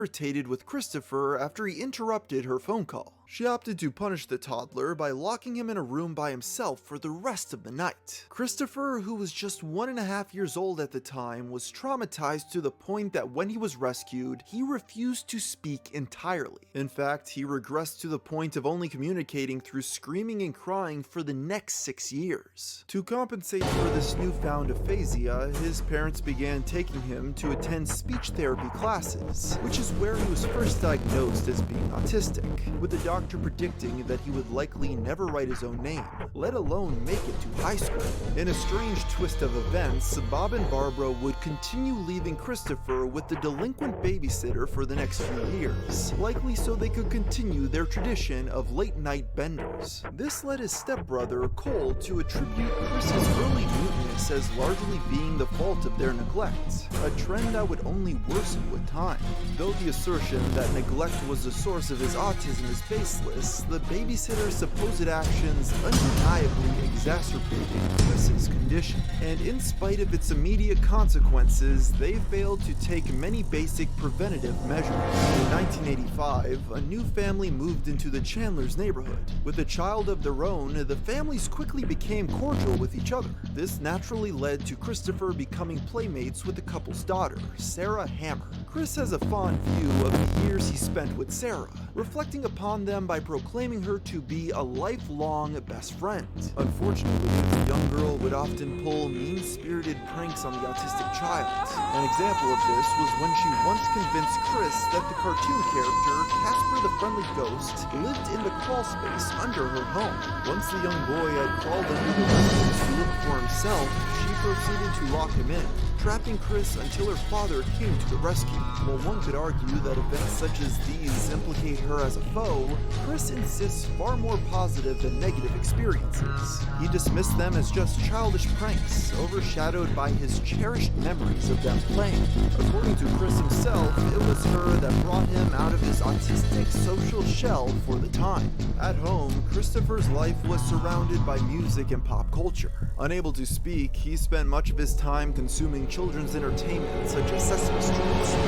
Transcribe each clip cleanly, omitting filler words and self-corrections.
irritated with Christopher after he interrupted her phone call. She opted to punish the toddler by locking him in a room by himself for the rest of the night. Christopher, who was just 1.5 years old at the time, was traumatized to the point that when he was rescued, he refused to speak entirely. In fact, he regressed to the point of only communicating through screaming and crying for the next 6 years. To compensate for this newfound aphasia, his parents began taking him to attend speech therapy classes, which is where he was first diagnosed as being autistic, with the doctor predicting that he would likely never write his own name, let alone make it to high school. In a strange twist of events, Bob and Barbara would continue leaving Christopher with the delinquent babysitter for the next few years, likely so they could continue their tradition of late-night benders. This led his stepbrother, Cole, to attribute Chris's early muteness as largely being the fault of their neglect, a trend that would only worsen with time. Though the assertion that neglect was the source of his autism is baseless, the babysitter's supposed actions undeniably exacerbated Chris's condition, and in spite of its immediate consequences, they failed to take many basic preventative measures. In 1985, a new family moved into the Chandlers' neighborhood. With a child of their own, the families quickly became cordial with each other. This naturally led to Christopher becoming playmates with the couple's daughter, Sarah Hammer. Chris has a fond view of the years he spent with Sarah, reflecting upon them by proclaiming her to be a lifelong best friend. Unfortunately, the young girl would often pull mean-spirited pranks on the autistic child. An example of this was when she once convinced Chris that the cartoon character, Casper the Friendly Ghost, lived in the crawl space under her home. Once the young boy had crawled under the residence to look for himself, she proceeded to lock him in, trapping Chris until her father came to the rescue. While one could argue that events such as these implicate her as a foe, Chris insists far more positive than negative experiences. He dismissed them as just childish pranks, overshadowed by his cherished memories of them playing. According to Chris himself, it was her that brought him out of his autistic social shell for the time. At home, Christopher's life was surrounded by music and pop culture. Unable to speak, he spent much of his time consuming children's entertainment such as Sesame Street,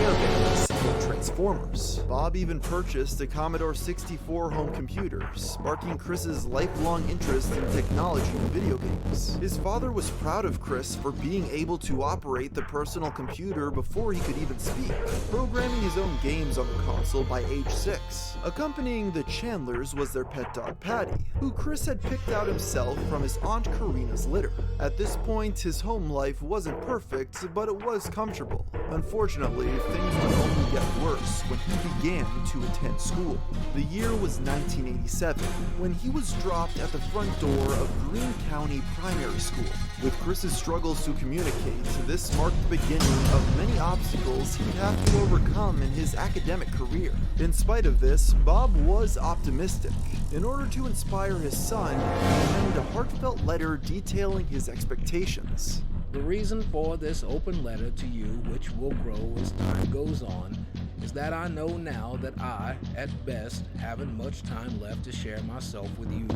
Air Bears, and Transformers. Bob even purchased a Commodore 64 home computer, sparking Chris's lifelong interest in technology and video games. His father was proud of Chris for being able to operate the personal computer before he could even speak, programming his own games on the console by age 6. Accompanying the Chandlers was their pet dog Patty, who Chris had picked out himself from his Aunt Karina's litter. At this point, his home life wasn't perfect, but it was comfortable. Unfortunately, things would only get worse when he began to attend school. The year was 1987, when he was dropped at the front door of Greene County Primary School. With Chris's struggles to communicate, this marked the beginning of many obstacles he'd have to overcome in his academic career. In spite of this, Bob was optimistic. In order to inspire his son, he penned a heartfelt letter detailing his expectations. The reason for this open letter to you, which will grow as time goes on, is that I know now that I, at best, haven't much time left to share myself with you,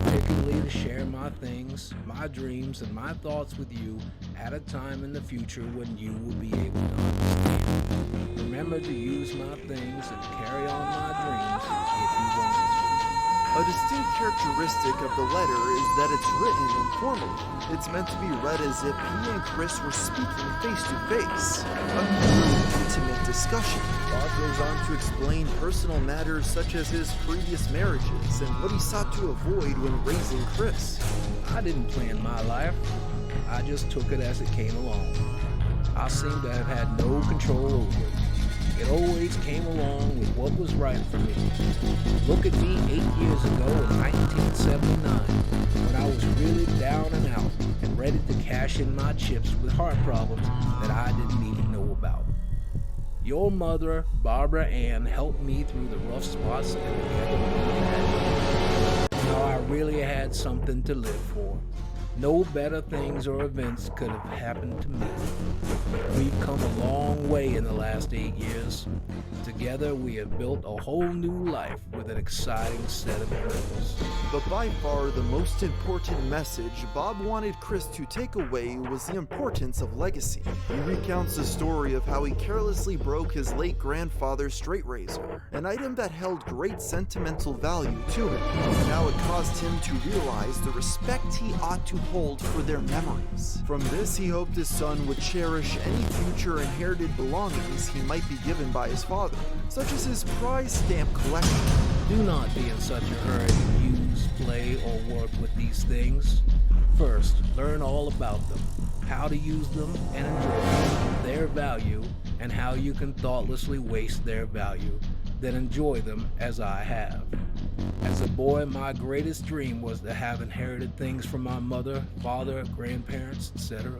particularly to share my things, my dreams, and my thoughts with you at a time in the future when you will be able to understand. Remember to use my things and carry on my dreams if you want to. A distinct characteristic of the letter is that it's written informally. It's meant to be read as if he and Chris were speaking face to face, a really intimate discussion. Bob goes on to explain personal matters such as his previous marriages and what he sought to avoid when raising Chris. I didn't plan my life. I just took it as it came along. I seem to have had no control over it. It always came along with what was right for me. Look at me 8 years ago in 1979, when I was really down and out and ready to cash in my chips with heart problems that I didn't even know about. Your mother, Barbara Ann, helped me through the rough spots and together we had. Now I really had something to live for. No better things or events could have happened to me. We've come a long way in the last 8 years. Together we have built a whole new life with an exciting set of goals. But by far the most important message Bob wanted Chris to take away was the importance of legacy. He recounts the story of how he carelessly broke his late grandfather's straight razor, an item that held great sentimental value to him, and how it caused him to realize the respect he ought to hold for their memories. From this, he hoped his son would cherish any future inherited belongings he might be given by his father, such as his prize stamp collection. Do not be in such a hurry to use, play, or work with these things. First, learn all about them, how to use them and enjoy them, their value, and how you can thoughtlessly waste their value, then enjoy them as I have. As a boy, my greatest dream was to have inherited things from my mother, father, grandparents, etc.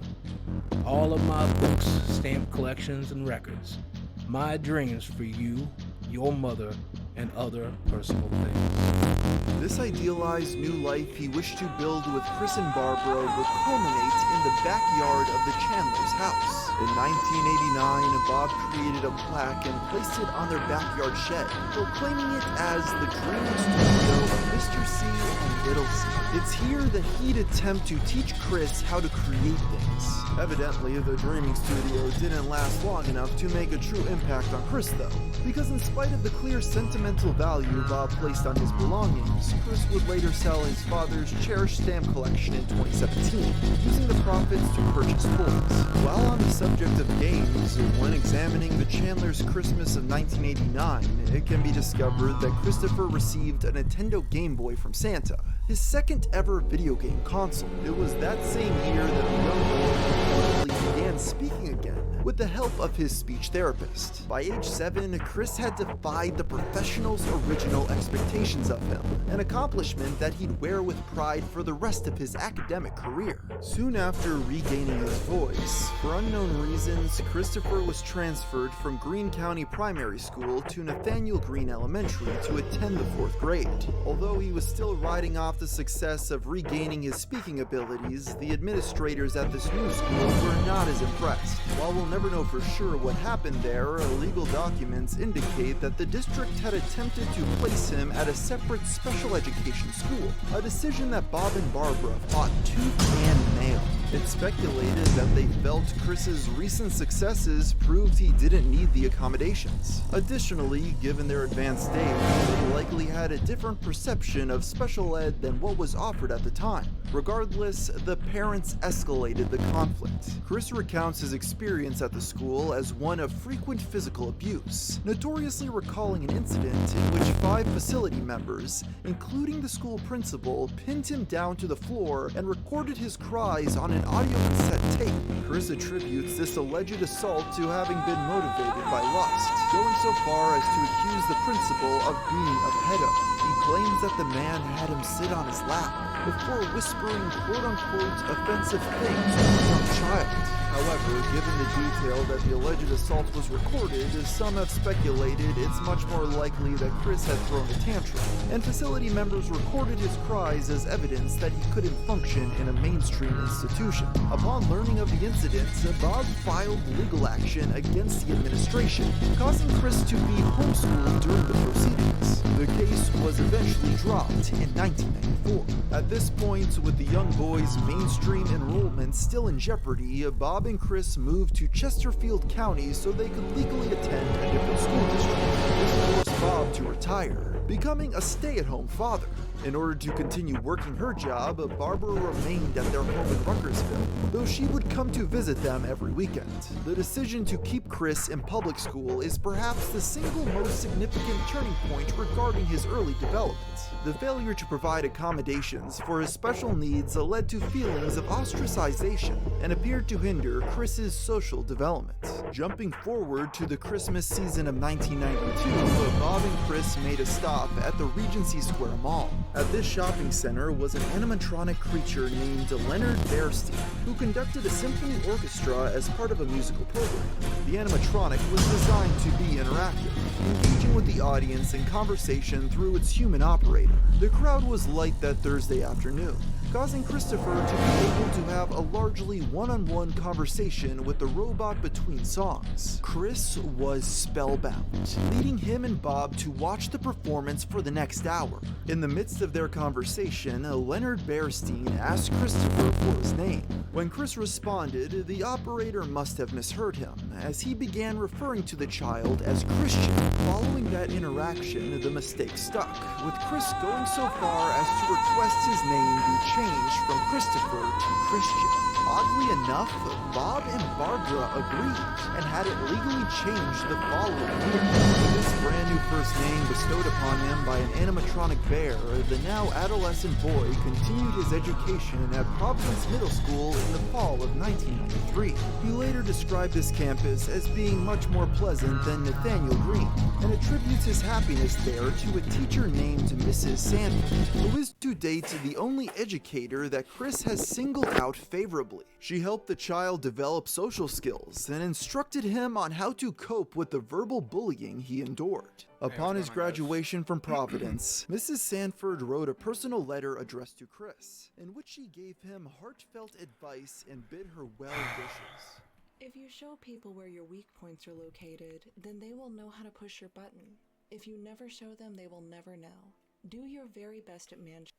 All of my books, stamp collections, and records. My dreams for you, your mother, and other personal things. This idealized new life he wished to build with Chris and Barbara would culminate in the backyard of the Chandlers' house. In 1989, Bob created a plaque and placed it on their backyard shed, proclaiming it as the dreaming studio of Mr. C and Little C. It's here that he'd attempt to teach Chris how to create things. Evidently, the dreaming studio didn't last long enough to make a true impact on Chris though, because in spite of the clear sentimental value Bob placed on his belongings, Chris would later sell his father's cherished stamp collection in 2017, using the profits to purchase toys. While on the subject of games, when examining the Chandlers' Christmas of 1989, it can be discovered that Christopher received a Nintendo Game Boy from Santa, his second ever video game console. It was that same year that the young boy reportedly began speaking again, with the help of his speech therapist. By age 7, Chris had defied the professional's original expectations of him, an accomplishment that he'd wear with pride for the rest of his academic career. Soon after regaining his voice, for unknown reasons, Christopher was transferred from Greene County Primary School to Nathaniel Greene Elementary to attend the 4th grade. Although he was still riding off the success of regaining his speaking abilities, the administrators at this new school were not as impressed. While we'll never know for sure what happened there, legal documents indicate that the district had attempted to place him at a separate special education school, a decision that Bob and Barbara fought tooth and nail. It's speculated that they felt Chris's recent successes proved he didn't need the accommodations. Additionally, given their advanced age, they likely had a different perception of special ed than what was offered at the time. Regardless, the parents escalated the conflict. Chris recounts his experience at the school as one of frequent physical abuse, notoriously recalling an incident in which 5 facility members, including the school principal, pinned him down to the floor and recorded his cries on an audio cassette tape. Chris attributes this alleged assault to having been motivated by lust, going so far as to accuse the principal of being a pedo. He claims that the man had him sit on his lap before whispering quote-unquote offensive things to the young child. However, given the detail that the alleged assault was recorded, some have speculated it's much more likely that Chris had thrown a tantrum, and facility members recorded his cries as evidence that he couldn't function in a mainstream institution. Upon learning of the incident, Bob filed legal action against the administration, causing Chris to be homeschooled during the proceedings. The case was eventually dropped in 1994. At this point, with the young boy's mainstream enrollment still in jeopardy, Bob and Chris moved to Chesterfield County so they could legally attend a different school district. This forced Bob to retire, becoming a stay-at-home father. In order to continue working her job, Barbara remained at their home in Ruckersville, though she would come to visit them every weekend. The decision to keep Chris in public school is perhaps the single most significant turning point regarding his early development. The failure to provide accommodations for his special needs led to feelings of ostracization and appeared to hinder Chris's social development. Jumping forward to the Christmas season of 1992, Bob and Chris made a stop at the Regency Square Mall. At this shopping center was an animatronic creature named Leonard Bearstein, who conducted a symphony orchestra as part of a musical program. The animatronic was designed to be interactive, engaging with the audience in conversation through its human operator. The crowd was light that Thursday afternoon, causing Christopher to be able to have a largely one-on-one conversation with the robot between songs. Chris was spellbound, leading him and Bob to watch the performance for the next hour. In the midst of their conversation, Leonard Bearstein asked Christopher for his name. When Chris responded, the operator must have misheard him, as he began referring to the child as Christian. Following that interaction, the mistake stuck, with Chris going so far as to request his name be changed from Christopher to Christian. Oddly enough, Bob and Barbara agreed and had it legally changed the following year. With this brand new first name bestowed upon him by an animatronic bear, the now adolescent boy continued his education at Providence Middle School in the fall of 1993. He later described this campus as being much more pleasant than Nathaniel Green, and attributes his happiness there to a teacher named Mrs. Sanford, who is to date the only educator that Chris has singled out favorably. She helped the child develop social skills and instructed him on how to cope with the verbal bullying he endured. Upon his graduation from Providence, Mrs. Sanford wrote a personal letter addressed to Chris, in which she gave him heartfelt advice and bid her well wishes. If you show people where your weak points are located, then they will know how to push your button. If you never show them, they will never know. Do your very best at managing.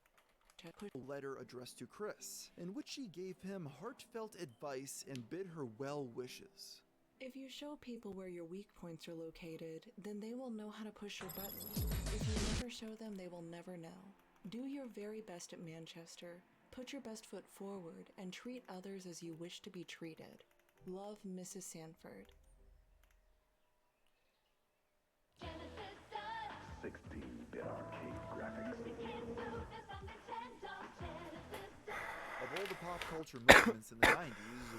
A letter addressed to Chris, in which she gave him heartfelt advice and bid her well wishes. If you show people where your weak points are located, then they will know how to push your button. If you never show them, they will never know. Do your very best at Manchester. Put your best foot forward and treat others as you wish to be treated. Love, Mrs. Sanford. 16-bit arcade graphics. Of all the pop culture movements in the 90s,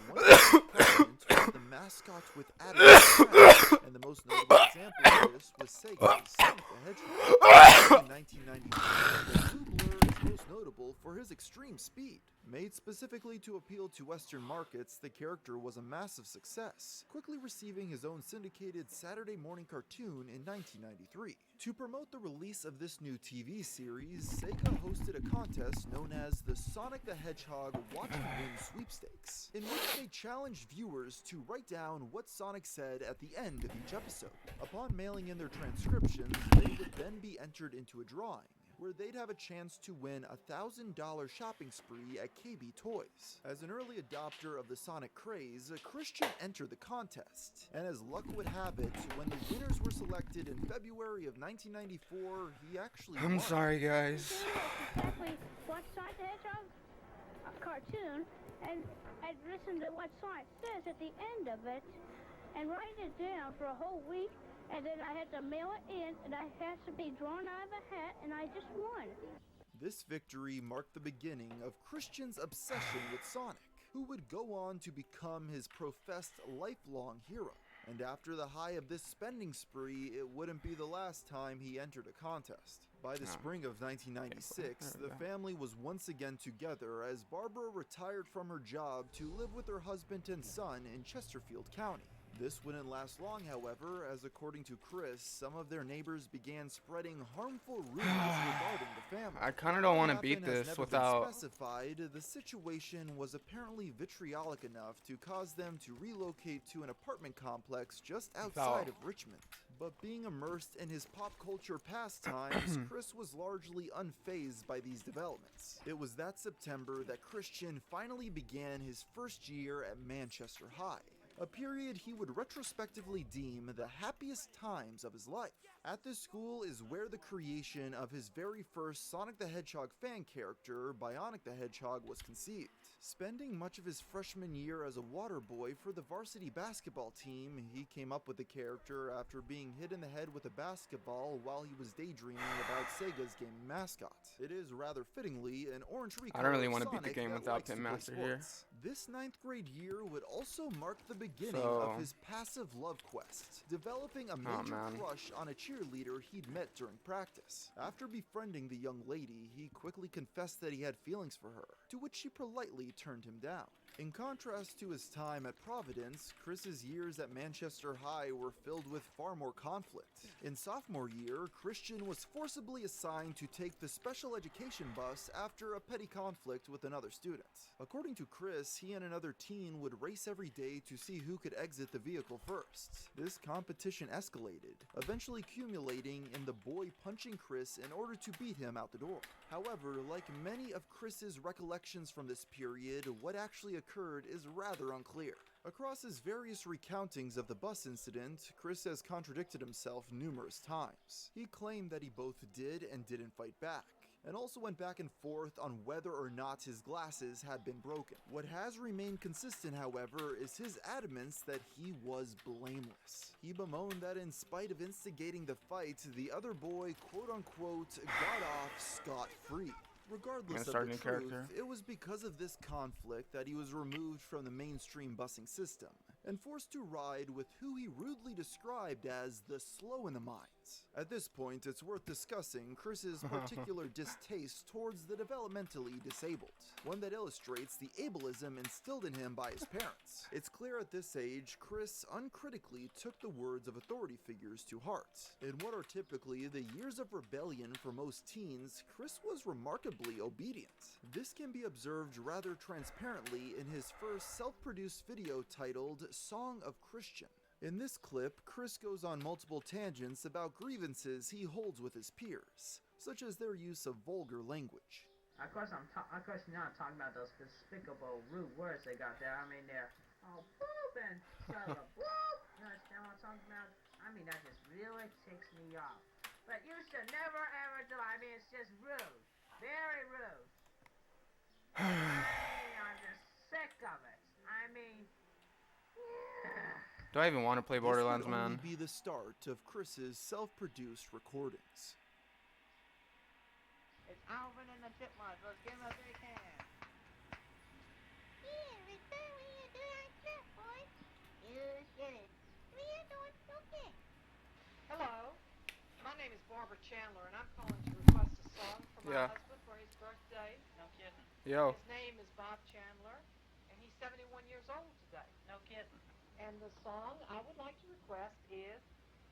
one of the most prominent was the mascot with Adam, and the most notable example of this was Sega's Sonic the Hedgehog. In 1994, the blue blur is most notable for his extreme speed. Made specifically to appeal to Western markets, the character was a massive success, quickly receiving his own syndicated Saturday morning cartoon in 1993. To promote the release of this new TV series, Sega hosted a contest known as the Sonic the Hedgehog Watch and Win Sweepstakes, in which they challenged viewers to write down what Sonic said at the end of each episode. Upon mailing in their transcriptions, they would then be entered into a drawing, where they'd have a chance to win a $1,000 shopping spree at KB Toys. As an early adopter of the Sonic craze, Christian entered the contest, and as luck would have it, when the winners were selected in February of 1994, he actually won. Sorry, guys. Exactly what Sonic the Hedgehog cartoon, and I'd listen to what Sonic says at the end of it, and write it down for a whole week. And then I had to mail it in, and I had to be drawn out of a hat, and I just won. This victory marked the beginning of Christian's obsession with Sonic, who would go on to become his professed lifelong hero. And after the high of this spending spree, it wouldn't be the last time he entered a contest. By the spring of 1996, the family was once again together as Barbara retired from her job to live with her husband and son in Chesterfield County. This wouldn't last long, however, as according to Chris, some of their neighbors began spreading harmful rumors regarding the family. I kind of don't want to beat this without... Specified, the situation was apparently vitriolic enough to cause them to relocate to an apartment complex just outside of Richmond. But being immersed in his pop culture pastimes, Chris was largely unfazed by these developments. It was that September that Christian finally began his first year at Manchester High, a period he would retrospectively deem the happiest times of his life. At this school is where the creation of his very first Sonic the Hedgehog fan character, Bionic the Hedgehog, was conceived. Spending much of his freshman year as a water boy for the varsity basketball team, he came up with the character after being hit in the head with a basketball while he was daydreaming about Sega's gaming mascot. It is rather fittingly an orange recall. I don't really want to Sonic beat the game that without likes to Pin play Master here. sports. This 9th grade year would also mark the beginning of his passive love quest, developing a major crush on a cheerleader he'd met during practice. After befriending the young lady, he quickly confessed that he had feelings for her, to which she politely turned him down. In contrast to his time at Providence, Chris's years at Manchester High were filled with far more conflict. In sophomore year, Christian was forcibly assigned to take the special education bus after a petty conflict with another student. According to Chris, he and another teen would race every day to see who could exit the vehicle first. This competition escalated, eventually culminating in the boy punching Chris in order to beat him out the door. However, like many of Chris's recollections from this period, what actually occurred is rather unclear. Across his various recountings of the bus incident, Chris has contradicted himself numerous times. He claimed that he both did and didn't fight back, and also went back and forth on whether or not his glasses had been broken. What has remained consistent, however, is his adamance that he was blameless. He bemoaned that in spite of instigating the fight, the other boy quote-unquote got off scot-free. Regardless of the truth, it was because of this conflict that he was removed from the mainstream busing system and forced to ride with who he rudely described as the slow in the minds. At this point, it's worth discussing Chris's particular distaste towards the developmentally disabled, one that illustrates the ableism instilled in him by his parents. It's clear at this age, Chris uncritically took the words of authority figures to heart. In what are typically the years of rebellion for most teens, Chris was remarkably obedient. This can be observed rather transparently in his first self-produced video titled Song of Christian. In this clip, Chris goes on multiple tangents about grievances he holds with his peers, such as their use of vulgar language. Of course, you're not talking about those despicable, rude words they got there. I mean, they're all boop and shut up, boop. You understand what I'm talking about? I mean, that just really ticks me off. But you should never ever do it. I mean, it's just rude. Very rude. I'm just sick of it. I mean, Do I even want to play Borderlands, man? This would only be the start of Chris's self-produced recordings. it's Alvin and the Chipmunks. Let's give them a big hand. Yeah, return when you do that shit, boy. You shit it. We are doing okay. Hello, my name is Barbara Chandler, and I'm calling to request a song for my husband for his birthday. No kidding. Yo. His name is Bob Chandler, and he's 71 years old today. No kidding. And the song I would like to request is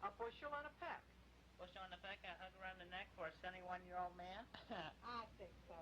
A Bushel and a Peck. Bushel and a peck, a hug around the neck for a 71-year-old man? I think so.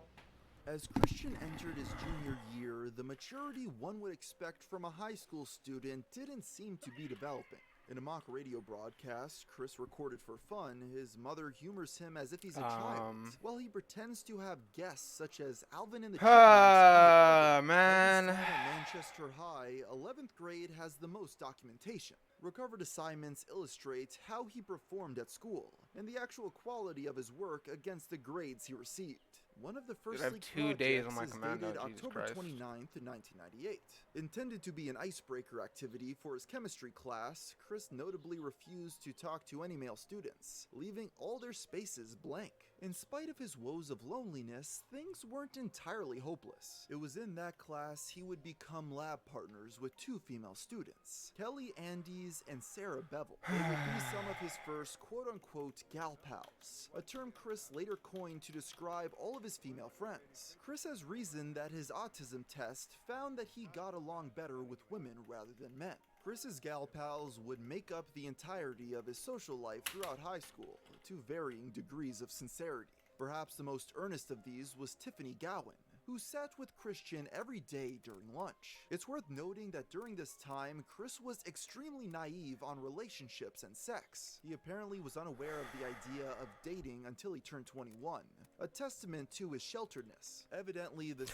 As Christian entered his junior year, the maturity one would expect from a high school student didn't seem to be developing. In a mock radio broadcast Chris recorded for fun, his mother humors him as if he's a child, while he pretends to have guests such as Alvin and the Chipmunks. Man. At Manchester High, 11th grade has the most documentation. Recovered assignments illustrate how he performed at school, and the actual quality of his work against the grades he received. One of the first I have leaked 2 days on projects my is Commando, dated Jesus October Christ. 29th, 1998. Intended to be an icebreaker activity for his chemistry class, Chris notably refused to talk to any male students, leaving all their spaces blank. In spite of his woes of loneliness, things weren't entirely hopeless. It was in that class he would become lab partners with 2 female students, Kelly Andes and Sarah Bevel. They would be some of his first quote-unquote gal pals, a term Chris later coined to describe all of his female friends. Chris has reasoned that his autism test found that he got along better with women rather than men. Chris's gal pals would make up the entirety of his social life throughout high school, to varying degrees of sincerity. Perhaps the most earnest of these was Tiffany Gowan, who sat with Christian every day during lunch. It's worth noting that during this time, Chris was extremely naive on relationships and sex. He apparently was unaware of the idea of dating until he turned 21, a testament to his shelteredness. Evidently, the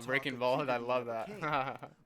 Breaking Ball, I love that.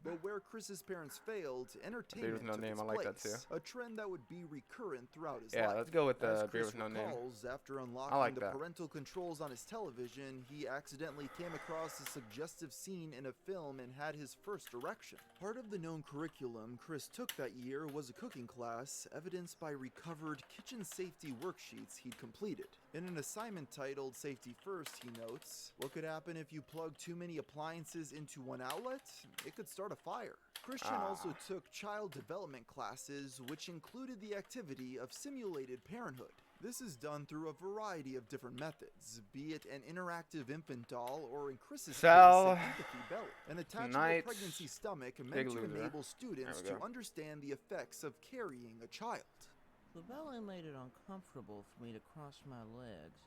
But where Chris's parents failed, entertainment Beer with No Name, I like that too. a trend that would be recurrent throughout his life. Yeah, let's go with As the Beer Chris with No Name. recalls, after unlocking like the that. parental controls on his television, he accidentally came across a suggestive scene in a film and had his first erection. Part of the known curriculum Chris took that year was a cooking class, evidenced by recovered kitchen safety worksheets he'd completed. In an assignment titled Safety First, he notes, "What could happen if you plug too many appliances into one outlet? It could start a fire." Christian also took child development classes, which included the activity of simulated parenthood. This is done through a variety of different methods, be it an interactive infant doll or, in Chris's case, an empathy belly. An attachable pregnancy stomach meant to enable students to understand the effects of carrying a child. The belly made it uncomfortable for me to cross my legs,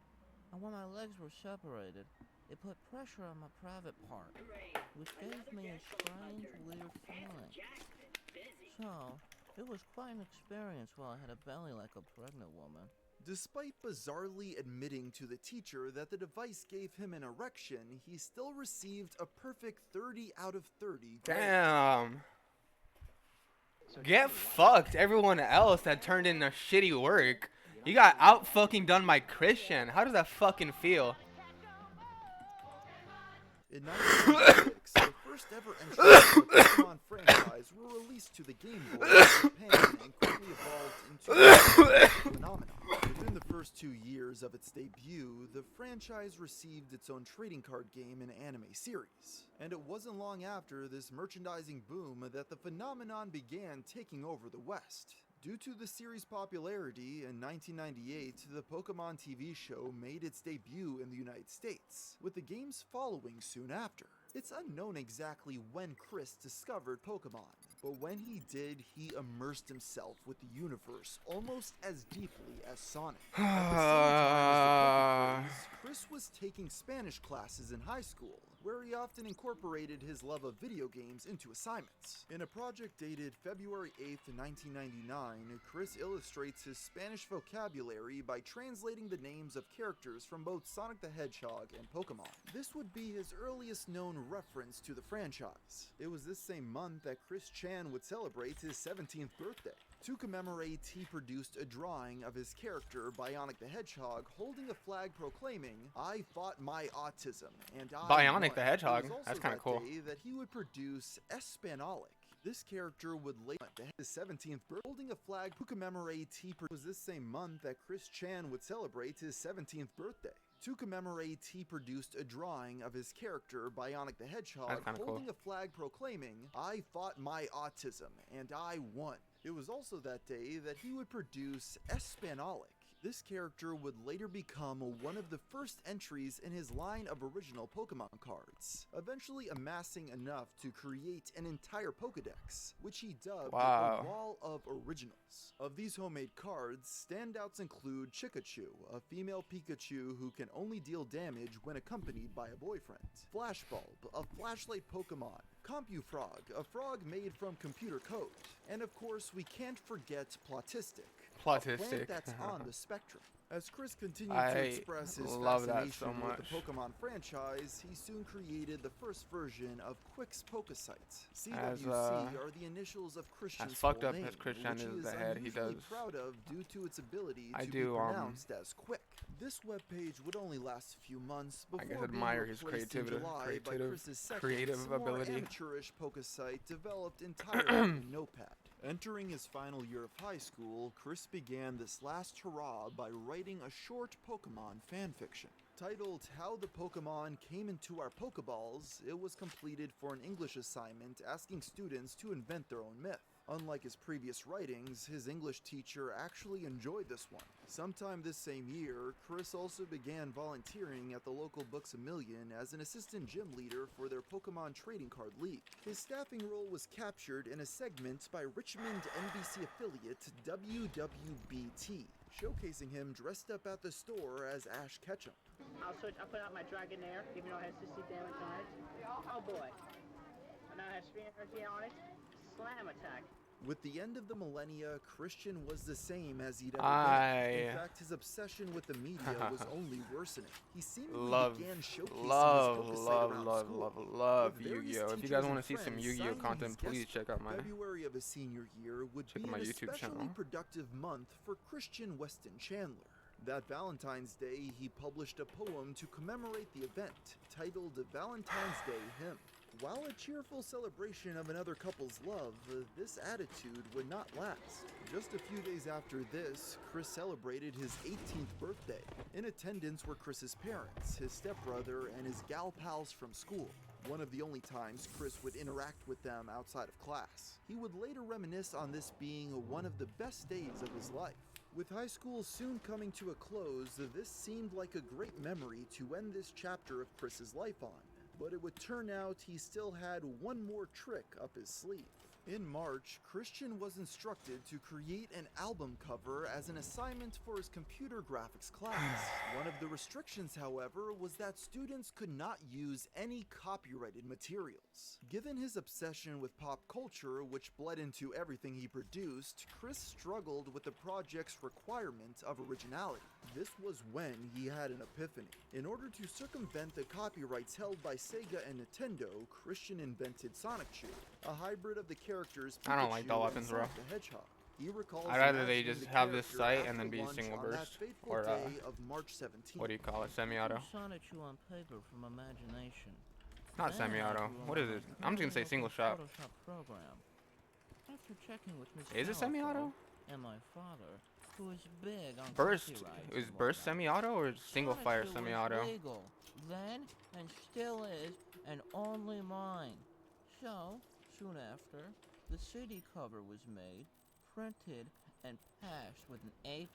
and when my legs were separated, it put pressure on my private part, which gave me a strange, weird feeling. So, it was quite an experience while I had a belly like a pregnant woman. Despite bizarrely admitting to the teacher that the device gave him an erection, he still received a perfect 30 out of 30. Damn. Get fucked, everyone else that turned in a shitty work. You got out fucking done by Christian. How does that fucking feel? In 1996, the first ever entries of the Pokemon franchise were released to the Game Boy in Japan and quickly evolved into a phenomenon. Within the first 2 years of its debut, the franchise received its own trading card game and anime series. And it wasn't long after this merchandising boom that the phenomenon began taking over the West. Due to the series' popularity, in 1998, the Pokemon TV show made its debut in the United States, with the games following soon after. It's unknown exactly when Chris discovered Pokemon, but when he did, he immersed himself with the universe almost as deeply as Sonic. At the same time as the Poké craze, Chris was taking Spanish classes in high school, where he often incorporated his love of video games into assignments. In a project dated February 8th, 1999, Chris illustrates his Spanish vocabulary by translating the names of characters from both Sonic the Hedgehog and Pokemon. This would be his earliest known reference to the franchise. It was this same month that Chris Chan would celebrate his 17th birthday. To commemorate, he produced a drawing of his character, Bionic the Hedgehog, holding a flag proclaiming, "I fought my autism, and I Bionic won." the Hedgehog. It was also That's kind of cool. day that he would produce Espanolic. This character would later his 17th birthday, holding a flag to commemorate. It was this same month that Chris Chan would celebrate his 17th birthday. To commemorate, he produced a drawing of his character, Bionic the Hedgehog, holding a flag proclaiming, "I fought my autism, and I won." It was also that day that he would produce Espanolic. This character would later become one of the first entries in his line of original Pokemon cards, eventually amassing enough to create an entire Pokedex, which he dubbed the Wall of Originals. Of these homemade cards, standouts include Chikachu, a female Pikachu who can only deal damage when accompanied by a boyfriend, Flashbulb, a flashlight Pokemon, CompuFrog, a frog made from computer code, and of course we can't forget Plotistic, a plant that's on the spectrum. As Chris continued to express his fascination with the Pokemon franchise, he soon created the first version of Quick's Pokesite. CWC are the initials of Christian's full name, which he is unusually proud of due to its ability to be pronounced as Quick. This webpage would only last a few months before being replaced in July by Chris's second, more amateurish Pokesite developed entirely in Notepad. Entering his final year of high school, Chris began this last hurrah by writing a short Pokemon fanfiction. Titled How the Pokemon Came Into Our Pokeballs, it was completed for an English assignment asking students to invent their own myth. Unlike his previous writings, his English teacher actually enjoyed this one. Sometime this same year, Chris also began volunteering at the local Books A Million as an assistant gym leader for their Pokemon trading card league. His staffing role was captured in a segment by Richmond NBC affiliate WWBT, showcasing him dressed up at the store as Ash Ketchum. I'll put out my Dragonair, even though it has 60 damage on it. Oh boy. And now it has 3 energy on it. Slam attack. With the end of the millennia, Christian was the same as he'd ever been. In fact, his obsession with the media was only worsening. He seemingly began showcasing his love Yu-Gi-Oh! If you guys want to see some Yu-Gi-Oh! Content, please check out my February of his senior year would be an especially productive month for Christian Weston Chandler. That Valentine's Day, he published a poem to commemorate the event, titled Valentine's Day Hymn. While a cheerful celebration of another couple's love, this attitude would not last. Just a few days after this, Chris celebrated his 18th birthday. In attendance were Chris's parents, his stepbrother, and his gal pals from school. One of the only times Chris would interact with them outside of class. He would later reminisce on this being one of the best days of his life. With high school soon coming to a close, this seemed like a great memory to end this chapter of Chris's life on, but it would turn out he still had one more trick up his sleeve. In March, Christian was instructed to create an album cover as an assignment for his computer graphics class. One of the restrictions, however, was that students could not use any copyrighted materials. Given his obsession with pop culture, which bled into everything he produced, Chris struggled with the project's requirement of originality. This was when he had an epiphany. In order to circumvent the copyrights held by Sega and Nintendo, Christian invented Sonic Chew, a hybrid of the characters Pikachu I don't like the and weapons, bro. Sonic the Hedgehog. He recalls I'd rather they imagining just the have this character sight after and then be lunch single on that burst, fateful or day of March 17th. what do you call it, semi-auto? Sonic Chew on paper from imagination. Not Then I semi-auto. drew What on is my it? I'm just gonna say very single local shot. Photoshop program. After checking with Miss Is it semi-auto? and my father, who is big on Burst. copyrights Is and burst whatnot, semi-auto or single Sonic fire Chew was semi-auto? legal then and still is, and only mine. So, soon after, the CD cover was made, printed, and passed with an A+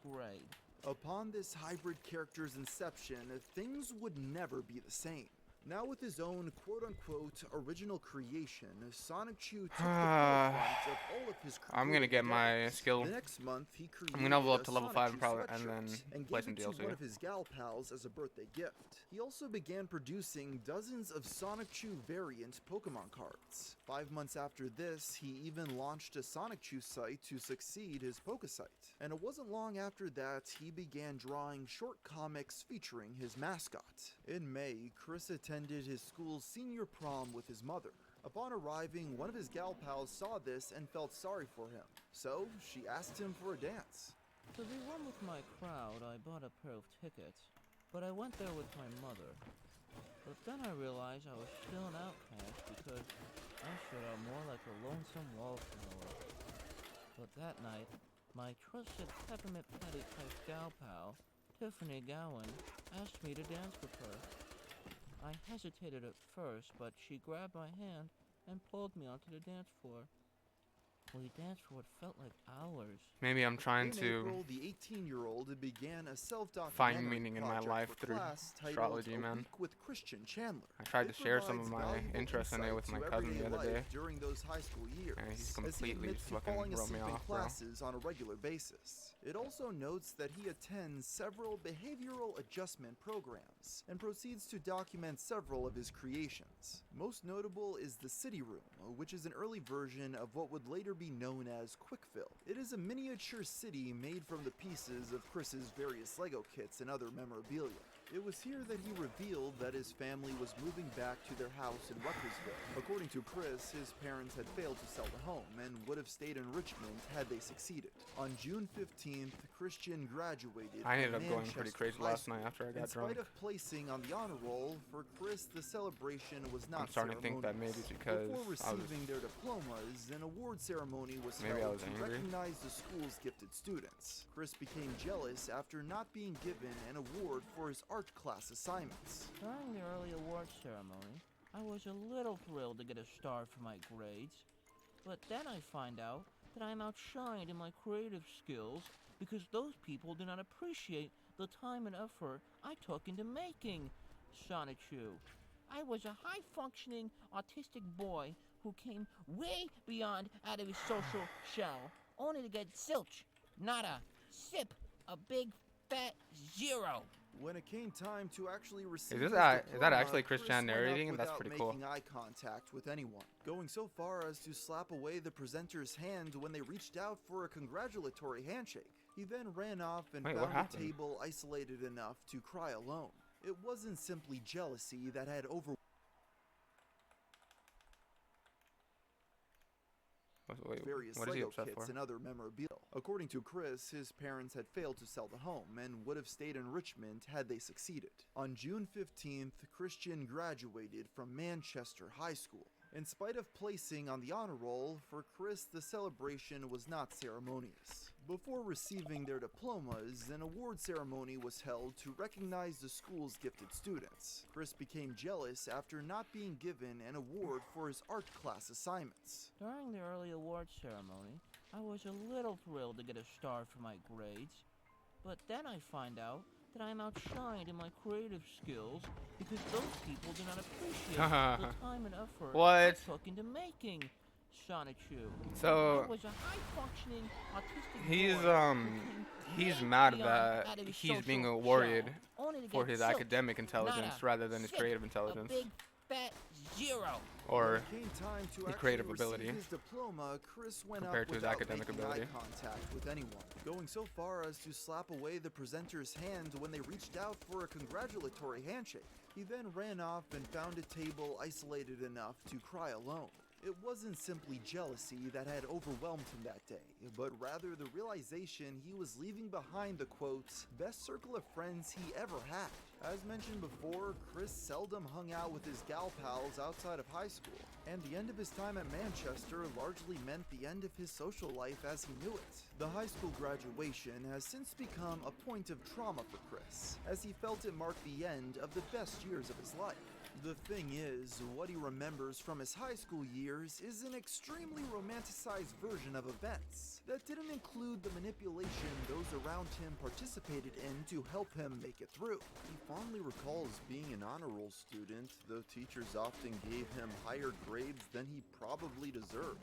grade. Upon this hybrid character's inception, things would never be the same. Now with his own quote-unquote original creation, Sonic Chew took the forefront of all of his I'm gonna get my endeavors. skill. The next month, he created I'm gonna level up a to level Sonic 5 Chew probably, sweatshirt and then and play gave some it to DLC. one of his gal pals as a birthday gift. He also began producing dozens of Sonic Chew variant Pokemon cards. 5 months after this, he even launched a Sonic Chew site to succeed his Pokesite. And it wasn't long after that he began drawing short comics featuring his mascot. In May, Chris attended his school's senior prom with his mother. Upon arriving, one of his gal pals saw this and felt sorry for him, so she asked him for a dance. To be one with my crowd, I bought a pair of tickets, but I went there with my mother. But then I realized I was still an outcast because I stood out more like a lonesome wallflower. But that night, my trusted peppermint patty type gal pal, Tiffany Gowan, asked me to dance with her. I hesitated at first, but she grabbed my hand and pulled me onto the dance floor. We danced for what felt like hours. Maybe I'm trying In to April, the 18-year-old began a self-documentary find meaning in my project life for through class titled astrology, A man. Week with Christian Chandler. I tried It to share some of provides my valuable interest in it with my insight to cousin the everyday other day, life during those high school years, and he's as he completely admits to fucking falling wrote me asleep in off, bro. classes on a regular basis. It also notes that he attends several behavioral adjustment programs and proceeds to document several of his creations. Most notable is the City Room, which is an early version of what would later be known as Quickfill. It is a miniature city made from the pieces of Chris's various Lego kits and other memorabilia. It was here that he revealed that his family was moving back to their house in Rutgersville. According to Chris, his parents had failed to sell the home and would have stayed in Richmond had they succeeded. On June 15th, Christian graduated I ended from up going pretty Manchester crazy High last School. night after I In got spite drunk. of placing on the honor roll, for Chris the celebration was not I'm starting to think that maybe ceremonious. because Before I was receiving their diplomas, an award ceremony was Maybe I held was to angry. recognize the school's gifted students. Chris became jealous after not being given an award for his art class assignments. During the early awards ceremony, I was a little thrilled to get a star for my grades. But then I find out that I am outshined in my creative skills because those people do not appreciate the time and effort I took into making Sonic Chew. I was a high-functioning autistic boy who came way beyond out of his social shell, only to get zilch, nada, sip, a big fat zero. When it came time to actually receive Is his that diploma, actually Chris Chris Chan went up narrating? That's without pretty cool. making eye contact with anyone, going so far as to slap away the presenter's hand when they reached out for a congratulatory handshake. He then ran off and Wait, what found the happened? table isolated enough to cry alone. It wasn't simply jealousy that had Wait, various what is he Lego upset kits for? and other memorabilia. According to Chris, his parents had failed to sell the home and would have stayed in Richmond had they succeeded. On June 15th, Christian graduated from Manchester High School. In spite of placing on the honor roll, for Chris the celebration was not ceremonious. Before receiving their diplomas, an award ceremony was held to recognize the school's gifted students. Chris became jealous after not being given an award for his art class assignments. During the early awards ceremony, I was a little thrilled to get a star for my grades, but then I find out that I am outshined in my creative skills because those people do not appreciate the time and effort I What? took into making Sonichu. So I was a high-functioning autistic he's boy who can he's way mad beyond that out of his he's being social awarded shell, only to for get his zilch, academic intelligence nada, rather than his sick, creative a intelligence big fat zero. or When it came time to the actually creative receive ability his diploma, Chris went compared up to his without academic making ability. eye contact with anyone, going so far as to slap away the presenter's hand when they reached out for a congratulatory handshake. He then ran off and found a table isolated enough to cry alone. It wasn't simply jealousy that had overwhelmed him that day, but rather the realization he was leaving behind the quote, best circle of friends he ever had. As mentioned before, Chris seldom hung out with his gal pals outside of high school, and the end of his time at Manchester largely meant the end of his social life as he knew it. The high school graduation has since become a point of trauma for Chris, as he felt it marked the end of the best years of his life. The thing is, what he remembers from his high school years is an extremely romanticized version of events that didn't include the manipulation those around him participated in to help him make it through. He fondly recalls being an honor roll student, though teachers often gave him higher grades than he probably deserved.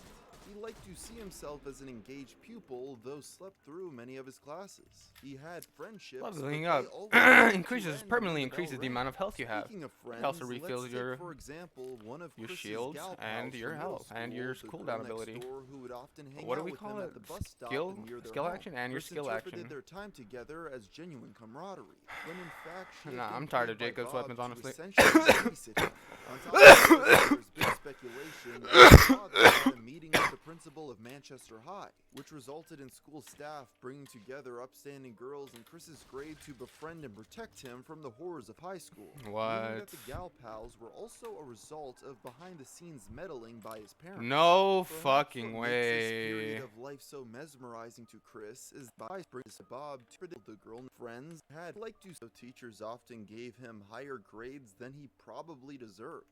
He liked to see himself as an engaged pupil, though slept through many of his classes. He had friendships, Leveling but up they always increases end permanently when the bell increases the rang. amount of health you have. Speaking of friends, It also refills let's your take, for example, one of Chris's shields gal and pals your from middle health and your school, the cooldown girl next ability. door who would often hang What do out we with call him it? at the bus stop Skill, and near their skill home. action, and your Chris skill interpreted action. their time together as genuine camaraderie, when in fact she had Nah, been I'm tired paid of by Jacob's Bob weapons, to honestly. essentially babysit him. On top of this, there's been speculation that his father had a meeting with the principal of Manchester High, which resulted in school staff bringing together upstanding girls in Chris's grade to befriend and protect him from the horrors of high school. Meaning What? that the gal pals were also a result of behind-the-scenes meddling by his parents. No Perhaps fucking what makes this way. period of life so mesmerizing to Chris is by brings Bob to the girl and friends had liked to, so teachers often gave him higher grades than he probably deserved.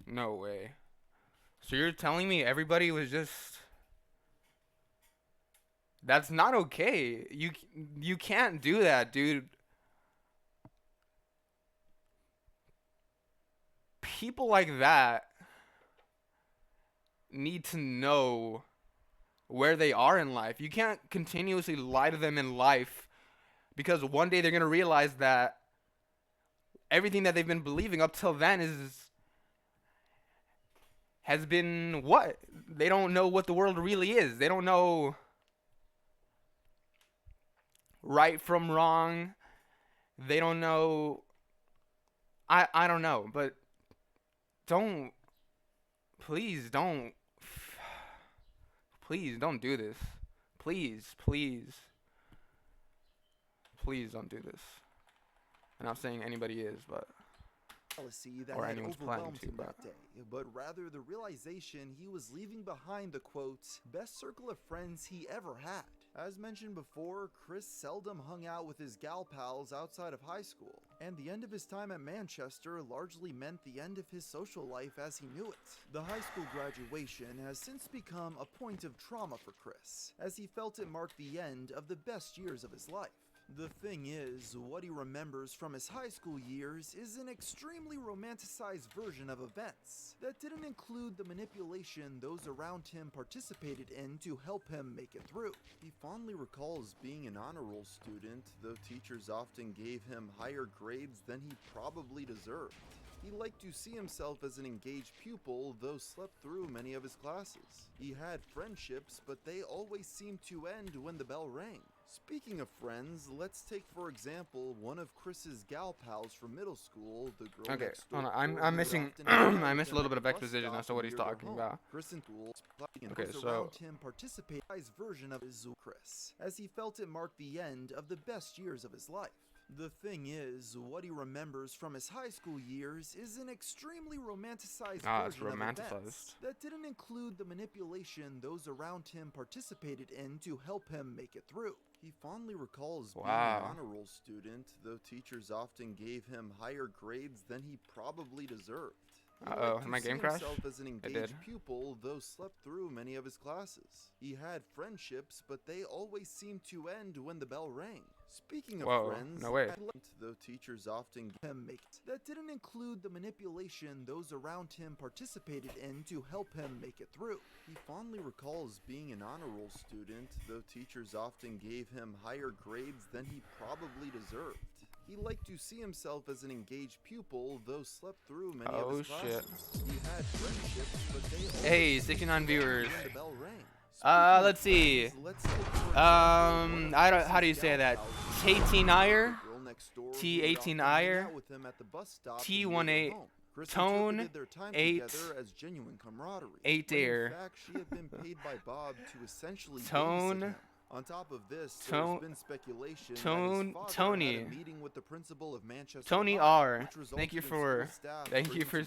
No way. So you're telling me everybody was just... That's not okay. You can't do that, dude. People like that need to know where they are in life. You can't continuously lie to them in life because one day they're going to realize that everything that they've been believing up till then has been what? They don't know what the world really is. They don't know right from wrong. They don't know. I don't know, but please don't do this. Please don't do this. I'm not saying anybody is, but Jealousy that or had anyone's planning overwhelmed to, him but that day, but rather the realization he was leaving behind the quote, best circle of friends he ever had. As mentioned before, Chris seldom hung out with his gal pals outside of high school, and the end of his time at Manchester largely meant the end of his social life as he knew it. The high school graduation has since become a point of trauma for Chris, as he felt it marked the end of the best years of his life. The thing is, what he remembers from his high school years is an extremely romanticized version of events that didn't include the manipulation those around him participated in to help him make it through. He fondly recalls being an honor roll student, though teachers often gave him higher grades than he probably deserved. He liked to see himself as an engaged pupil, though slept through many of his classes. He had friendships, but they always seemed to end when the bell rang. Speaking of friends, let's take for example one of Chris's gal pals from middle school, the girl okay, next door. hold on. who I'm would missing often hang out I with missed a him little bit at of the bus exposition stop as to what he's near their talking home. about. Chris and Okay, those so around him participated in his version of his Chris, as he felt it marked the end of the best years of his life. The thing is, what he remembers from his high school years is an extremely romanticized it's version of events romanticized. that didn't include the manipulation those around him participated in to help him make it through. He fondly recalls being an honor roll student, though teachers often gave him higher grades than he probably deserved. Uh-oh, He my liked to game see crashed? himself as an It did. engaged pupil, though slept through many of his classes. He had friendships, but they always seemed to end when the bell rang. Speaking of Whoa, friends, no way. though teachers often gave him make it. That didn't include the manipulation those around him participated in to help him make it through. He fondly recalls being an honor roll student, though teachers often gave him higher grades than he probably deserved. He liked to see himself as an engaged pupil, though slept through many of his classes. He had friendships, but they Hey, 69 viewers. when the bell rang. Let's see. How do you say that? T18ire, T18ire, T18, Tone, 8, 8 there. Tone. On top of this, there's been speculation that his father had a meeting with the principal of Manchester Tony High, R. which Thank you resulted in for school staff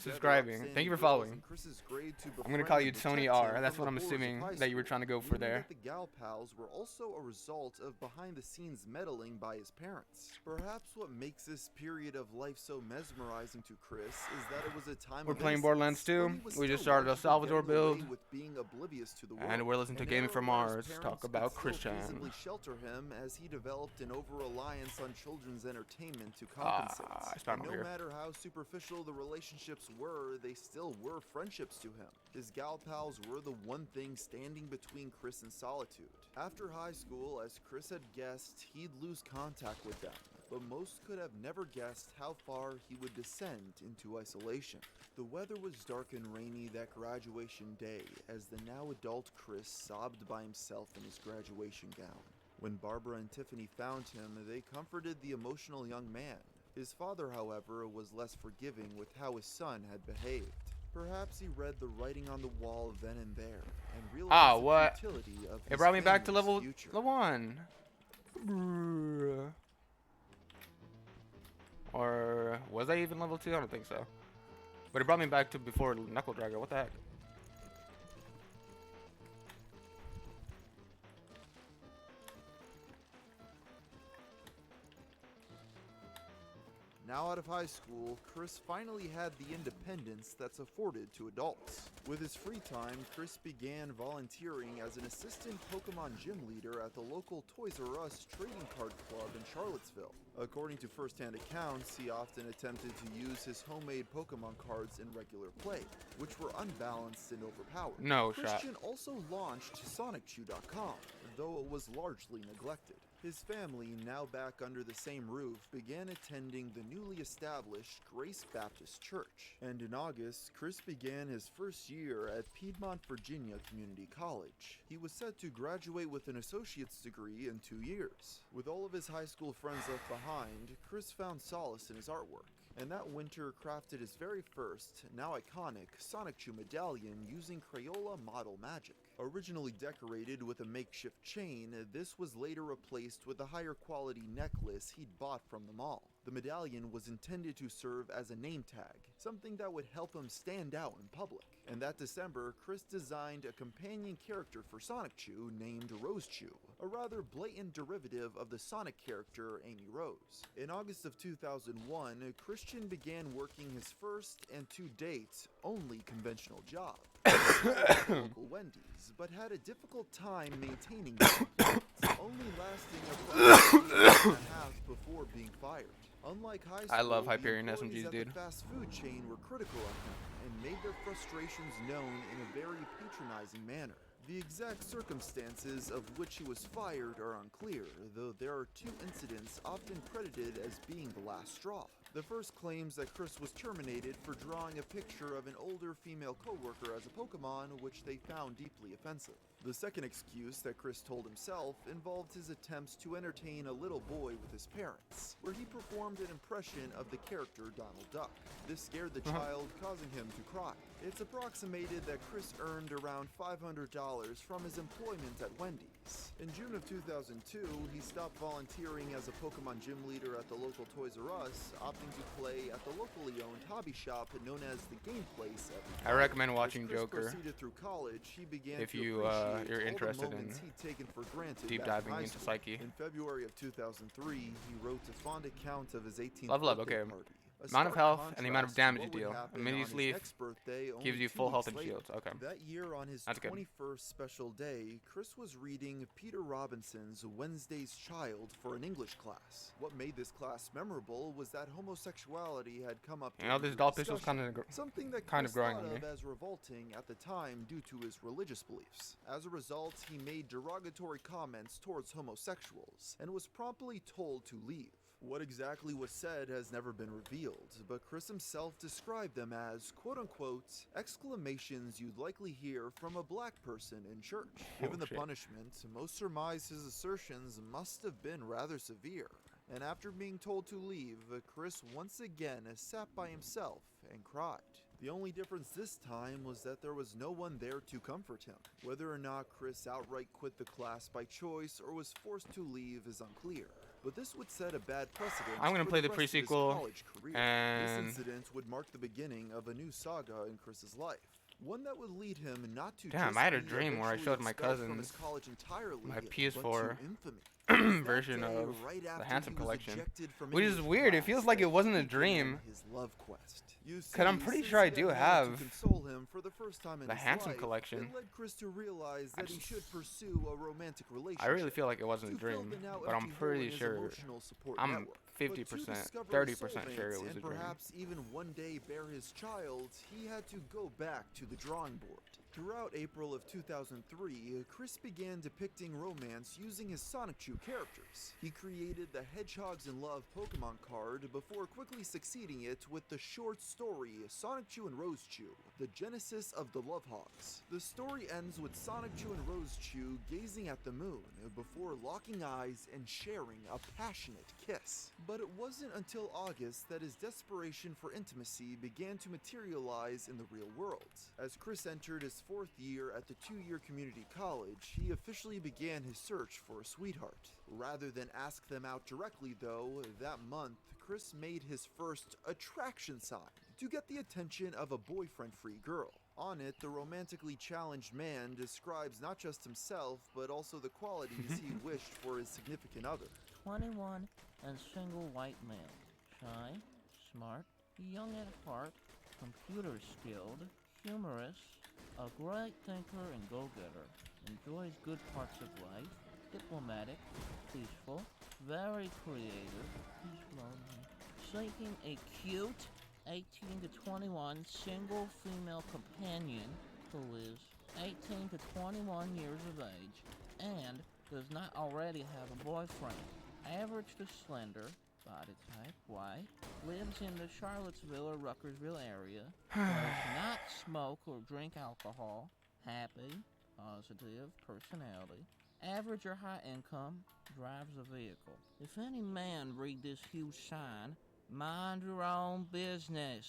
subscribing. bringing together Thank you for outstanding following. girls in Chris's grade to I'm gonna call you befriend and Tony protect R. him That's from what I'm the horrors of assuming high that you were school. trying to go for Rumor there. that the gal pals were also a result of behind-the-scenes meddling by his parents. Perhaps what makes this period of life so mesmerizing to Chris is that it was a time We're of playing innocence, Borderlands 2. when he was We just still started a largely Salvador getting away build. with being oblivious to the And world. we're listening to An Gaming era from where his Mars. parents Talk could about still Christian. feasibly shelter him as he developed an over-reliance on children's entertainment to compensate. I found And him no here. matter how superficial the relationships were, they still were friendships to him. His gal pals were the one thing standing between Chris and solitude. After high school, as Chris had guessed, he'd lose contact with them, but most could have never guessed how far he would descend into isolation. The weather was dark and rainy that graduation day as the now adult Chris sobbed by himself in his graduation gown. When Barbara and Tiffany found him, they comforted the emotional young man. His father, however, was less forgiving with how his son had behaved. Perhaps he read the writing on the wall then and there, and realized the futility of It his brought me back to family's level future. 1. Or was I even level 2? I don't think so. But it brought me back to before Knuckle Dragger. What the heck? Now out of high school, Chris finally had the independence that's afforded to adults. With his free time, Chris began volunteering as an assistant Pokemon gym leader at the local Toys R Us trading card club in Charlottesville. According to first-hand accounts, he often attempted to use his homemade Pokemon cards in regular play, which were unbalanced and overpowered. No shot. Christian also launched SonicChew.com, though it was largely neglected. His family, now back under the same roof, began attending the newly established Grace Baptist Church. And in August, Chris began his first year at Piedmont, Virginia Community College. He was set to graduate with an associate's degree in 2 years. With all of his high school friends left behind, Chris found solace in his artwork. And that winter crafted his very first, now iconic, SonicChew medallion using Crayola model magic. Originally decorated with a makeshift chain, this was later replaced with a higher quality necklace he'd bought from the mall. The medallion was intended to serve as a name tag, something that would help him stand out in public. And that December, Chris designed a companion character for SonicChew named Rosechew, a rather blatant derivative of the Sonic character Amy Rose. In August of 2001, Christian began working his first and to date only conventional job. At local Wendy's, but had a difficult time maintaining his employment, only lasting approximately a year and a half before being fired. Unlike high school, I love the Hyperion employees SMGs, at dude. the fast food chain were critical of him and made their frustrations known in a very patronizing manner. The exact circumstances of which he was fired are unclear, though there are 2 incidents often credited as being the last straw. The first claims that Chris was terminated for drawing a picture of an older female coworker as a Pokemon, which they found deeply offensive. The second excuse that Chris told himself involved his attempts to entertain a little boy with his parents, where he performed an impression of the character Donald Duck. This scared the child, causing him to cry. It's approximated that Chris earned around $500 from his employment at Wendy's. In June of 2002, he stopped volunteering as a Pokemon gym leader at the local Toys R Us, opting to play at the locally owned hobby shop known as the Game Place. I recommend watching As Chris Joker proceeded through college, he began if to you appreciate you're all the interested in moments he'd taken for granted deep back in diving high into school. Psyche. In February of 2003, he wrote a fond account of his 18th Level up, birthday okay. party, A Amount of stark health and the amount of contrast to damage what you would deal. happen on Immediately his next birthday only gives you 2 full health weeks and later. shields. Okay. That year, on his That's good. 21st special day, Chris was reading Peter Robinson's Wednesday's Child for an English class. What made this class memorable was that homosexuality had come up You know, during this the doll pistol's discussion, kind of something that kind Chris of growing thought on me. of as revolting at the time due to his religious beliefs. As a result, he made derogatory comments towards homosexuals and was promptly told to leave. What exactly was said has never been revealed, but Chris himself described them as quote-unquote exclamations you'd likely hear from a black person in church. Given the shit. punishment, most surmise his assertions must have been rather severe. And after being told to leave, Chris once again sat by himself and cried. The only difference this time was that there was no one there to comfort him. Whether or not Chris outright quit the class by choice or was forced to leave is unclear. But this would set a bad precedent. I'm gonna for play the rest of his pre-sequel, college career. and This incident would mark the beginning of a new saga in Chris's life. One that would lead him not to Damn, just I had a be dream where I eventually showed my expelled from cousins his college entirely, my but PS4 to infamy. version That day, of right the after Handsome he was Collection, ejected from which is English weird. It class, feels like it wasn't a he began dream. his love quest. You see, 'Cause I'm pretty since sure I he do had no one have to console him for the first time in the his Handsome life, Collection. It led Chris to realize I that he just- should pursue a romantic relationship. I really feel like it wasn't a to fill dream, the now but I'm empty hole pretty in his sure. emotional support I'm network. But 50%, to discover 30% sure it soulmates was and a dream. perhaps even one day bear his child, he had to go back to the drawing board. Throughout April of 2003, Chris began depicting romance using his Sonic Chew characters. He created the Hedgehogs in Love Pokemon card before quickly succeeding it with the short story Sonic Chew and Rose Chew, the genesis of the Love Hogs. The story ends with Sonic Chew and Rose Chew gazing at the moon before locking eyes and sharing a passionate kiss. But it wasn't until August that his desperation for intimacy began to materialize in the real world. As Chris entered his 4th year at the 2-year community college, he officially began his search for a sweetheart. Rather than ask them out directly though, that month, Chris made his first attraction sign to get the attention of a boyfriend-free girl. On it, the romantically challenged man describes not just himself, but also the qualities he wished for his significant other. 21 and single white male. Shy, smart, young at heart, computer skilled, humorous, a great thinker and go-getter, enjoys good parts of life, diplomatic, peaceful, very creative, he's lonely, seeking a cute 18 to 21 single female companion who is 18 to 21 years of age and does not already have a boyfriend. Average to slender, body type, white, lives in the Charlottesville or Ruckersville area, does not smoke or drink alcohol, happy, positive, personality, average or high income, drives a vehicle. If any man read this huge sign, mind your own business.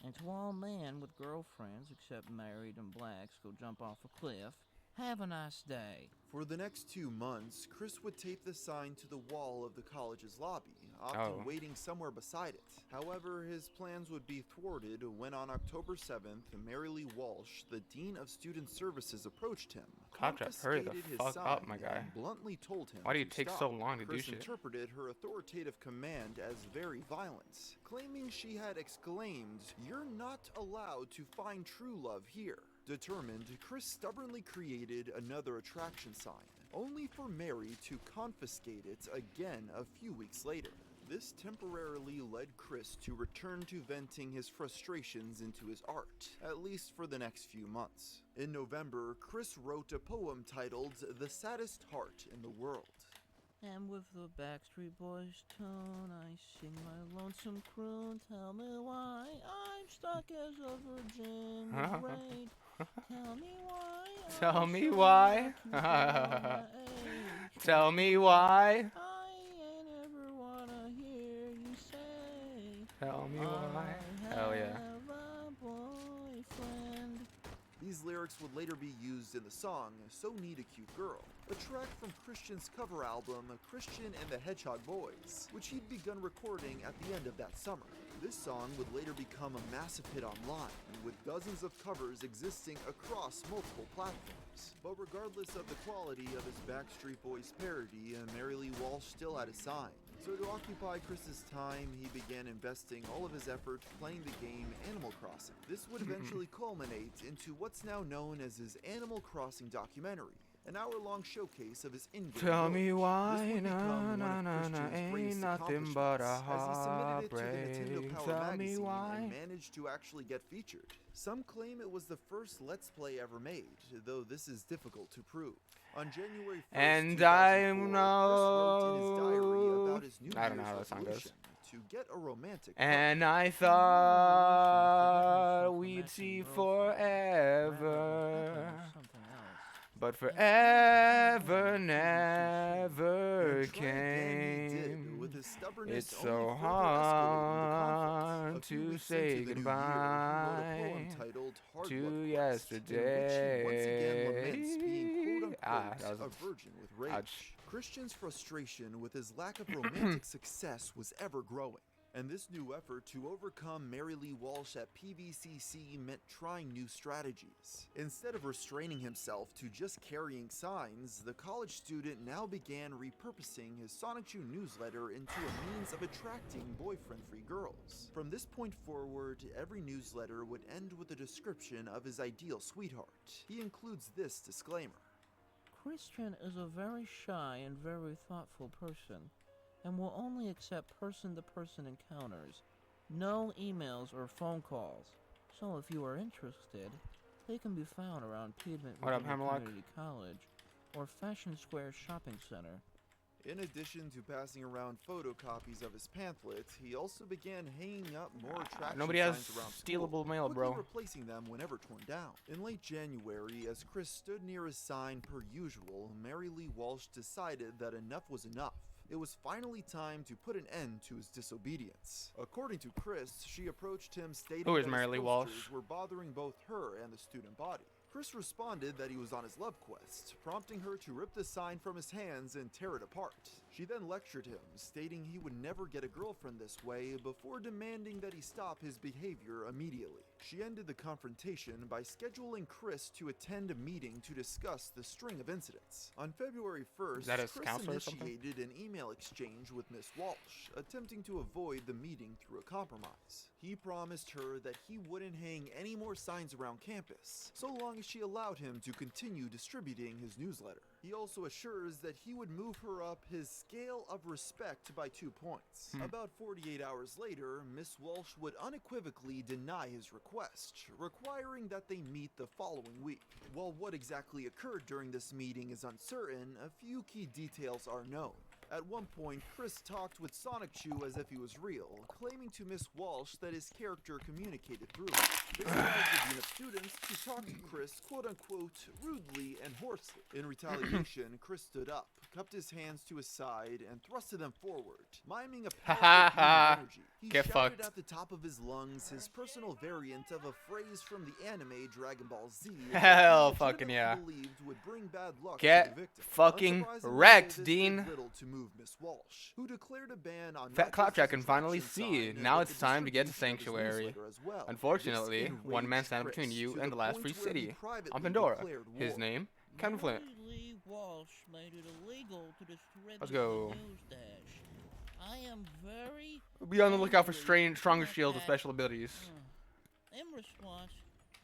And to all men with girlfriends, except married and blacks, go jump off a cliff, have a nice day. For the next 2 months, Chris would tape the sign to the wall of the college's lobby, often waiting somewhere beside it. However, his plans would be thwarted when on October 7th, Mary Lee Walsh, the Dean of Student Services, approached him, Contract, hurry the confiscated his fuck sign, up, my guy. and bluntly told him Why do you to take stop. so long to do Chris shit? interpreted her authoritative command as very violent, claiming she had exclaimed, "You're not allowed to find true love here." Determined, Chris stubbornly created another attraction sign, only for Mary to confiscate it again a few weeks later. This temporarily led Chris to return to venting his frustrations into his art, at least for the next few months. In November, Chris wrote a poem titled "The Saddest Heart in the World." And with the Backstreet Boys tune, I sing my lonesome croon. Tell me why I'm stuck as a virgin with rain. Tell me why. Tell me why. Tell me why. I ain't ever wanna hear you say. Tell me why. I Hell yeah. have a boyfriend. These lyrics would later be used in the song "So Need a Cute Girl," a track from Christian's cover album Christian and the Hedgehog Boys, which he'd begun recording at the end of that summer. This song would later become a massive hit online, with dozens of covers existing across multiple platforms. But regardless of the quality of his Backstreet Boys parody, Mary Lee Walsh still had a sign. So to occupy Chris's time, he began investing all of his effort playing the game Animal Crossing. This would eventually culminate into what's now known as his Animal Crossing documentary, an hour-long showcase of his in-game Tell me village. why This would become na one na of na Christian's ain't greatest nothing but a accomplishments, as he submitted it to the Nintendo heartbreak. Power Tell me magazine why. and managed to actually get featured. Some claim it was the first Let's Play ever made, though this is difficult to prove. On January 1st, And 2004, I Chris wrote in his diary know. about his New I don't know Year's how that song goes. resolution to get a romantic And I Resolution thought for we'd matching see girlfriend. forever. Something else. But Forever forever never never And try again he did, came. with his stubbornness It's only so further escalating the hard conflict. A few to weeks say into the new year, he wrote a poem goodbye titled Hard to Blood Quest, in which he once again laments being quote-unquote that was a virgin with rage. ouch. Christian's frustration with his lack of romantic success was ever growing, and this new effort to overcome Mary Lee Walsh at PVCC meant trying new strategies. Instead of restraining himself to just carrying signs, the college student now began repurposing his Sonichu newsletter into a means of attracting boyfriend-free girls. From this point forward, every newsletter would end with a description of his ideal sweetheart. He includes this disclaimer. Christian is a very shy and very thoughtful person, and will only accept person-to-person encounters, no emails or phone calls. So if you are interested, they can be found around Piedmont What up, Virginia Hemlock? Community College or Fashion Square Shopping Center. In addition to passing around photocopies of his pamphlet, he also began hanging up more attraction Nobody has signs around stealable school, mail, quickly bro. replacing them whenever torn down. In late January, as Chris stood near his sign per usual, Mary Lee Walsh decided that enough was enough. It was finally time to put an end to his disobedience. According to Chris, she approached him stating Who is that Mary his Lee posters Walsh? were bothering both her and the student body. Chris responded that he was on his love quest, prompting her to rip the sign from his hands and tear it apart. She then lectured him, stating he would never get a girlfriend this way, before demanding that he stop his behavior immediately. She ended the confrontation by scheduling Chris to attend a meeting to discuss the string of incidents. On February 1st, Is that his Chris counselor or something? initiated an email exchange with Miss Walsh, attempting to avoid the meeting through a compromise. He promised her that he wouldn't hang any more signs around campus, so long as she allowed him to continue distributing his newsletter. He also assures that he would move her up his scale of respect by 2 points. About 48 hours later, Miss Walsh would unequivocally deny his request, requiring that they meet the following week. While what exactly occurred during this meeting is uncertain, a few key details are known. At one point, Chris talked with Sonichu as if he was real, claiming to Miss Walsh that his character communicated through him. This caused the dean of students to talk to Chris, quote-unquote, rudely and hoarsely. In retaliation, Chris stood up, cupped his hands to his side, and thrusted them forward, miming a powerful beam of energy. He Get shouted fucked. at the top of his lungs his personal variant of a phrase from the anime Dragon Ball Z Hell that he fucking yeah. legitimately believed would bring bad luck to Get the victim. fucking Unsurprisingly, wrecked, this did Dean. little to move Miss Walsh, who declared a ban on Fat not Claptrap just can his finally attraction see. sign, Now but it's the time to get to distribution of his Sanctuary. newsletter as well. Unfortunately, This one man enraged stands between Chris you to and the last point free where he city privately on Pandora. declared His war. name, Kevin Flint. Mary Lee Walsh made it illegal to distribute Let's go. the news dash. I am very Be on the lookout for angry stronger at shields with that. special abilities. In response,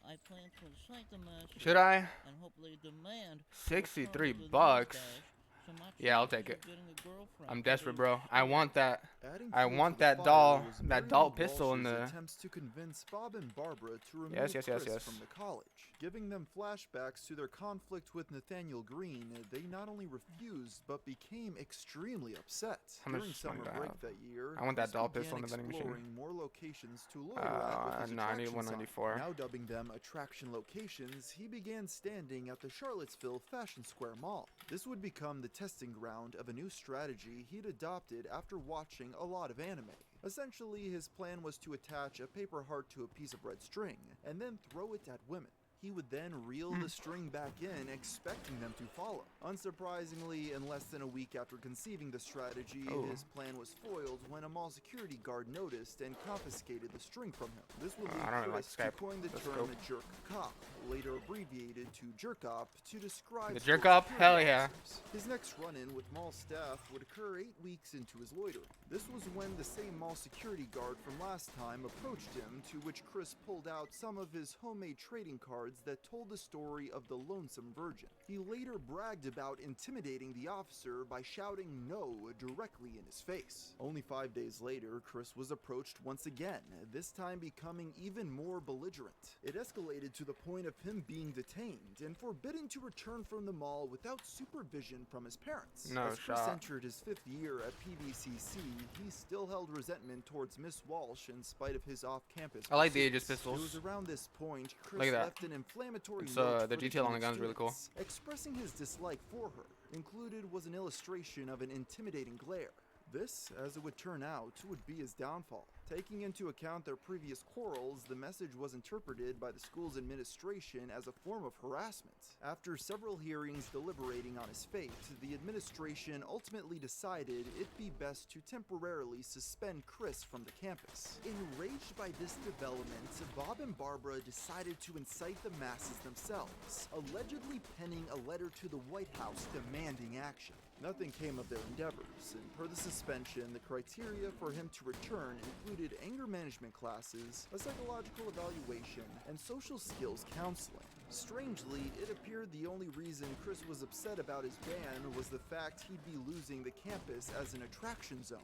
I plan to incite the masses Should I? and hopefully demand 63 return to the bucks. news dash, so my Yeah, I'll chances take it. of getting a girlfriend I'm can desperate, be bro. I higher. want that. Adding I fuel want to the that fire doll- was that Mary Lee doll pistol in Walsh's the- attempts to convince Bob and Barbara to remove Yes. Chris from the college, giving them flashbacks to their conflict with Nathaniel Green. They not only refused but became extremely upset. How much During summer money do I break have? that year, I want that Chris doll began pistol in the vending machine. exploring more locations to loiter at with his No, I need attraction 194. sign. Now dubbing them attraction locations, he began standing at the Charlottesville Fashion Square Mall. This would become the testing ground of a new strategy he'd adopted after watching a lot of anime. Essentially, his plan was to attach a paper heart to a piece of red string, and then throw it at women. He would then reel the string back in, expecting them to follow. Unsurprisingly, in less than a week after conceiving the strategy, his plan was foiled when a mall security guard noticed and confiscated the string from him. This would lead Chris to coin the term jerk cop, later abbreviated to jerk op, to describe the jerk op. Hell yeah. His next run-in with mall staff would occur 8 weeks into his loitering. This was when the same mall security guard from last time approached him, to which Chris pulled out some of his homemade trading cards that told the story of the Lonesome Virgin. He later bragged about intimidating the officer by shouting no directly in his face. Only 5 days later, Chris was approached once again, this time becoming even more belligerent. It escalated to the point of him being detained and forbidden to return from the mall without supervision from his parents. As Chris entered his 5th year at PVCC, he still held resentment towards Miss Walsh in spite of his off-campus I like the pursuits. Aegis pistols. It was around this point Chris Look at that. left an inflammatory It's, note the for detail on the unit gun's really cool. students, expressing his dislike for her. Included was an illustration of an intimidating glare. This, as it would turn out, would be his downfall. Taking into account their previous quarrels, the message was interpreted by the school's administration as a form of harassment. After several hearings deliberating on his fate, the administration ultimately decided it'd be best to temporarily suspend Chris from the campus. Enraged by this development, Bob and Barbara decided to incite the masses themselves, allegedly penning a letter to the White House demanding action. Nothing came of their endeavors, and per the suspension, the criteria for him to return included anger management classes, a psychological evaluation, and social skills counseling. Strangely, it appeared the only reason Chris was upset about his ban was the fact he'd be losing the campus as an attraction zone.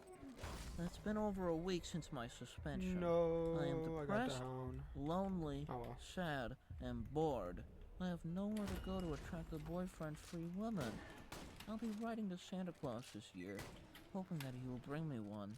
It's been over a week since my suspension. No, I am depressed, lonely, sad, and bored. I have nowhere to go to attract a boyfriend-free woman. I'll be writing to Santa Claus this year, hoping that he will bring me one.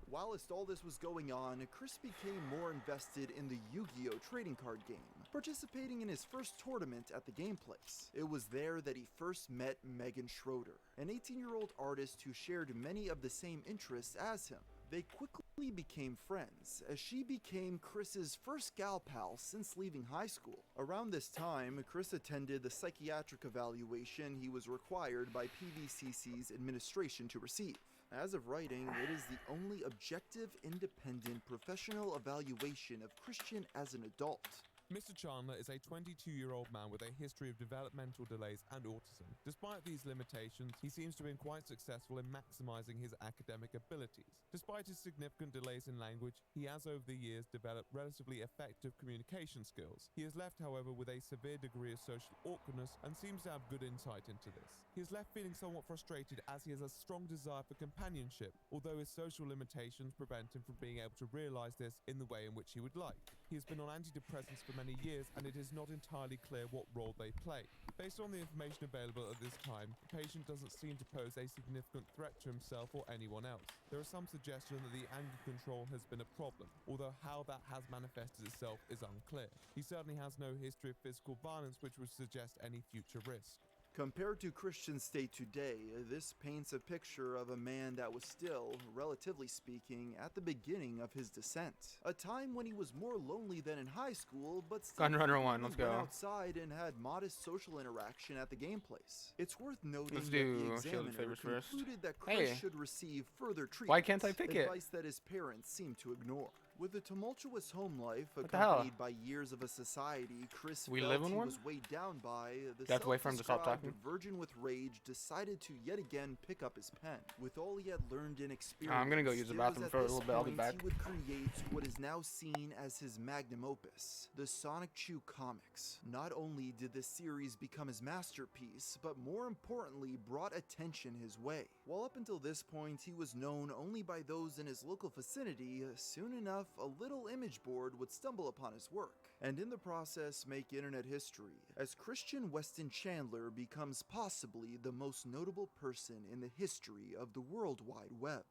Whilst all this was going on, Chris became more invested in the Yu-Gi-Oh! Trading card game, participating in his first tournament at the game place. It was there that he first met Megan Schroeder, an 18-year-old artist who shared many of the same interests as him. They quickly became friends, as she became Chris's first gal pal since leaving high school. Around this time, Chris attended the psychiatric evaluation he was required by PVCC's administration to receive. As of writing, it is the only objective, independent, professional evaluation of Christian as an adult. Mr. Chandler is a 22-year-old man with a history of developmental delays and autism. Despite these limitations, he seems to have been quite successful in maximizing his academic abilities. Despite his significant delays in language, he has over the years developed relatively effective communication skills. He is left, however, with a severe degree of social awkwardness and seems to have good insight into this. He is left feeling somewhat frustrated as he has a strong desire for companionship, although his social limitations prevent him from being able to realize this in the way in which he would like. He has been on antidepressants for many years, and it is not entirely clear what role they play. Based on the information available at this time, the patient doesn't seem to pose a significant threat to himself or anyone else. There is some suggestion that the anger control has been a problem, although how that has manifested itself is unclear. He certainly has no history of physical violence, which would suggest any future risk. Compared to Christian's state today, this paints a picture of a man that was still, relatively speaking, at the beginning of his descent. A time when he was more lonely than in high school, but still Gunrunner 1, let's went go. outside and had modest social interaction at the game place. It's worth noting Let's that do the Shield of examiner Favors first. concluded that Chris Hey. should receive further treatment. Why can't I pick it? Advice that his parents seemed to ignore. With a tumultuous home life What the hell? accompanied by years of a society Chris We felt live in he one? was weighed down by, the You have to wait for him to stop self-described talking? virgin with rage decided to yet again pick up his pen. With all he had learned and experienced, I'm gonna go use the it was bathroom at for a this little bit. I'll be point back. He would create what is now seen as his magnum opus, the Sonic Chew comics. Not only did this series become his masterpiece, but more importantly brought attention his way. While up until this point he was known only by those in his local vicinity, soon enough a little image board would stumble upon his work, and in the process make internet history, as Christian Weston Chandler becomes possibly the most notable person in the history of the World Wide Web.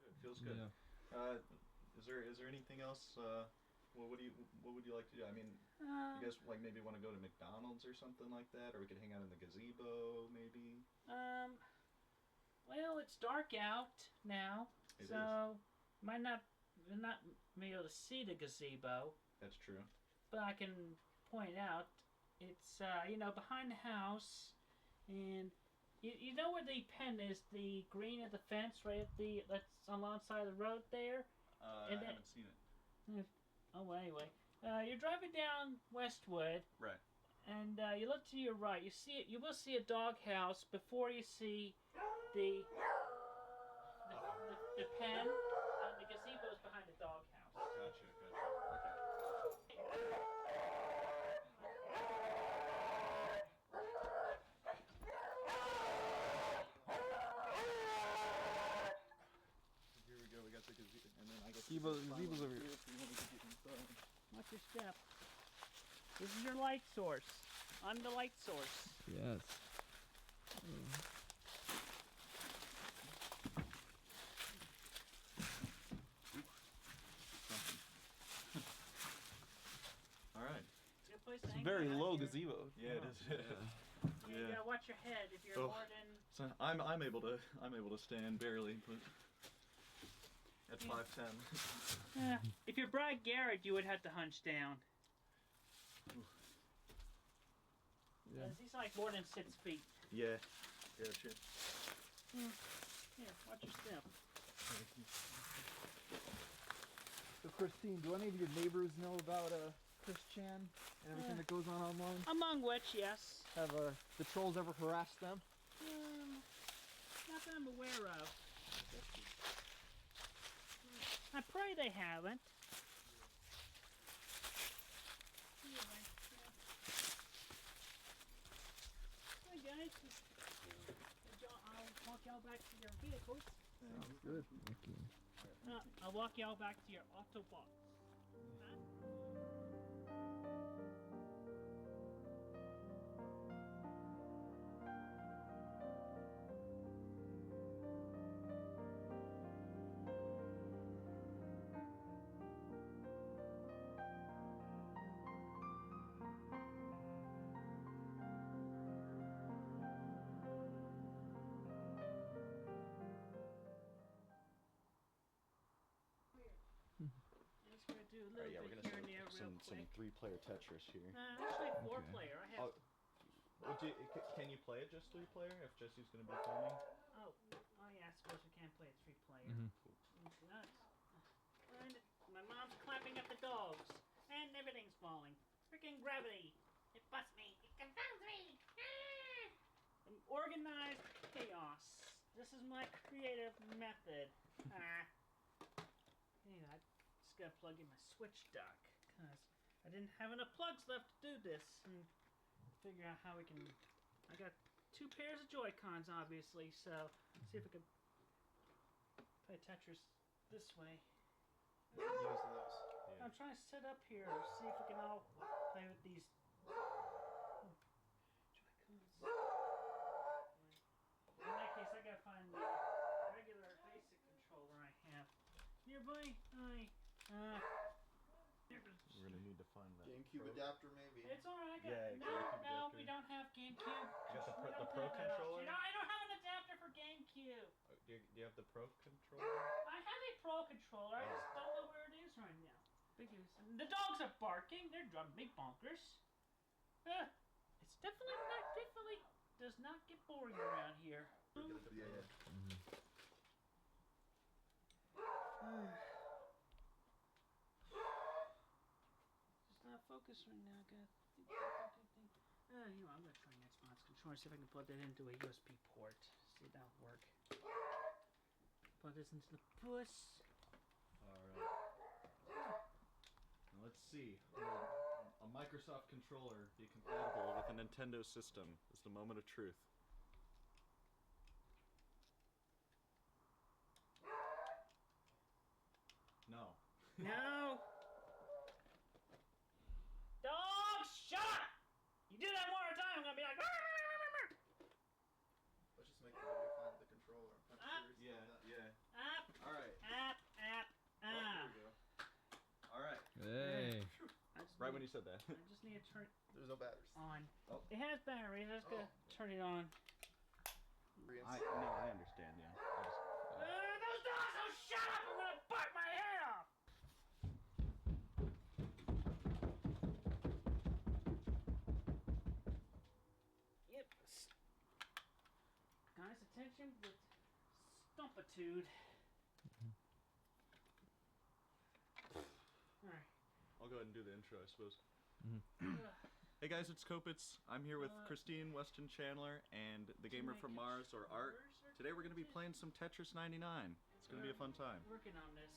Good, feels good. Yeah. Is there anything else? What would you like to do? I mean, you guys like maybe want to go to McDonald's or something like that, or we could hang out in the gazebo maybe. Well, it's dark out now, It so might not be able to see the gazebo. That's true. But I can point out, it's behind the house, and you know where the pen is, the green at the fence, right at that's alongside the road there. I haven't seen it. Oh, well, anyway, you're driving down Westwood. Right. And you look to your right. You will see a doghouse before you see the pen. The gazebo's behind the doghouse. Gotcha. Here we go. We got the gazebo, and then I guess Gazebo's over here. Watch your step. This is your light source. I'm the light source. Yes. All right. It's a good place to It's a hang very out low here. gazebo. Yeah, it is. Yeah, you gotta watch your head if you're more than. So I'm able to stand barely, but at 5'10". If you're Brad Garrett, you would have to hunch down. Yeah. He's like more than 6 feet. Yeah. Gotcha. Here, watch your step. So Christine, do any of your neighbors know about Chris Chan and everything that goes on online? Among which, yes. Have the trolls ever harassed them? Not that I'm aware of. I pray they haven't. Hey guys, I'll walk y'all back to your vehicles. Sounds good. Thank you. I'll walk y'all back to your Autobots. Alright, yeah, we're gonna start some 3-player Tetris here. Actually, 4-player. I have. Can you play it just 3-player if Jesse's gonna be filming? Oh yeah. I suppose we can't play it 3-player. It's nuts. And my mom's clapping at the dogs, and everything's falling. Freaking gravity! It busts me. It confounds me. Ah! Organized chaos. This is my creative method. Anyway, I just gotta plug in my Switch dock, because I didn't have enough plugs left to do this, and figure out how we can. I got 2 pairs of Joy-Cons, obviously, so see if I can play Tetris this way. I'm trying to set up here, see if we can all play with these Joy-Cons. In that case, I gotta find the regular basic controller I have. Nearby, We're gonna need to find that. GameCube adapter, maybe. It's alright. Yeah, No, we don't have GameCube. You got We the don't Pro have that option. controller? No, I don't have an adapter for GameCube. Do you have the Pro controller? I have a Pro controller. I just don't know where it is right now. The dogs are barking. They're driving big bonkers. It's definitely does not get boring around here. Just not focused right now, guys. I'm gonna try an Xbox controller, see if I can plug that into a USB port. See if that'll work. Plug this into the puss. Alright. Now let's see. A Microsoft controller be compatible with a Nintendo system is the moment of truth. No. No! Dogs, shut up! You do that one more time, I'm gonna be like. Let's just make the way find the controller. I'm curious about that. Yeah. Up. Alright. Up. There we go. Alright. Hey. Right when you said that. I just need to turn it There's no batteries. on. Oh. It has batteries, I just gotta turn it on. I understand, yeah. Those dogs, oh shut up! I'm gonna bite my head off! solitude. Alright. I'll go ahead and do the intro, I suppose. Hey guys, it's Kopitz. I'm here with Christine, Weston Chandler, and the gamer from Mars, or Art. Today we're going to be playing some Tetris 99. It's going to be a fun time. Working on this.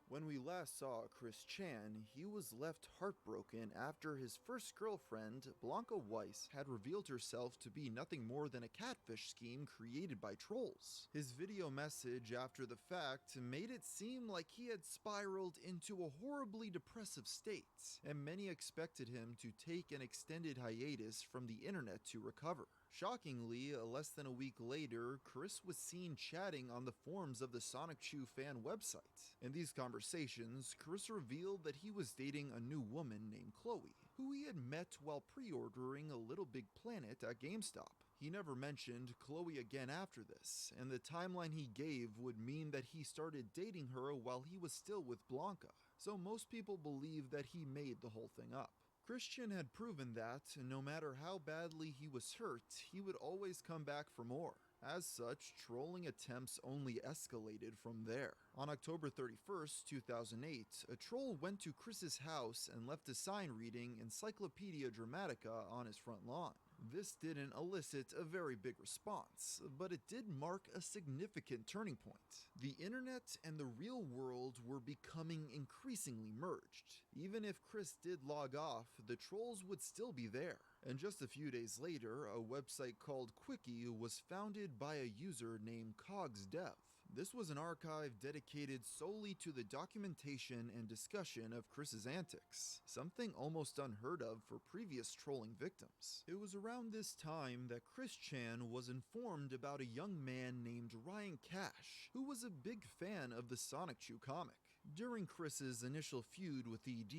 When we last saw Chris Chan, he was left heartbroken after his first girlfriend, Blanca Weiss, had revealed herself to be nothing more than a catfish scheme created by trolls. His video message after the fact made it seem like he had spiraled into a horribly depressive state, and many expected him to take an extended hiatus from the internet to recover. Shockingly, less than a week later, Chris was seen chatting on the forums of the Sonic Chew fan website. In these conversations, Chris revealed that he was dating a new woman named Chloe, who he had met while pre-ordering a Little Big Planet at GameStop. He never mentioned Chloe again after this, and the timeline he gave would mean that he started dating her while he was still with Blanca, so most people believe that he made the whole thing up. Christian had proven that, no matter how badly he was hurt, he would always come back for more. As such, trolling attempts only escalated from there. On October 31st, 2008, a troll went to Chris's house and left a sign reading Encyclopedia Dramatica on his front lawn. This didn't elicit a very big response, but it did mark a significant turning point. The internet and the real world were becoming increasingly merged. Even if Chris did log off, the trolls would still be there. And just a few days later, a website called Quickie was founded by a user named CogsDev. This was an archive dedicated solely to the documentation and discussion of Chris's antics, something almost unheard of for previous trolling victims. It was around this time that Chris Chan was informed about a young man named Ryan Cash, who was a big fan of the Sonic Chew comic. During Chris's initial feud with ED,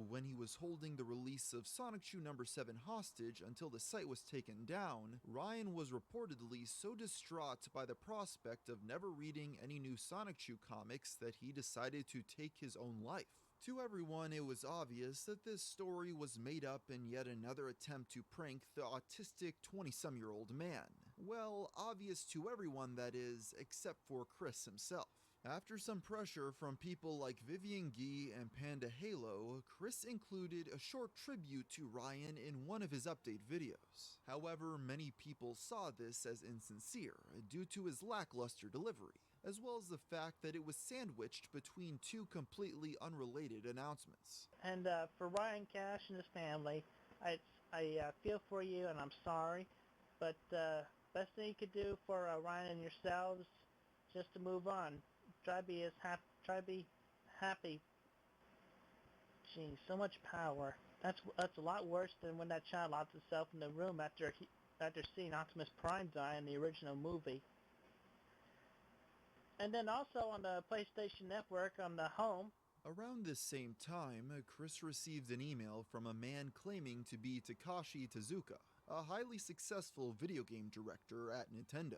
when he was holding the release of Sonic Chew No. 7 hostage until the site was taken down, Ryan was reportedly so distraught by the prospect of never reading any new Sonic Chew comics that he decided to take his own life. To everyone, it was obvious that this story was made up in yet another attempt to prank the autistic 20-some-year-old man. Well, obvious to everyone, that is, except for Chris himself. After some pressure from people like Vivian Guy and Panda Halo, Chris included a short tribute to Ryan in one of his update videos. However, many people saw this as insincere due to his lackluster delivery, as well as the fact that it was sandwiched between two completely unrelated announcements. And for Ryan Cash and his family, I feel for you and I'm sorry, but best thing you could do for Ryan and yourselves, just to move on. Try to be happy. Geez, so much power. That's a lot worse than when that child locked himself in the room after seeing Optimus Prime die in the original movie. And then also on the PlayStation Network on the home. Around this same time, Chris received an email from a man claiming to be Takashi Tezuka, a highly successful video game director at Nintendo.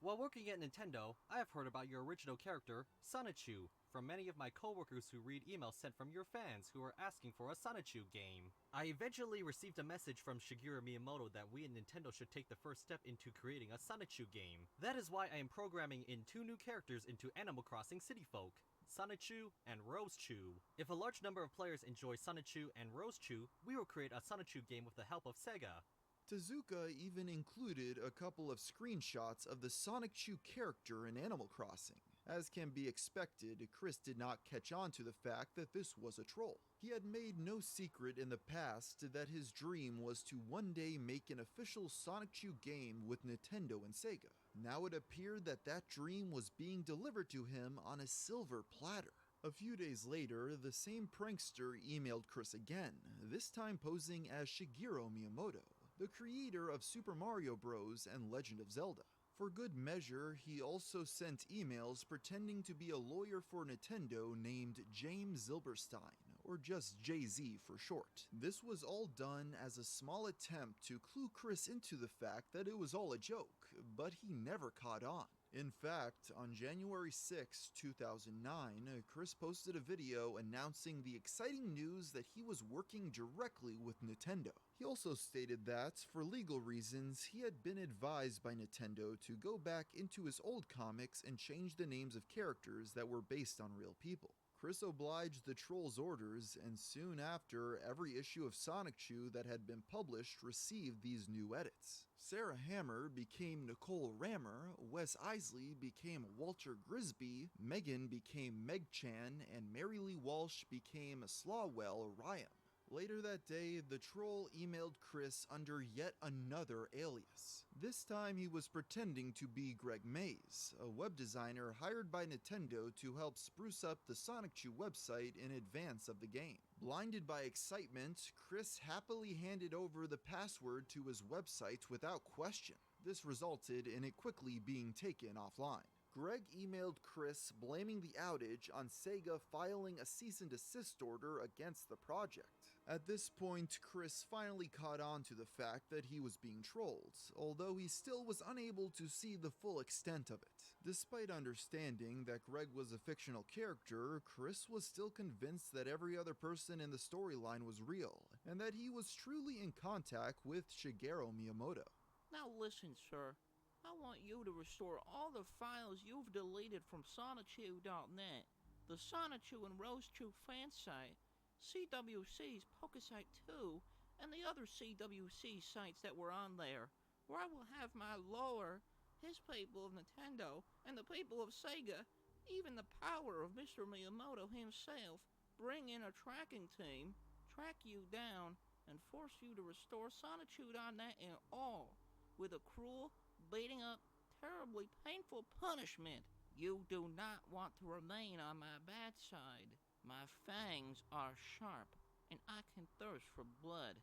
While working at Nintendo, I have heard about your original character, Sonichu, from many of my coworkers who read emails sent from your fans who are asking for a Sonichu game. I eventually received a message from Shigeru Miyamoto that we at Nintendo should take the first step into creating a Sonichu game. That is why I am programming in 2 new characters into Animal Crossing City Folk, Sonichu and Rosechu. If a large number of players enjoy Sonichu and Rosechu, we will create a Sonichu game with the help of Sega. Tezuka even included a couple of screenshots of the Sonic Chew character in Animal Crossing. As can be expected, Chris did not catch on to the fact that this was a troll. He had made no secret in the past that his dream was to one day make an official Sonic Chew game with Nintendo and Sega. Now it appeared that that dream was being delivered to him on a silver platter. A few days later, the same prankster emailed Chris again, this time posing as Shigeru Miyamoto, the creator of Super Mario Bros. And Legend of Zelda. For good measure, he also sent emails pretending to be a lawyer for Nintendo named James Zilberstein, or just Jay-Z for short. This was all done as a small attempt to clue Chris into the fact that it was all a joke, but he never caught on. In fact, on January 6, 2009, Chris posted a video announcing the exciting news that he was working directly with Nintendo. He also stated that, for legal reasons, he had been advised by Nintendo to go back into his old comics and change the names of characters that were based on real people. Chris obliged the trolls' orders, and soon after, every issue of Sonic Chew that had been published received these new edits. Sarah Hammer became Nicole Rammer, Wes Isley became Walter Grisby, Megan became Meg Chan, and Mary Lee Walsh became Slawwell Ryam. Later that day, the troll emailed Chris under yet another alias. This time he was pretending to be Greg Mays, a web designer hired by Nintendo to help spruce up the Sonic Chew website in advance of the game. Blinded by excitement, Chris happily handed over the password to his website without question. This resulted in it quickly being taken offline. Greg emailed Chris blaming the outage on Sega filing a cease and desist order against the project. At this point, Chris finally caught on to the fact that he was being trolled, although he still was unable to see the full extent of it. Despite understanding that Greg was a fictional character, Chris was still convinced that every other person in the storyline was real, and that he was truly in contact with Shigeru Miyamoto. Now listen, sir. I want you to restore all the files you've deleted from Sonichu.net, the Sonichu and Rosechu fan site, CWC's Pokesite 2, and the other CWC sites that were on there, where I will have my lore, his people of Nintendo, and the people of Sega, even the power of Mr. Miyamoto himself, bring in a tracking team, track you down, and force you to restore Sonichu.net in all, with a cruel, beating up, terribly painful punishment. You do not want to remain on my bad side. My fangs are sharp, and I can thirst for blood,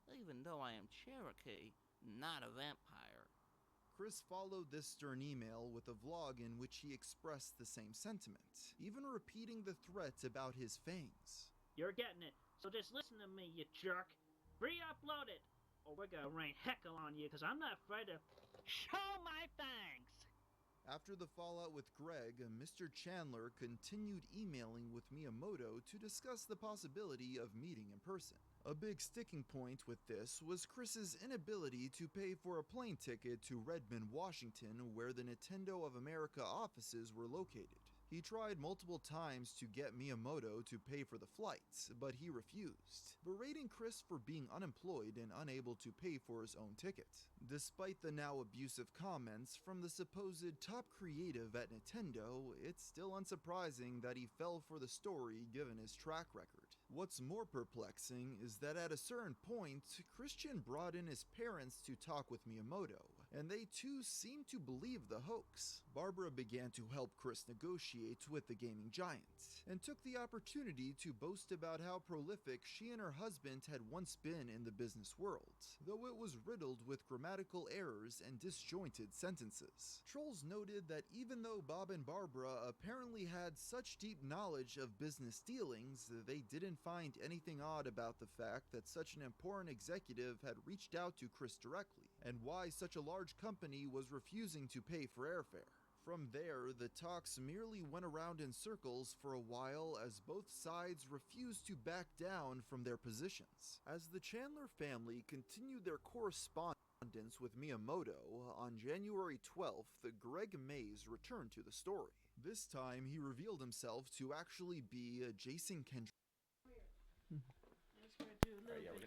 even though I am Cherokee, not a vampire. Chris followed this stern email with a vlog in which he expressed the same sentiment, even repeating the threat about his fangs. You're getting it, so just listen to me, you jerk. Re-upload it, or we're gonna rain heckle on you, because I'm not afraid to show my fangs. After the fallout with Greg, Mr. Chandler continued emailing with Miyamoto to discuss the possibility of meeting in person. A big sticking point with this was Chris's inability to pay for a plane ticket to Redmond, Washington, where the Nintendo of America offices were located. He tried multiple times to get Miyamoto to pay for the flights, but he refused, berating Chris for being unemployed and unable to pay for his own ticket. Despite the now abusive comments from the supposed top creative at Nintendo, it's still unsurprising that he fell for the story given his track record. What's more perplexing is that at a certain point, Christian brought in his parents to talk with Miyamoto, and they too seemed to believe the hoax. Barbara began to help Chris negotiate with the gaming giant, and took the opportunity to boast about how prolific she and her husband had once been in the business world, though it was riddled with grammatical errors and disjointed sentences. Trolls noted that even though Bob and Barbara apparently had such deep knowledge of business dealings, they didn't find anything odd about the fact that such an important executive had reached out to Chris directly, and why such a large company was refusing to pay for airfare. From there, the talks merely went around in circles for a while as both sides refused to back down from their positions. As the Chandler family continued their correspondence with Miyamoto, on January 12th, Greg Mays returned to the story. This time, he revealed himself to actually be Jason Kendrick.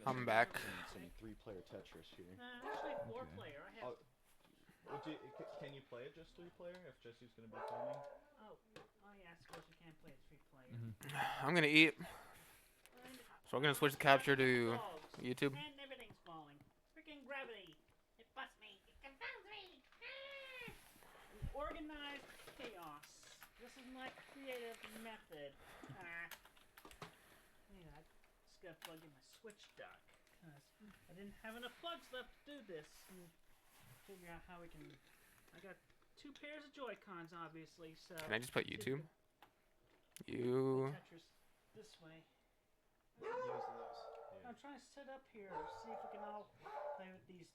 I'm back. Some 3-player Tetris here. Actually, 4-player. I have. Can you play it just 3-player if Jesse's going to be filming? Oh yeah, I suppose you can't play it 3-player. I'm gonna eat. So I'm gonna switch the capture to YouTube. And everything's falling. Freaking gravity. It busts me. It confounds me. Organized chaos. This is my creative method. Yeah, I just gotta plug in my switch dock. Because I didn't have enough plugs left to do this. And figure out how we can. I got 2 pairs of Joy-Cons, obviously. So Can I just put YouTube? You. Tetris this way. Using those. I'm trying to set up here, see if we can all play with these.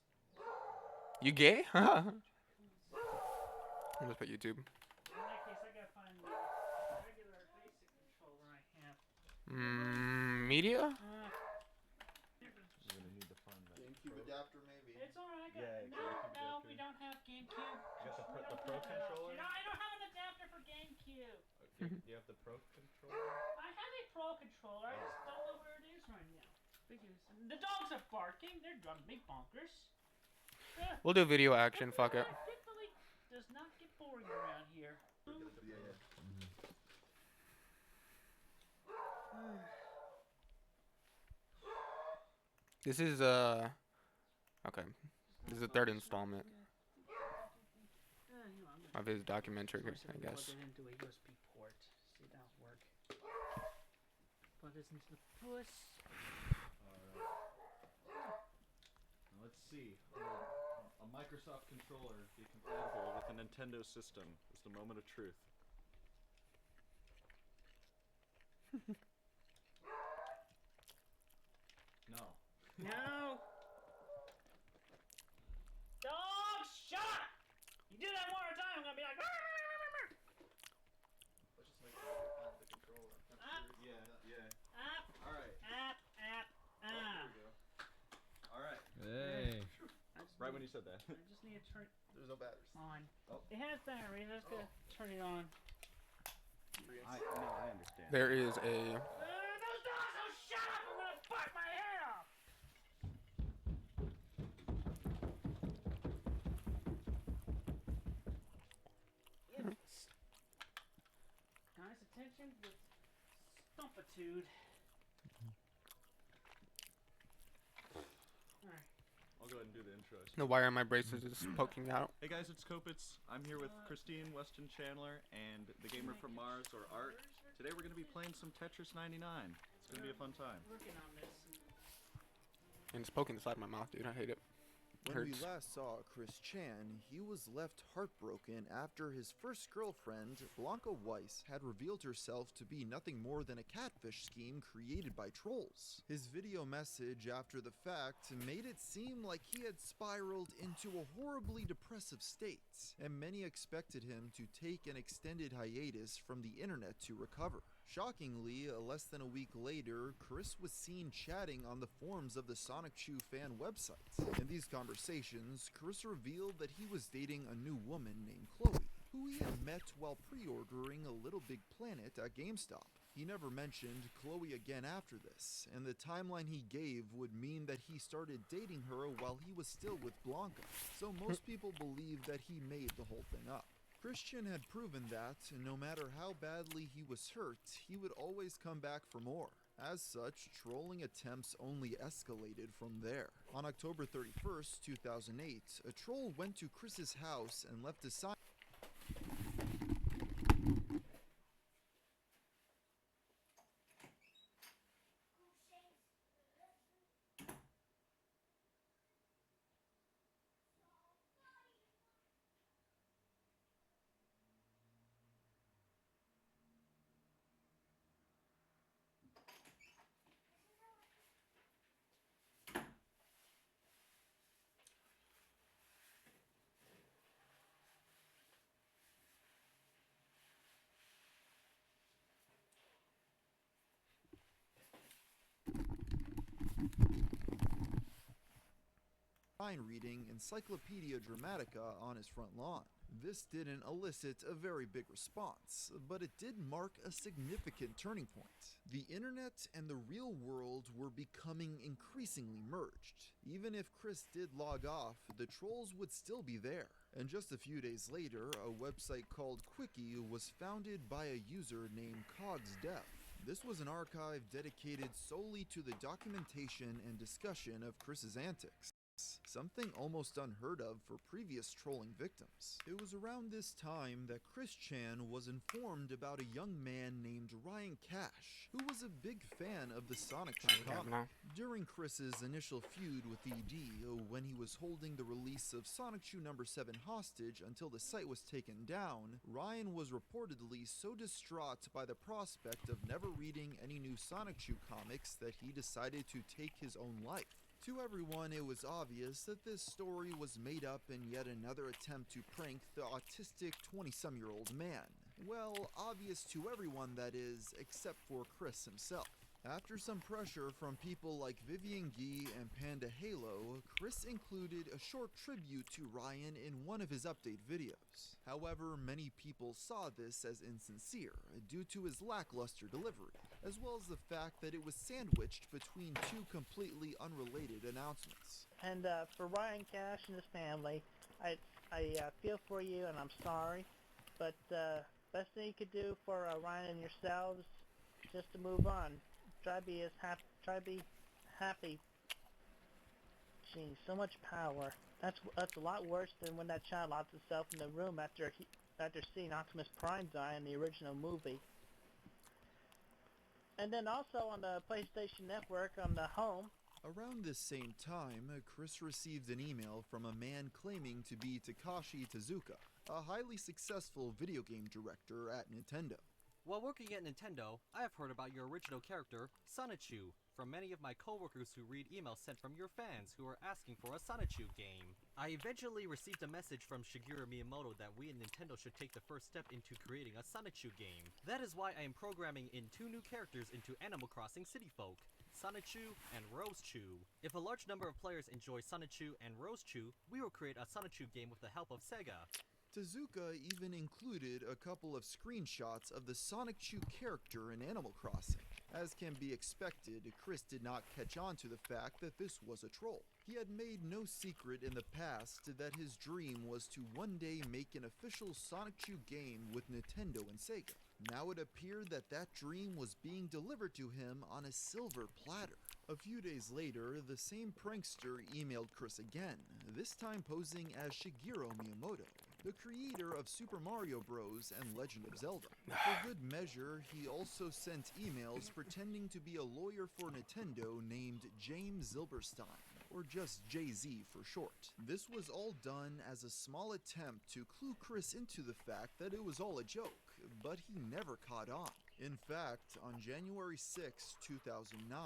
You gay? I'll just put YouTube. In that case, I gotta find the regular basic controller I have. Media? You're gonna need to find that. GameCube adapter, maybe. It's alright. Yeah, No, we don't have GameCube. You got the We Pro don't have that. controller? I don't have an adapter for GameCube. Okay, you have the Pro controller? I have a Pro controller. I just don't know where it is right now. Because the dogs are barking. They're driving me bonkers. We'll do video action. Fuck it. Definitely does not get boring around here. This is okay. This is the third installment of his documentary, I guess. Plug it into a USB port. See, that'll work. Plug this into the push. Let's see. A Microsoft controller be compatible with a Nintendo system is the moment of truth. No. No. Dog, shut up! You do that one more time, I'm gonna be like. Let's just make sure we have the controller. Up. Yeah. Up. All right. Up. There we go. All right. Hey. Right when you said that. I just need to turn. There's no batteries. On. Oh. It has batteries. I just gotta turn it on. I understand. There is a. Those dogs! Oh, shut up! I'm gonna bark my head off. Nice attention with stumpitude. Alright. I'll go ahead and do the intro. The wire on my braces is poking out. Hey guys, it's Kopitz. I'm here with Christine Weston Chandler and the gamer from Mars, or Art. Today we're going to be playing some Tetris 99. It's going to be a fun time. Working on this. And it's poking inside my mouth, dude. I hate it. When Hurts. we last saw Chris Chan, he was left heartbroken after his first girlfriend, Blanca Weiss, had revealed herself to be nothing more than a catfish scheme created by trolls. His video message after the fact made it seem like he had spiraled into a horribly depressive state, and many expected him to take an extended hiatus from the internet to recover. Shockingly, less than a week later, Chris was seen chatting on the forums of the Sonic Chew fan website. In these conversations, Chris revealed that he was dating a new woman named Chloe, who he had met while pre-ordering a Little Big Planet at GameStop. He never mentioned Chloe again after this, and the timeline he gave would mean that he started dating her while he was still with Blanca, so most people believe that he made the whole thing up. Christian had proven that, no matter how badly he was hurt, he would always come back for more. As such, trolling attempts only escalated from there. On October 31st, 2008, a troll went to Chris's house and left a sign. Reading Encyclopedia Dramatica on his front lawn. This didn't elicit a very big response, but it did mark a significant turning point. The internet and the real world were becoming increasingly merged. Even if Chris did log off, the trolls would still be there. And just a few days later, a website called Quickie was founded by a user named CogsDev. This was an archive dedicated solely to the documentation and discussion of Chris's antics. Something almost unheard of for previous trolling victims. It was around this time that Chris Chan was informed about a young man named Ryan Cash, who was a big fan of the Sonic comic. During Chris's initial feud with ED, when he was holding the release of Sonic Chew number 7 hostage until the site was taken down, Ryan was reportedly so distraught by the prospect of never reading any new Sonic Chew comics that he decided to take his own life. To everyone, it was obvious that this story was made up in yet another attempt to prank the autistic 20-some-year-old man. Well, obvious to everyone, that is, except for Chris himself. After some pressure from people like Vivian Guy and Panda Halo, Chris included a short tribute to Ryan in one of his update videos. However, many people saw this as insincere due to his lackluster delivery, as well as the fact that it was sandwiched between two completely unrelated announcements. And for Ryan Cash and his family, I feel for you and I'm sorry, but best thing you could do for Ryan and yourselves, just to move on. Try to be happy. Gee, so much power. That's a lot worse than when that child locked himself in the room after seeing Optimus Prime die in the original movie. And then also on the PlayStation Network on the home. Around this same time, Chris received an email from a man claiming to be Takashi Tezuka, a highly successful video game director at Nintendo. While working at Nintendo, I have heard about your original character, Sonichu, from many of my coworkers who read emails sent from your fans who are asking for a Sonichu game. I eventually received a message from Shigeru Miyamoto that we at Nintendo should take the first step into creating a Sonichu game. That is why I am programming in 2 new characters into Animal Crossing City Folk, Sonichu and Rosechu. If a large number of players enjoy Sonichu and Rosechu, we will create a Sonichu game with the help of Sega. Tezuka even included a couple of screenshots of the Sonichu character in Animal Crossing. As can be expected, Chris did not catch on to the fact that this was a troll. He had made no secret in the past that his dream was to one day make an official Sonichu game with Nintendo and Sega. Now it appeared that that dream was being delivered to him on a silver platter. A few days later, the same prankster emailed Chris again, this time posing as Shigeru Miyamoto, the creator of Super Mario Bros. And Legend of Zelda. For good measure, he also sent emails pretending to be a lawyer for Nintendo named James Zilberstein, or just Jay-Z for short. This was all done as a small attempt to clue Chris into the fact that it was all a joke, but he never caught on. In fact, on January 6, 2009,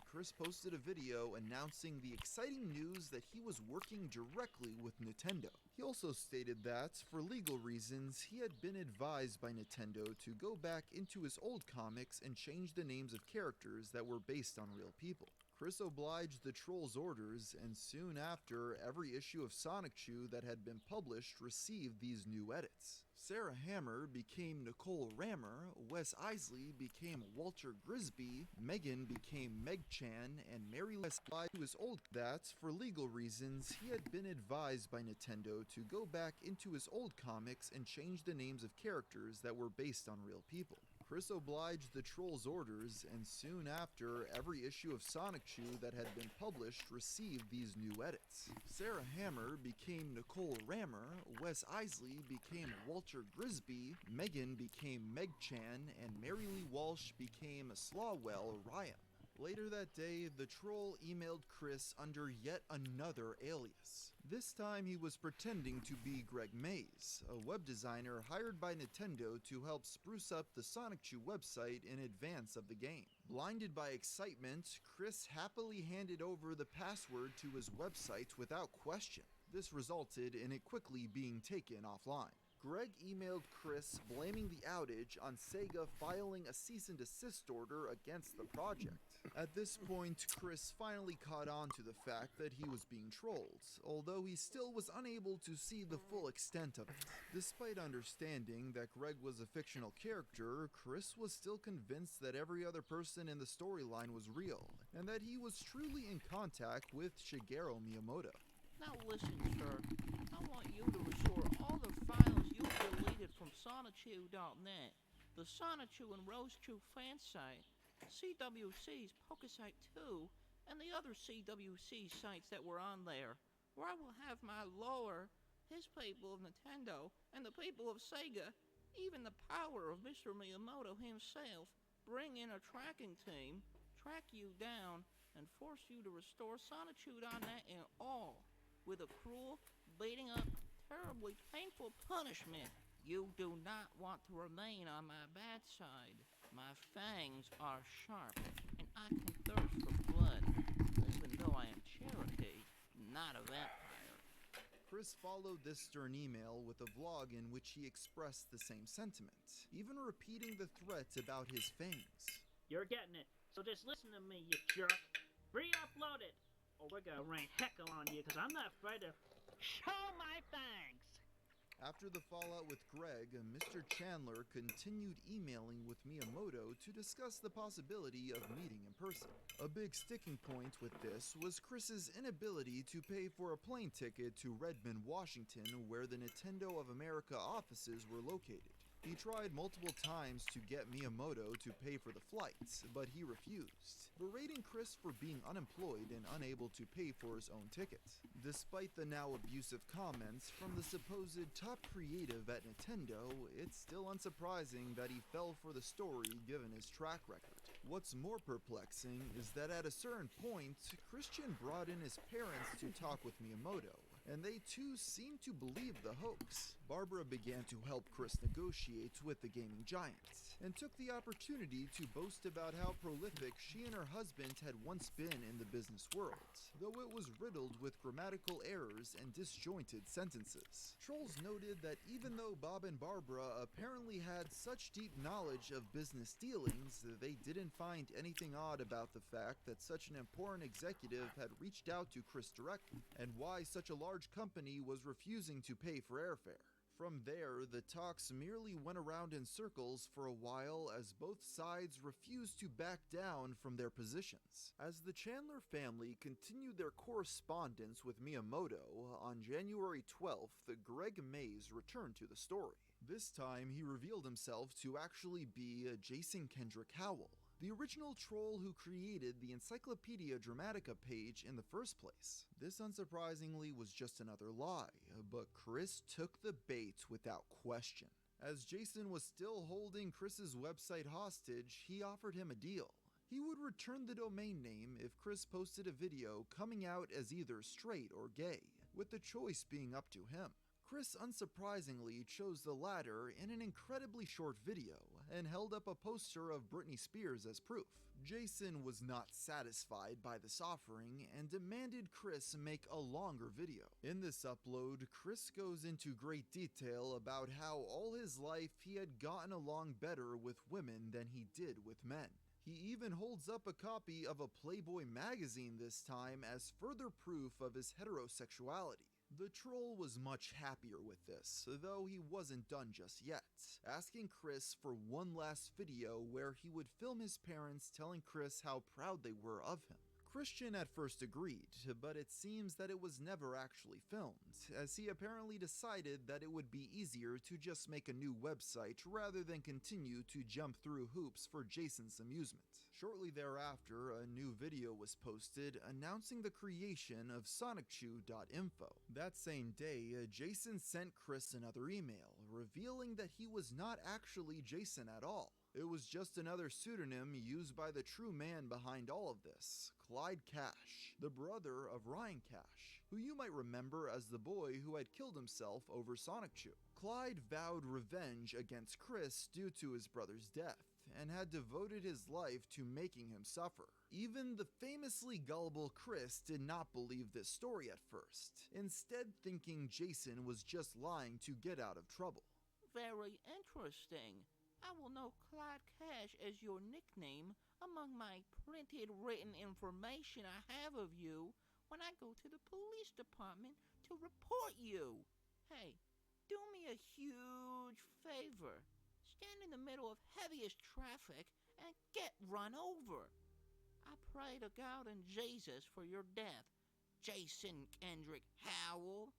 Chris posted a video announcing the exciting news that he was working directly with Nintendo. He also stated that, for legal reasons, he had been advised by Nintendo to go back into his old comics and change the names of characters that were based on real people. Chris obliged the troll's orders, and soon after, every issue of Sonichu that had been published received these new edits. Sarah Hammer became Nicole Rammer, Wes Isley became Walter Grisby, Megan became Meg Chan, and Mary Les lied to his old that, for legal reasons, he had been advised by Nintendo to go back into his old comics and change the names of characters that were based on real people. Chris obliged the troll's orders, and soon after, every issue of Sonichu that had been published received these new edits. Sarah Hammer became Nicole Rammer, Wes Isley became Walter Grisby, Megan became Meg Chan, and Mary Lee Walsh became Slawwell Ryan. Later that day, the troll emailed Chris under yet another alias. This time he was pretending to be Greg Mays, a web designer hired by Nintendo to help spruce up the Sonichu website in advance of the game. Blinded by excitement, Chris happily handed over the password to his website without question. This resulted in it quickly being taken offline. Greg emailed Chris blaming the outage on Sega filing a cease and desist order against the project. At this point, Chris finally caught on to the fact that he was being trolled, although he still was unable to see the full extent of it. Despite understanding that Greg was a fictional character, Chris was still convinced that every other person in the storyline was real, and that he was truly in contact with Shigeru Miyamoto. Now listen, sir. I want you to restore all the files you deleted from Sonichu.net, the Sonichu and Rosechu fan site, CWC's Pokesite 2, and the other CWC sites that were on there, where I will have my lore, his people of Nintendo, and the people of Sega, even the power of Mr. Miyamoto himself, bring in a tracking team, track you down, and force you to restore Sonichu.net in all, with a cruel, beating up, terribly painful punishment you do not want want to remain on my bad side. My fangs are sharp, and I can thirst for blood, even though I am Cherokee, not a vampire. Chris followed this stern email with a vlog in which he expressed the same sentiment, even repeating the threat about his fangs. You're getting it, so just listen to me, you jerk. Re-upload it, or we're gonna rain heckle on you, because I'm not afraid to show my fangs. After the fallout with Greg, Mr. Chandler continued emailing with Miyamoto to discuss the possibility of meeting in person. A big sticking point with this was Chris's inability to pay for a plane ticket to Redmond, Washington, where the Nintendo of America offices were located. He tried multiple times to get Miyamoto to pay for the flights, but he refused, berating Chris for being unemployed and unable to pay for his own ticket. Despite the now abusive comments from the supposed top creative at Nintendo, it's still unsurprising that he fell for the story given his track record. What's more perplexing is that at a certain point, Christian brought in his parents to talk with Miyamoto, and they too seemed to believe the hoax. Barbara began to help Chris negotiate with the gaming giant, and took the opportunity to boast about how prolific she and her husband had once been in the business world, though it was riddled with grammatical errors and disjointed sentences. Trolls noted that even though Bob and Barbara apparently had such deep knowledge of business dealings, they didn't find anything odd about the fact that such an important executive had reached out to Chris directly, and why such a large company was refusing to pay for airfare. From there, the talks merely went around in circles for a while as both sides refused to back down from their positions. As the Chandler family continued their correspondence with Miyamoto, on January 12th, Greg Mays returned to the story. This time, he revealed himself to actually be Jason Kendrick Howell, the original troll who created the Encyclopedia Dramatica page in the first place. This unsurprisingly was just another lie, but Chris took the bait without question. As Jason was still holding Chris's website hostage, he offered him a deal. He would return the domain name if Chris posted a video coming out as either straight or gay, with the choice being up to him. Chris unsurprisingly chose the latter in an incredibly short video, and held up a poster of Britney Spears as proof. Jason was not satisfied by this offering and demanded Chris make a longer video. In this upload, Chris goes into great detail about how all his life he had gotten along better with women than he did with men. He even holds up a copy of a Playboy magazine this time as further proof of his heterosexuality. The troll was much happier with this, though he wasn't done just yet, asking Chris for one last video where he would film his parents telling Chris how proud they were of him. Christian at first agreed, but it seems that it was never actually filmed, as he apparently decided that it would be easier to just make a new website rather than continue to jump through hoops for Jason's amusement. Shortly thereafter, a new video was posted announcing the creation of sonicchew.info. That same day, Jason sent Chris another email, revealing that he was not actually Jason at all. It was just another pseudonym used by the true man behind all of this, Clyde Cash, the brother of Ryan Cash, who you might remember as the boy who had killed himself over Sonic Chew. Clyde vowed revenge against Chris due to his brother's death, and had devoted his life to making him suffer. Even the famously gullible Chris did not believe this story at first, instead thinking Jason was just lying to get out of trouble. Very interesting. I will know Clyde Cash as your nickname among my printed written information I have of you when I go to the police department to report you. Hey, do me a huge favor. Stand in the middle of heaviest traffic and get run over. I pray to God and Jesus for your death, Jason Kendrick Howell.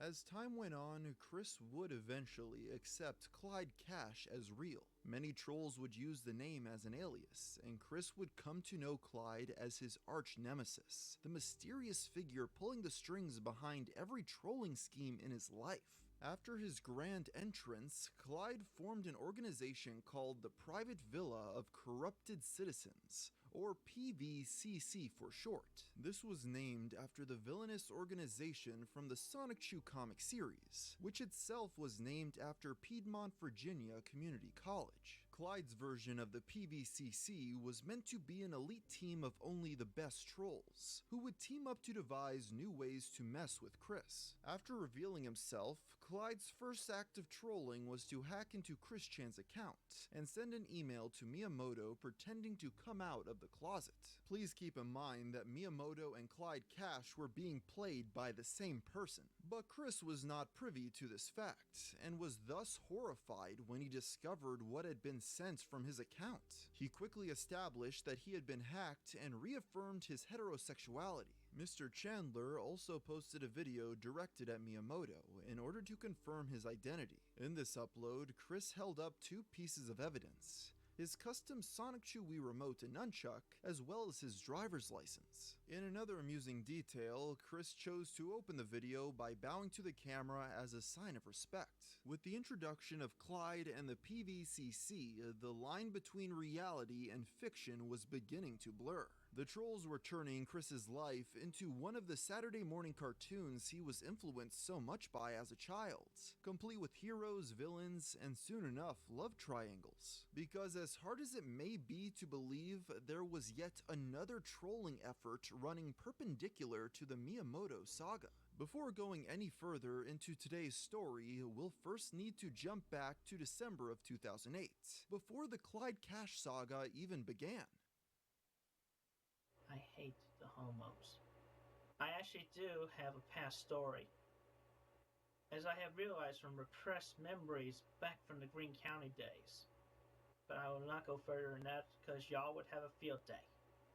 As time went on, Chris would eventually accept Clyde Cash as real. Many trolls would use the name as an alias, and Chris would come to know Clyde as his arch nemesis, the mysterious figure pulling the strings behind every trolling scheme in his life. After his grand entrance, Clyde formed an organization called the Private Villa of Corrupted Citizens, or PVCC for short. This was named after the villainous organization from the Sonic Chew comic series, which itself was named after Piedmont, Virginia Community College. Clyde's version of the PVCC was meant to be an elite team of only the best trolls, who would team up to devise new ways to mess with Chris. After revealing himself, Clyde's first act of trolling was to hack into Chris Chan's account and send an email to Miyamoto pretending to come out of the closet. Please keep in mind that Miyamoto and Clyde Cash were being played by the same person, but Chris was not privy to this fact and was thus horrified when he discovered what had been sent from his account. He quickly established that he had been hacked and reaffirmed his heterosexuality. Mr. Chandler also posted a video directed at Miyamoto in order to confirm his identity. In this upload, Chris held up two pieces of evidence: his custom Sonic Chew Wii remote and nunchuck, as well as his driver's license. In another amusing detail, Chris chose to open the video by bowing to the camera as a sign of respect. With the introduction of Clyde and the PVCC, the line between reality and fiction was beginning to blur. The trolls were turning Chris's life into one of the Saturday morning cartoons he was influenced so much by as a child, complete with heroes, villains, and soon enough love triangles. Because as hard as it may be to believe, there was yet another trolling effort running perpendicular to the Miyamoto saga. Before going any further into today's story, we'll first need to jump back to December of 2008, before the Clyde Cash saga even began. I hate the homos. I actually do have a past story, as I have realized from repressed memories back from the Greene County days. But I will not go further than that because y'all would have a field day.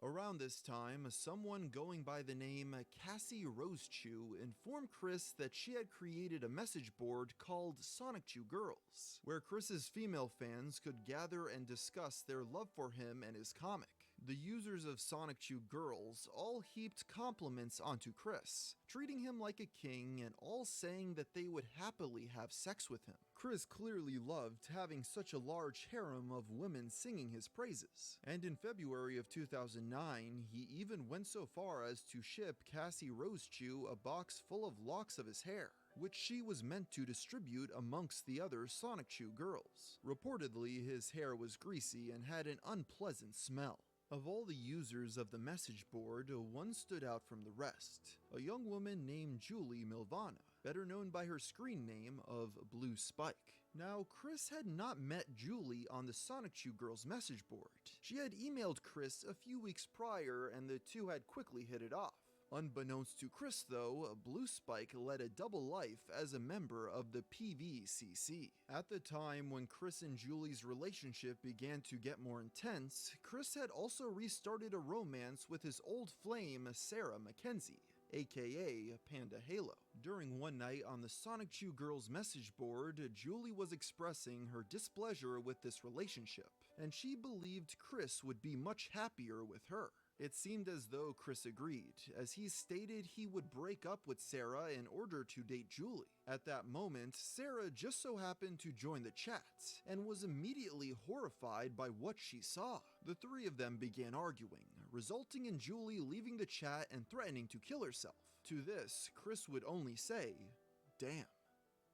Around this time, someone going by the name Cassie Rosechew informed Chris that she had created a message board called Sonic Chew Girls, where Chris's female fans could gather and discuss their love for him and his comic. The users of Sonic Chew Girls all heaped compliments onto Chris, treating him like a king and all saying that they would happily have sex with him. Chris clearly loved having such a large harem of women singing his praises, and in February of 2009, he even went so far as to ship Cassie Rosechew a box full of locks of his hair, which she was meant to distribute amongst the other Sonic Chew girls. Reportedly, his hair was greasy and had an unpleasant smell. Of all the users of the message board, one stood out from the rest, a young woman named Julie Milvana, better known by her screen name of Blue Spike. Now, Chris had not met Julie on the Sonic Chew Girls message board. She had emailed Chris a few weeks prior and the two had quickly hit it off. Unbeknownst to Chris though, Blue Spike led a double life as a member of the PVCC. At the time when Chris and Julie's relationship began to get more intense, Chris had also restarted a romance with his old flame Sarah Mackenzie, aka Panda Halo. During one night on the Sonic Chew Girls message board, Julie was expressing her displeasure with this relationship, and she believed Chris would be much happier with her. It seemed as though Chris agreed, as he stated he would break up with Sarah in order to date Julie. At that moment, Sarah just so happened to join the chat, and was immediately horrified by what she saw. The three of them began arguing, resulting in Julie leaving the chat and threatening to kill herself. To this, Chris would only say, "Damn."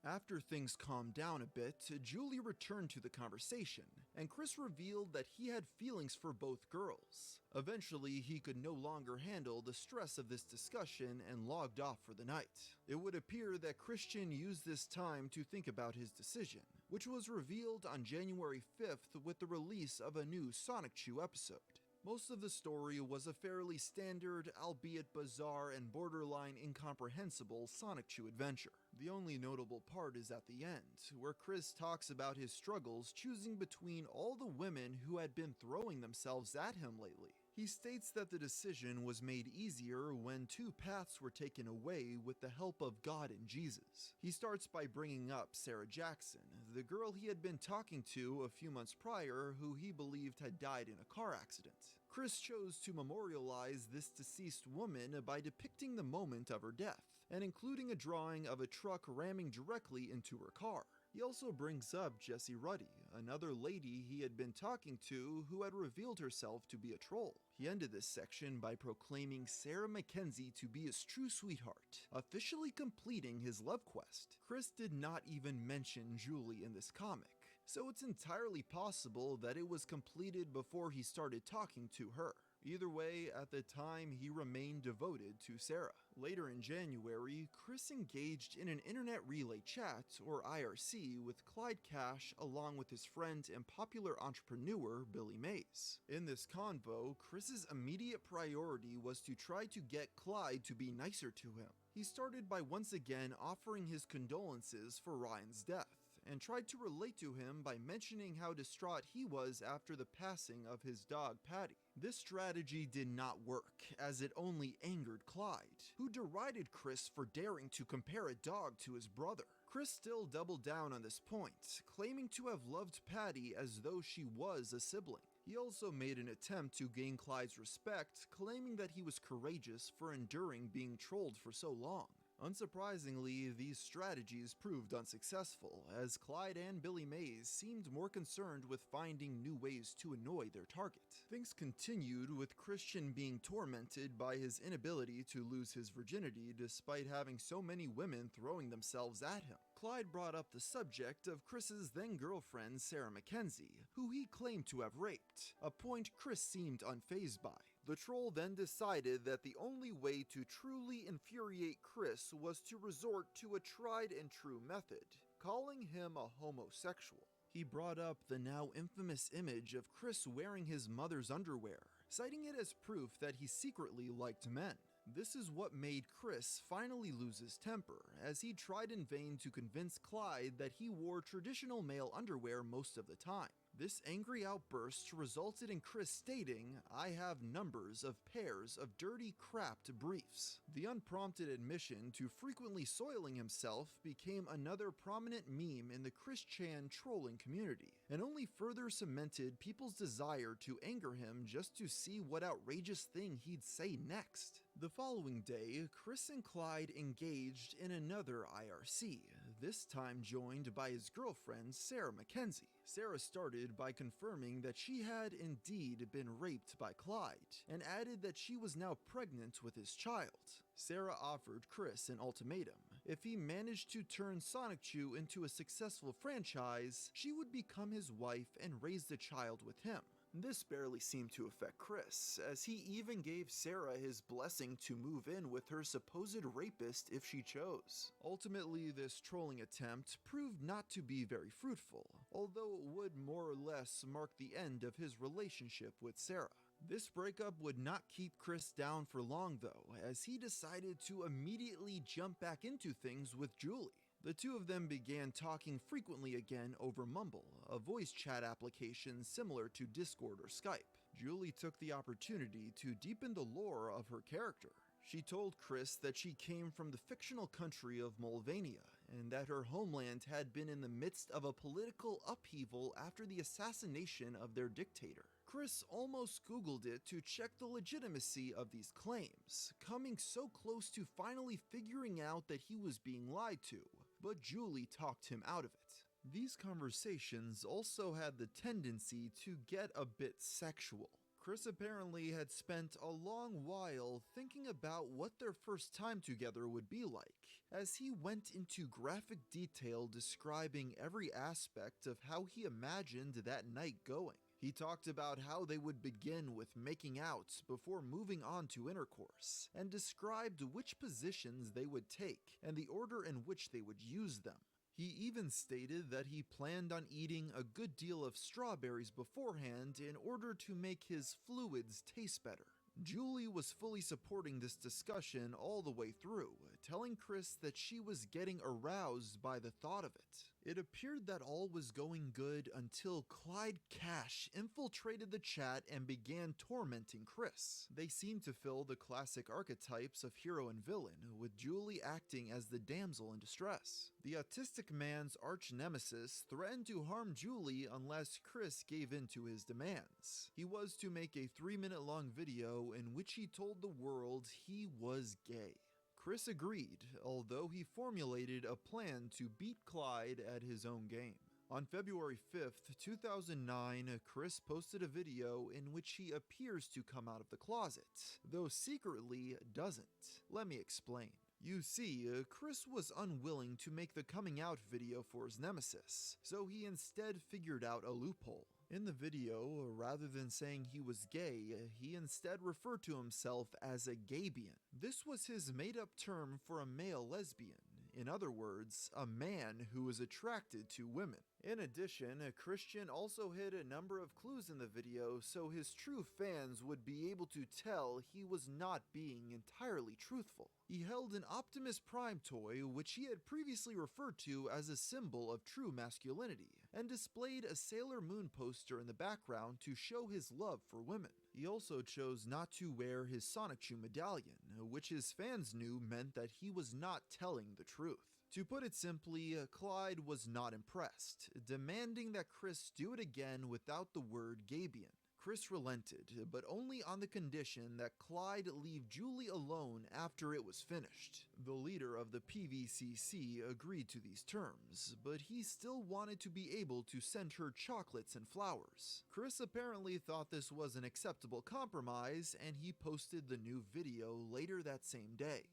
After things calmed down a bit, Julie returned to the conversation, and Chris revealed that he had feelings for both girls. Eventually, he could no longer handle the stress of this discussion and logged off for the night. It would appear that Christian used this time to think about his decision, which was revealed on January 5th with the release of a new Sonic Chew episode. Most of the story was a fairly standard, albeit bizarre and borderline incomprehensible Sonic Chew adventure. The only notable part is at the end, where Chris talks about his struggles choosing between all the women who had been throwing themselves at him lately. He states that the decision was made easier when two paths were taken away with the help of God and Jesus. He starts by bringing up Sarah Jackson, the girl he had been talking to a few months prior who he believed had died in a car accident. Chris chose to memorialize this deceased woman by depicting the moment of her death, and including a drawing of a truck ramming directly into her car. He also brings up Jessie Ruddy, another lady he had been talking to who had revealed herself to be a troll. He ended this section by proclaiming Sarah Mackenzie to be his true sweetheart, officially completing his love quest. Chris did not even mention Julie in this comic, so it's entirely possible that it was completed before he started talking to her. Either way, at the time, he remained devoted to Sarah. Later in January, Chris engaged in an internet relay chat, or IRC, with Clyde Cash along with his friend and popular entrepreneur Billy Mays. In this convo, Chris's immediate priority was to try to get Clyde to be nicer to him. He started by once again offering his condolences for Ryan's death, and tried to relate to him by mentioning how distraught he was after the passing of his dog Patty. This strategy did not work, as it only angered Clyde, who derided Chris for daring to compare a dog to his brother. Chris still doubled down on this point, claiming to have loved Patty as though she was a sibling. He also made an attempt to gain Clyde's respect, claiming that he was courageous for enduring being trolled for so long. Unsurprisingly, these strategies proved unsuccessful, as Clyde and Billy Mays seemed more concerned with finding new ways to annoy their target. Things continued with Christian being tormented by his inability to lose his virginity despite having so many women throwing themselves at him. Clyde brought up the subject of Chris's then-girlfriend Sarah Mackenzie, who he claimed to have raped, a point Chris seemed unfazed by. The troll then decided that the only way to truly infuriate Chris was to resort to a tried and true method, calling him a homosexual. He brought up the now infamous image of Chris wearing his mother's underwear, citing it as proof that he secretly liked men. This is what made Chris finally lose his temper, as he tried in vain to convince Clyde that he wore traditional male underwear most of the time. This angry outburst resulted in Chris stating, "I have numbers of pairs of dirty crapped briefs." The unprompted admission to frequently soiling himself became another prominent meme in the Chris Chan trolling community, and only further cemented people's desire to anger him just to see what outrageous thing he'd say next. The following day, Chris and Clyde engaged in another IRC, this time joined by his girlfriend Sarah Mackenzie. Sarah started by confirming that she had indeed been raped by Clyde, and added that she was now pregnant with his child. Sarah offered Chris an ultimatum. If he managed to turn Sonichu into a successful franchise, she would become his wife and raise the child with him. This barely seemed to affect Chris, as he even gave Sarah his blessing to move in with her supposed rapist if she chose. Ultimately, this trolling attempt proved not to be very fruitful, although it would more or less mark the end of his relationship with Sarah. This breakup would not keep Chris down for long though, as he decided to immediately jump back into things with Julie. The two of them began talking frequently again over Mumble, a voice chat application similar to Discord or Skype. Julie took the opportunity to deepen the lore of her character. She told Chris that she came from the fictional country of Molvania, and that her homeland had been in the midst of a political upheaval after the assassination of their dictator. Chris almost Googled it to check the legitimacy of these claims, coming so close to finally figuring out that he was being lied to, but Julie talked him out of it. These conversations also had the tendency to get a bit sexual. Chris apparently had spent a long while thinking about what their first time together would be like, as he went into graphic detail describing every aspect of how he imagined that night going. He talked about how they would begin with making out before moving on to intercourse, and described which positions they would take and the order in which they would use them. He even stated that he planned on eating a good deal of strawberries beforehand in order to make his fluids taste better. Julie was fully supporting this discussion all the way through, telling Chris that she was getting aroused by the thought of it. It appeared that all was going good until Clyde Cash infiltrated the chat and began tormenting Chris. They seemed to fill the classic archetypes of hero and villain, with Julie acting as the damsel in distress. The autistic man's arch nemesis threatened to harm Julie unless Chris gave in to his demands. He was to make a 3-minute long video in which he told the world he was gay. Chris agreed, although he formulated a plan to beat Clyde at his own game. On February 5th, 2009, Chris posted a video in which he appears to come out of the closet, though secretly doesn't. Let me explain. You see, Chris was unwilling to make the coming out video for his nemesis, so he instead figured out a loophole. In the video, rather than saying he was gay, he instead referred to himself as a gaybian. This was his made-up term for a male lesbian. In other words, a man who is attracted to women. In addition, Christian also hid a number of clues in the video so his true fans would be able to tell he was not being entirely truthful. He held an Optimus Prime toy, which he had previously referred to as a symbol of true masculinity, and displayed a Sailor Moon poster in the background to show his love for women. He also chose not to wear his Sonichu medallion, which his fans knew meant that he was not telling the truth. To put it simply, Clyde was not impressed, demanding that Chris do it again without the word Gabian. Chris relented, but only on the condition that Clyde leave Julie alone after it was finished. The leader of the PVCC agreed to these terms, but he still wanted to be able to send her chocolates and flowers. Chris apparently thought this was an acceptable compromise, and he posted the new video later that same day.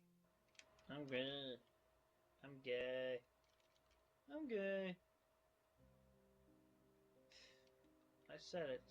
I'm gay. I'm gay. I'm gay. I said it.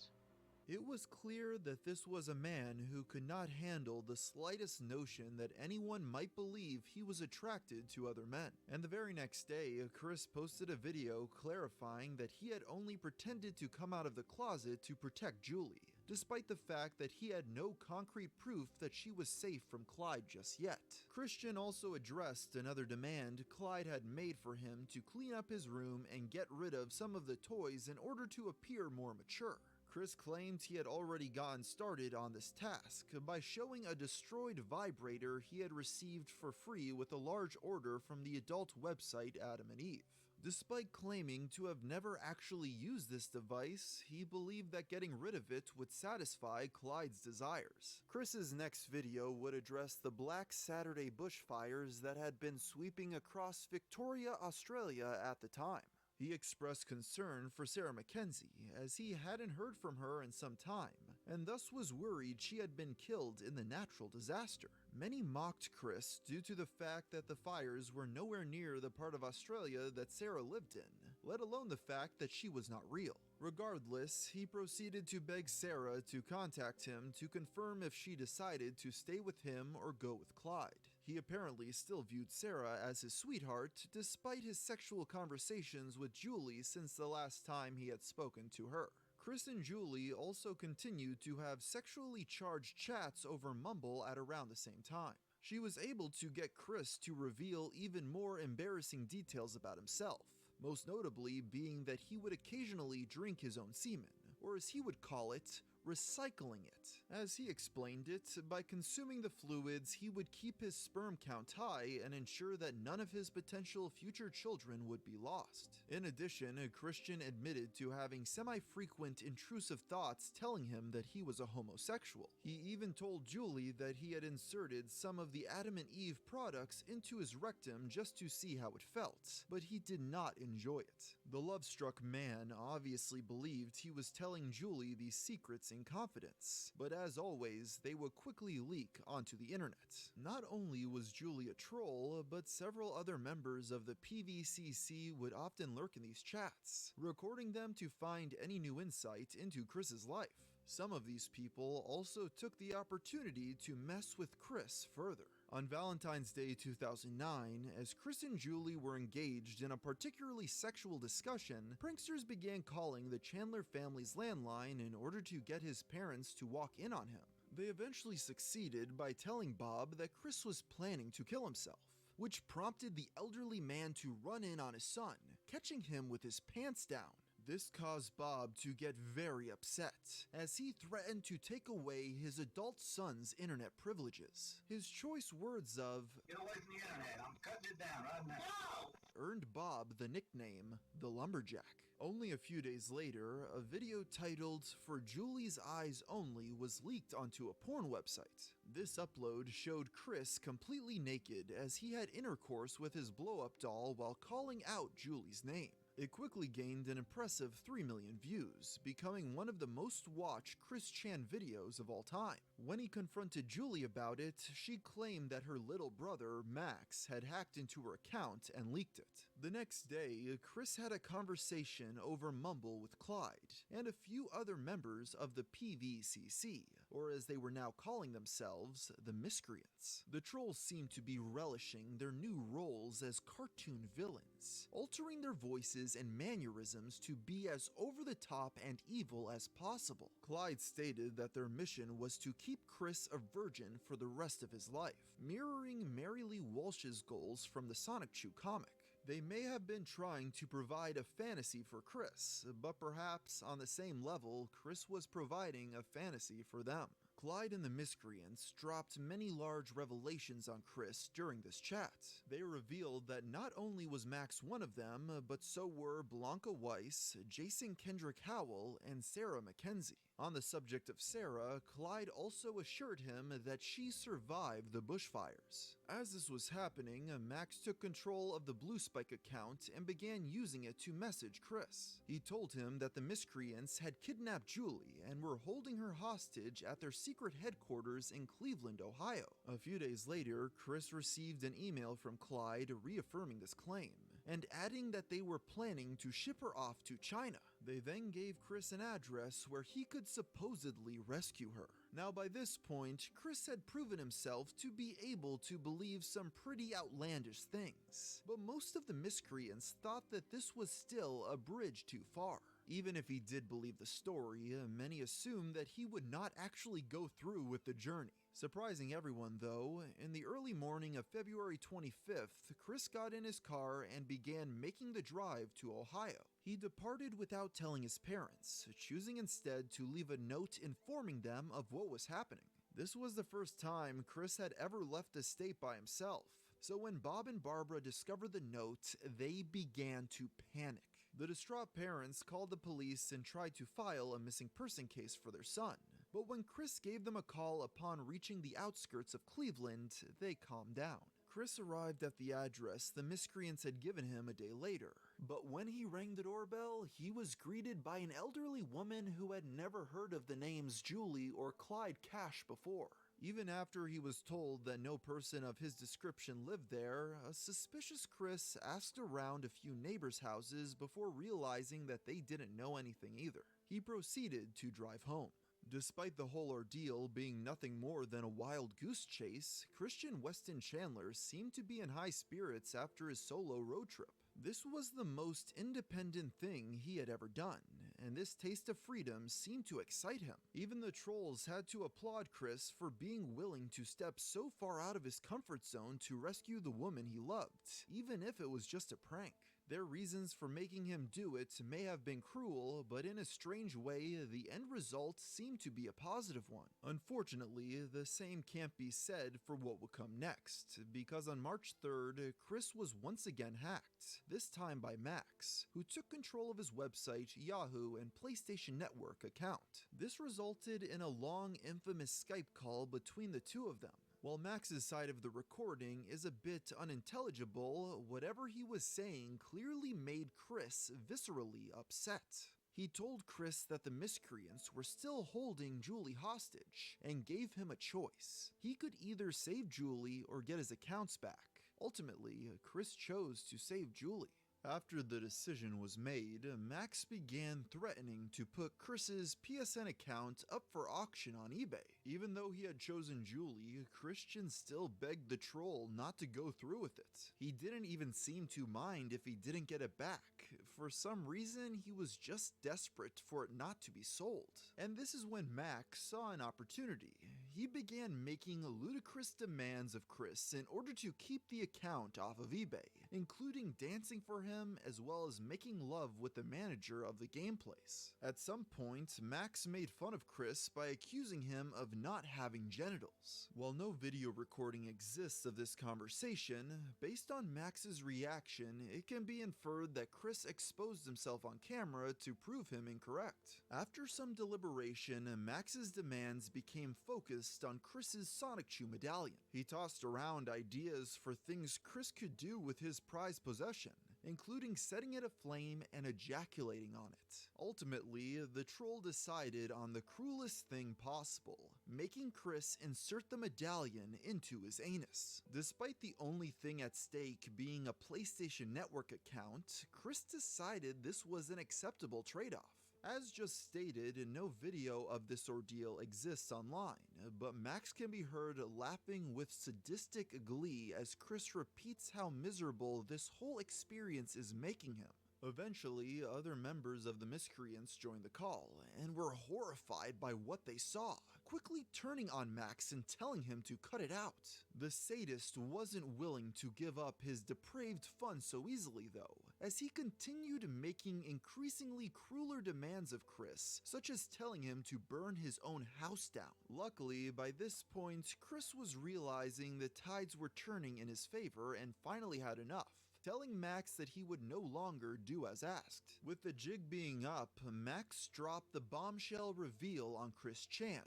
It was clear that this was a man who could not handle the slightest notion that anyone might believe he was attracted to other men. And the very next day, Chris posted a video clarifying that he had only pretended to come out of the closet to protect Julie, despite the fact that he had no concrete proof that she was safe from Clyde just yet. Christian also addressed another demand Clyde had made for him to clean up his room and get rid of some of the toys in order to appear more mature. Chris claimed he had already gotten started on this task by showing a destroyed vibrator he had received for free with a large order from the adult website Adam and Eve. Despite claiming to have never actually used this device, he believed that getting rid of it would satisfy Clyde's desires. Chris's next video would address the Black Saturday bushfires that had been sweeping across Victoria, Australia at the time. He expressed concern for Sarah Mackenzie, as he hadn't heard from her in some time, and thus was worried she had been killed in the natural disaster. Many mocked Chris due to the fact that the fires were nowhere near the part of Australia that Sarah lived in, let alone the fact that she was not real. Regardless, he proceeded to beg Sarah to contact him to confirm if she decided to stay with him or go with Clyde. He apparently still viewed Sarah as his sweetheart, despite his sexual conversations with Julie since the last time he had spoken to her. Chris and Julie also continued to have sexually charged chats over Mumble at around the same time. She was able to get Chris to reveal even more embarrassing details about himself, most notably being that he would occasionally drink his own semen, or as he would call it, recycling it. As he explained it, by consuming the fluids, he would keep his sperm count high and ensure that none of his potential future children would be lost. In addition, Christian admitted to having semi-frequent intrusive thoughts telling him that he was a homosexual. He even told Julie that he had inserted some of the Adam and Eve products into his rectum just to see how it felt, but he did not enjoy it. The love-struck man obviously believed he was telling Julie these secrets in confidence, but as always, they would quickly leak onto the internet. Not only was Julie a troll, but several other members of the PVCC would often lurk in these chats, recording them to find any new insight into Chris's life. Some of these people also took the opportunity to mess with Chris further. On Valentine's Day 2009, as Chris and Julie were engaged in a particularly sexual discussion, pranksters began calling the Chandler family's landline in order to get his parents to walk in on him. They eventually succeeded by telling Bob that Chris was planning to kill himself, which prompted the elderly man to run in on his son, catching him with his pants down. This caused Bob to get very upset, as he threatened to take away his adult son's internet privileges. His choice words of, "Get away from the internet, I'm cutting it down right now," earned Bob the nickname, the Lumberjack. Only a few days later, a video titled "For Julie's Eyes Only" was leaked onto a porn website. This upload showed Chris completely naked as he had intercourse with his blow-up doll while calling out Julie's name. It quickly gained an impressive 3 million views, becoming one of the most watched Chris Chan videos of all time. When he confronted Julie about it, she claimed that her little brother, Max, had hacked into her account and leaked it. The next day, Chris had a conversation over Mumble with Clyde, and a few other members of the PVCC, or as they were now calling themselves, the Miscreants. The trolls seemed to be relishing their new roles as cartoon villains, altering their voices and mannerisms to be as over-the-top and evil as possible. Clyde stated that their mission was to keep Chris a virgin for the rest of his life, mirroring Mary Lee Walsh's goals from the Sonic-Chu comic. They may have been trying to provide a fantasy for Chris, but perhaps on the same level, Chris was providing a fantasy for them. Clyde and the Miscreants dropped many large revelations on Chris during this chat. They revealed that not only was Max one of them, but so were Blanca Weiss, Jason Kendrick Howell, and Sarah Mackenzie. On the subject of Sarah, Clyde also assured him that she survived the bushfires. As this was happening, Max took control of the Blue Spike account and began using it to message Chris. He told him that the Miscreants had kidnapped Julie and were holding her hostage at their secret headquarters in Cleveland, Ohio. A few days later, Chris received an email from Clyde reaffirming this claim, and adding that they were planning to ship her off to China. They then gave Chris an address where he could supposedly rescue her. Now by this point, Chris had proven himself to be able to believe some pretty outlandish things, but most of the Miscreants thought that this was still a bridge too far. Even if he did believe the story, many assumed that he would not actually go through with the journey. Surprising everyone though, in the early morning of February 25th, Chris got in his car and began making the drive to Ohio. He departed without telling his parents, choosing instead to leave a note informing them of what was happening. This was the first time Chris had ever left the state by himself, so when Bob and Barbara discovered the note, they began to panic. The distraught parents called the police and tried to file a missing person case for their son. But when Chris gave them a call upon reaching the outskirts of Cleveland, they calmed down. Chris arrived at the address the Miscreants had given him a day later, but when he rang the doorbell, he was greeted by an elderly woman who had never heard of the names Julie or Clyde Cash before. Even after he was told that no person of his description lived there, a suspicious Chris asked around a few neighbors' houses before realizing that they didn't know anything either. He proceeded to drive home. Despite the whole ordeal being nothing more than a wild goose chase, Christian Weston Chandler seemed to be in high spirits after his solo road trip. This was the most independent thing he had ever done, and this taste of freedom seemed to excite him. Even the trolls had to applaud Chris for being willing to step so far out of his comfort zone to rescue the woman he loved, even if it was just a prank. Their reasons for making him do it may have been cruel, but in a strange way, the end result seemed to be a positive one. Unfortunately, the same can't be said for what would come next, because on March 3rd, Chris was once again hacked, this time by Max, who took control of his website, Yahoo, and PlayStation Network account. This resulted in a long, infamous Skype call between the two of them. While Max's side of the recording is a bit unintelligible, whatever he was saying clearly made Chris viscerally upset. He told Chris that the Miscreants were still holding Julie hostage and gave him a choice. He could either save Julie or get his accounts back. Ultimately, Chris chose to save Julie. After the decision was made, Max began threatening to put Chris's PSN account up for auction on eBay. Even though he had chosen Julie, Christian still begged the troll not to go through with it. He didn't even seem to mind if he didn't get it back. For some reason, he was just desperate for it not to be sold. And this is when Max saw an opportunity. He began making ludicrous demands of Chris in order to keep the account off of eBay, including dancing for him as well as making love with the manager of the game place. At some point, Max made fun of Chris by accusing him of not having genitals. While no video recording exists of this conversation, based on Max's reaction, it can be inferred that Chris exposed himself on camera to prove him incorrect. After some deliberation, Max's demands became focused on Chris's Sonic-Chu medallion. He tossed around ideas for things Chris could do with his prized possession, including setting it aflame and ejaculating on it. Ultimately, the troll decided on the cruelest thing possible, making Chris insert the medallion into his anus. Despite the only thing at stake being a PlayStation Network account, Chris decided this was an acceptable trade-off. As just stated, no video of this ordeal exists online, but Max can be heard laughing with sadistic glee as Chris repeats how miserable this whole experience is making him. Eventually, other members of the miscreants joined the call, and were horrified by what they saw, quickly turning on Max and telling him to cut it out. The sadist wasn't willing to give up his depraved fun so easily though, as he continued making increasingly crueler demands of Chris, such as telling him to burn his own house down. Luckily, by this point, Chris was realizing the tides were turning in his favor and finally had enough, telling Max that he would no longer do as asked. With the jig being up, Max dropped the bombshell reveal on Chris Chan.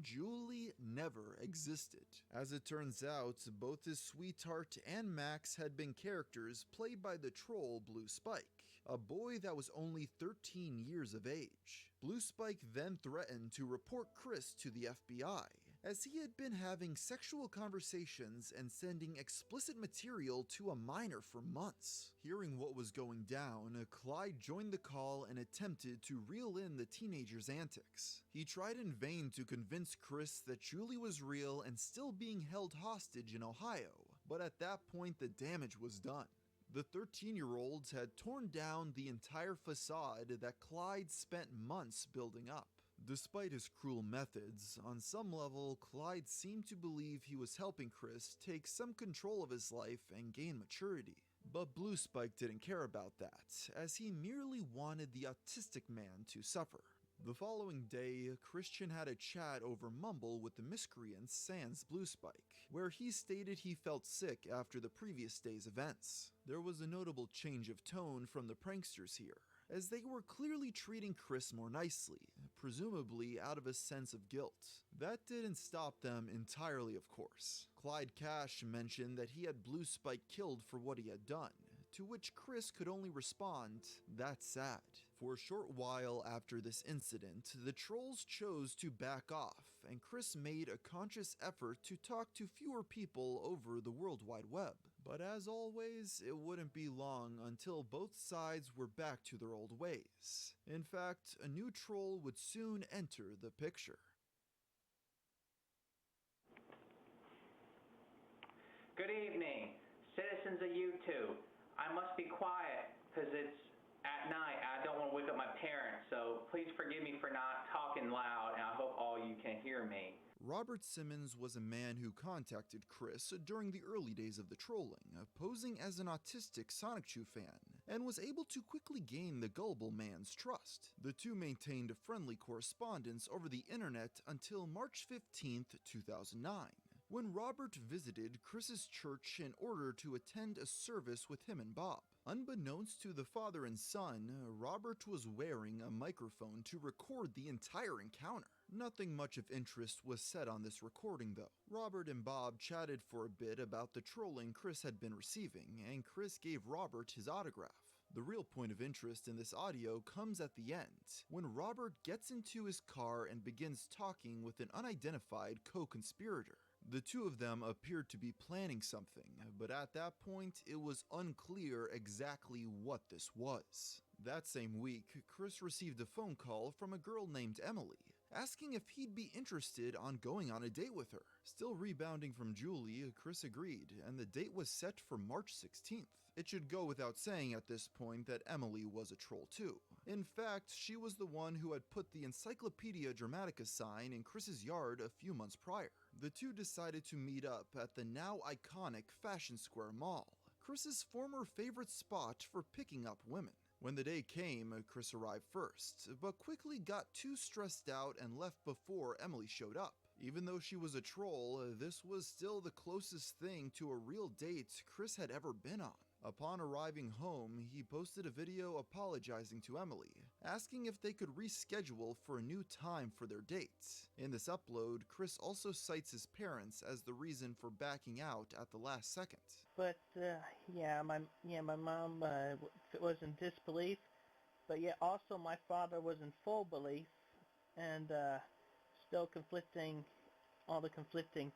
Julie never existed. As it turns out, both his sweetheart and Max had been characters played by the troll Blue Spike, a boy that was only 13 years of age. Blue Spike then threatened to report Chris to the FBI, as he had been having sexual conversations and sending explicit material to a minor for months. Hearing what was going down, Clyde joined the call and attempted to reel in the teenager's antics. He tried in vain to convince Chris that Julie was real and still being held hostage in Ohio, but at that point the damage was done. The 13-year-olds had torn down the entire facade that Clyde spent months building up. Despite his cruel methods, on some level, Clyde seemed to believe he was helping Chris take some control of his life and gain maturity. But Blue Spike didn't care about that, as he merely wanted the autistic man to suffer. The following day, Christian had a chat over Mumble with the miscreants sans Blue Spike, where he stated he felt sick after the previous day's events. There was a notable change of tone from the pranksters here, as they were clearly treating Chris more nicely, presumably out of a sense of guilt. That didn't stop them entirely, of course. Clyde Cash mentioned that he had Blue Spike killed for what he had done, to which Chris could only respond, "That's sad." For a short while after this incident, the trolls chose to back off, and Chris made a conscious effort to talk to fewer people over the World Wide Web. But as always, it wouldn't be long until both sides were back to their old ways. In fact, a new troll would soon enter the picture. Good evening, citizens of YouTube. I must be quiet because it's at night. I don't want to wake up my parents, so please forgive me for not talking loud, and I hope all you can hear me. Robert Simmons was a man who contacted Chris during the early days of the trolling, posing as an autistic Sonic Chew fan, and was able to quickly gain the gullible man's trust. The two maintained friendly correspondence over the internet until March 15th, 2009. When Robert visited Chris's church in order to attend a service with him and Bob. Unbeknownst to the father and son, Robert was wearing a microphone to record the entire encounter. Nothing much of interest was said on this recording though. Robert and Bob chatted for a bit about the trolling Chris had been receiving, and Chris gave Robert his autograph. The real point of interest in this audio comes at the end, when Robert gets into his car and begins talking with an unidentified co-conspirator. The two of them appeared to be planning something, but at that point, it was unclear exactly what this was. That same week, Chris received a phone call from a girl named Emily, asking if he'd be interested on going on a date with her. Still rebounding from Julie, Chris agreed, and the date was set for March 16th. It should go without saying at this point that Emily was a troll too. In fact, she was the one who had put the Encyclopedia Dramatica sign in Chris's yard a few months prior. The two decided to meet up at the now iconic Fashion Square Mall, Chris's former favorite spot for picking up women. When the day came, Chris arrived first, but quickly got too stressed out and left before Emily showed up. Even though she was a troll, this was still the closest thing to a real date Chris had ever been on. Upon arriving home, he posted a video apologizing to Emily, asking if they could reschedule for a new time for their date. In this upload, Chris also cites his parents as the reason for backing out at the last second. But my mom was in disbelief, but yet also my father was in full belief, and still conflicting, all the conflicting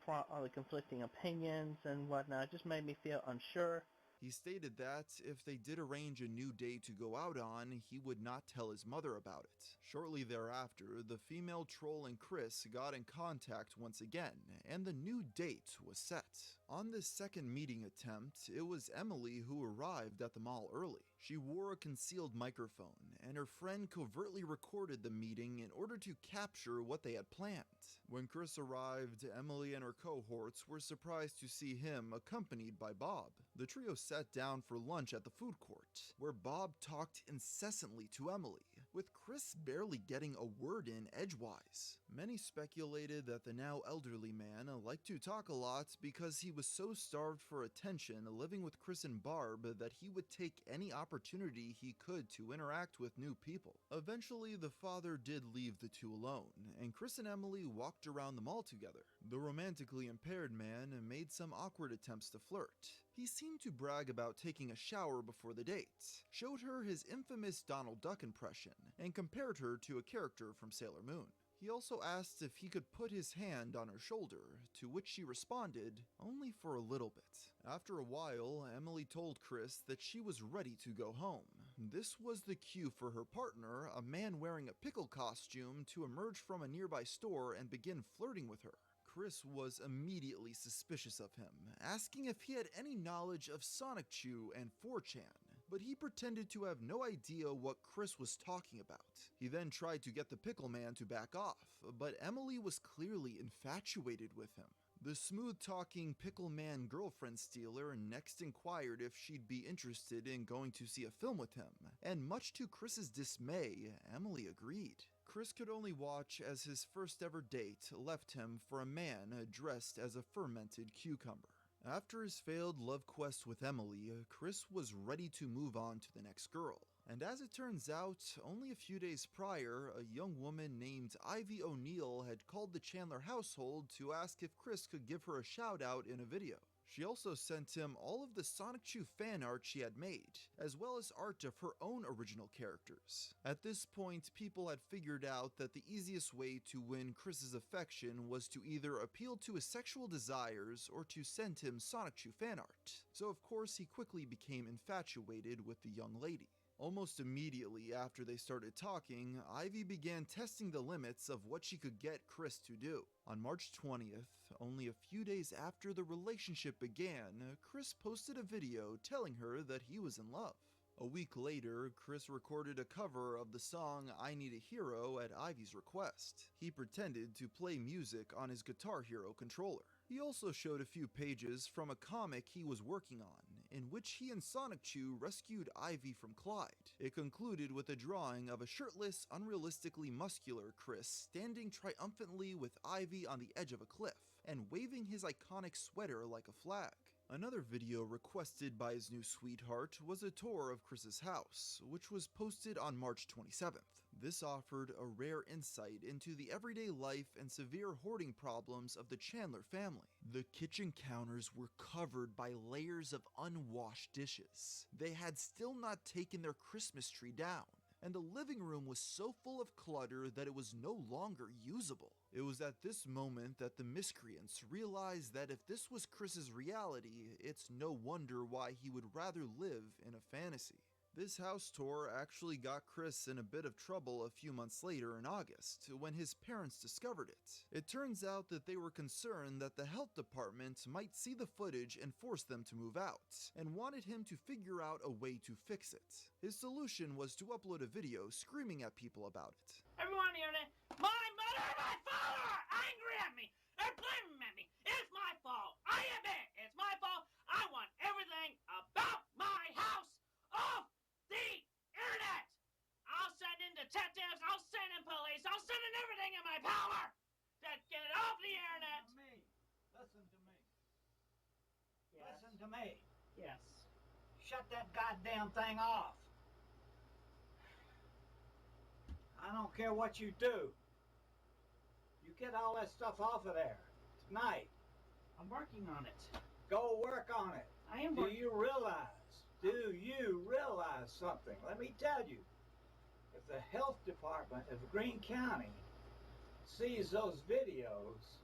opinions and whatnot. It just made me feel unsure. He stated that if they did arrange a new day to go out on, he would not tell his mother about it. Shortly thereafter, the female troll and Chris got in contact once again, and the new date was set. On this second meeting attempt, it was Emily who arrived at the mall early. She wore a concealed microphone, and her friend covertly recorded the meeting in order to capture what they had planned. When Chris arrived, Emily and her cohorts were surprised to see him accompanied by Bob. The trio sat down for lunch at the food court, where Bob talked incessantly to Emily, with Chris barely getting a word in edgewise. Many speculated that the now elderly man liked to talk a lot because he was so starved for attention living with Chris and Barb that he would take any opportunity he could to interact with new people. Eventually, the father did leave the two alone, and Chris and Emily walked around the mall together. The romantically impaired man made some awkward attempts to flirt. He seemed to brag about taking a shower before the date, showed her his infamous Donald Duck impression, and compared her to a character from Sailor Moon. He also asked if he could put his hand on her shoulder, to which she responded, only for a little bit. After a while, Emily told Chris that she was ready to go home. This was the cue for her partner, a man wearing a pickle costume, to emerge from a nearby store and begin flirting with her. Chris was immediately suspicious of him, asking if he had any knowledge of Sonic Chew and 4chan, but he pretended to have no idea what Chris was talking about. He then tried to get the pickle man to back off, but Emily was clearly infatuated with him. The smooth-talking pickle man girlfriend stealer next inquired if she'd be interested in going to see a film with him, and much to Chris's dismay, Emily agreed. Chris could only watch as his first ever date left him for a man dressed as a fermented cucumber. After his failed love quest with Emily, Chris was ready to move on to the next girl. And as it turns out, only a few days prior, a young woman named Ivy O'Neill had called the Chandler household to ask if Chris could give her a shout out in a video. She also sent him all of the Sonic Chew fan art she had made, as well as art of her own original characters. At this point, people had figured out that the easiest way to win Chris's affection was to either appeal to his sexual desires or to send him Sonic Chew fan art. So of course he quickly became infatuated with the young lady. Almost immediately after they started talking, Ivy began testing the limits of what she could get Chris to do. On March 20th, only a few days after the relationship began, Chris posted a video telling her that he was in love. A week later, Chris recorded a cover of the song I Need a Hero at Ivy's request. He pretended to play music on his Guitar Hero controller. He also showed a few pages from a comic he was working on, in which he and Sonic Chew rescued Ivy from Clyde. It concluded with a drawing of a shirtless, unrealistically muscular Chris standing triumphantly with Ivy on the edge of a cliff, and waving his iconic sweater like a flag. Another video requested by his new sweetheart was a tour of Chris's house, which was posted on March 27th. This offered a rare insight into the everyday life and severe hoarding problems of the Chandler family. The kitchen counters were covered by layers of unwashed dishes. They had still not taken their Christmas tree down, and the living room was so full of clutter that it was no longer usable. It was at this moment that the miscreants realized that if this was Chris's reality, it's no wonder why he would rather live in a fantasy. This house tour actually got Chris in a bit of trouble a few months later in August, when his parents discovered it. It turns out that they were concerned that the health department might see the footage and force them to move out, and wanted him to figure out a way to fix it. His solution was to upload a video screaming at people about it. Everyone here, my mother and my father are angry at me. They're blaming me. It's my fault. I admit it's my fault. I want everything about my house off the internet. I'll send in detectives. I'll send in police. I'll send in everything in my power to get it off the internet. Listen to me. Yes. Listen to me. Yes. Shut that goddamn thing off. I don't care what you do. You get all that stuff off of there tonight. I'm working on it. Go work on it. I am Do working. you realize something? Let me tell you. If the health department of Greene County sees those videos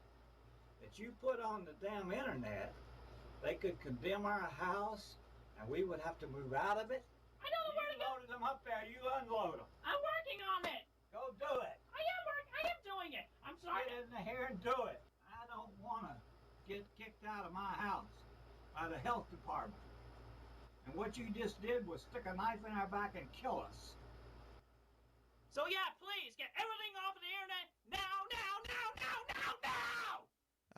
that you put on the damn internet, they could condemn our house and we would have to move out of it. I don't know where to go. You loaded them up there, you unload them. I'm working on it. Go do it. I am doing it. I'm sorry. Get in here and do it. I don't want to get kicked out of my house by the health department. And what you just did was stick a knife in our back and kill us. So yeah, please get everything off of the internet now.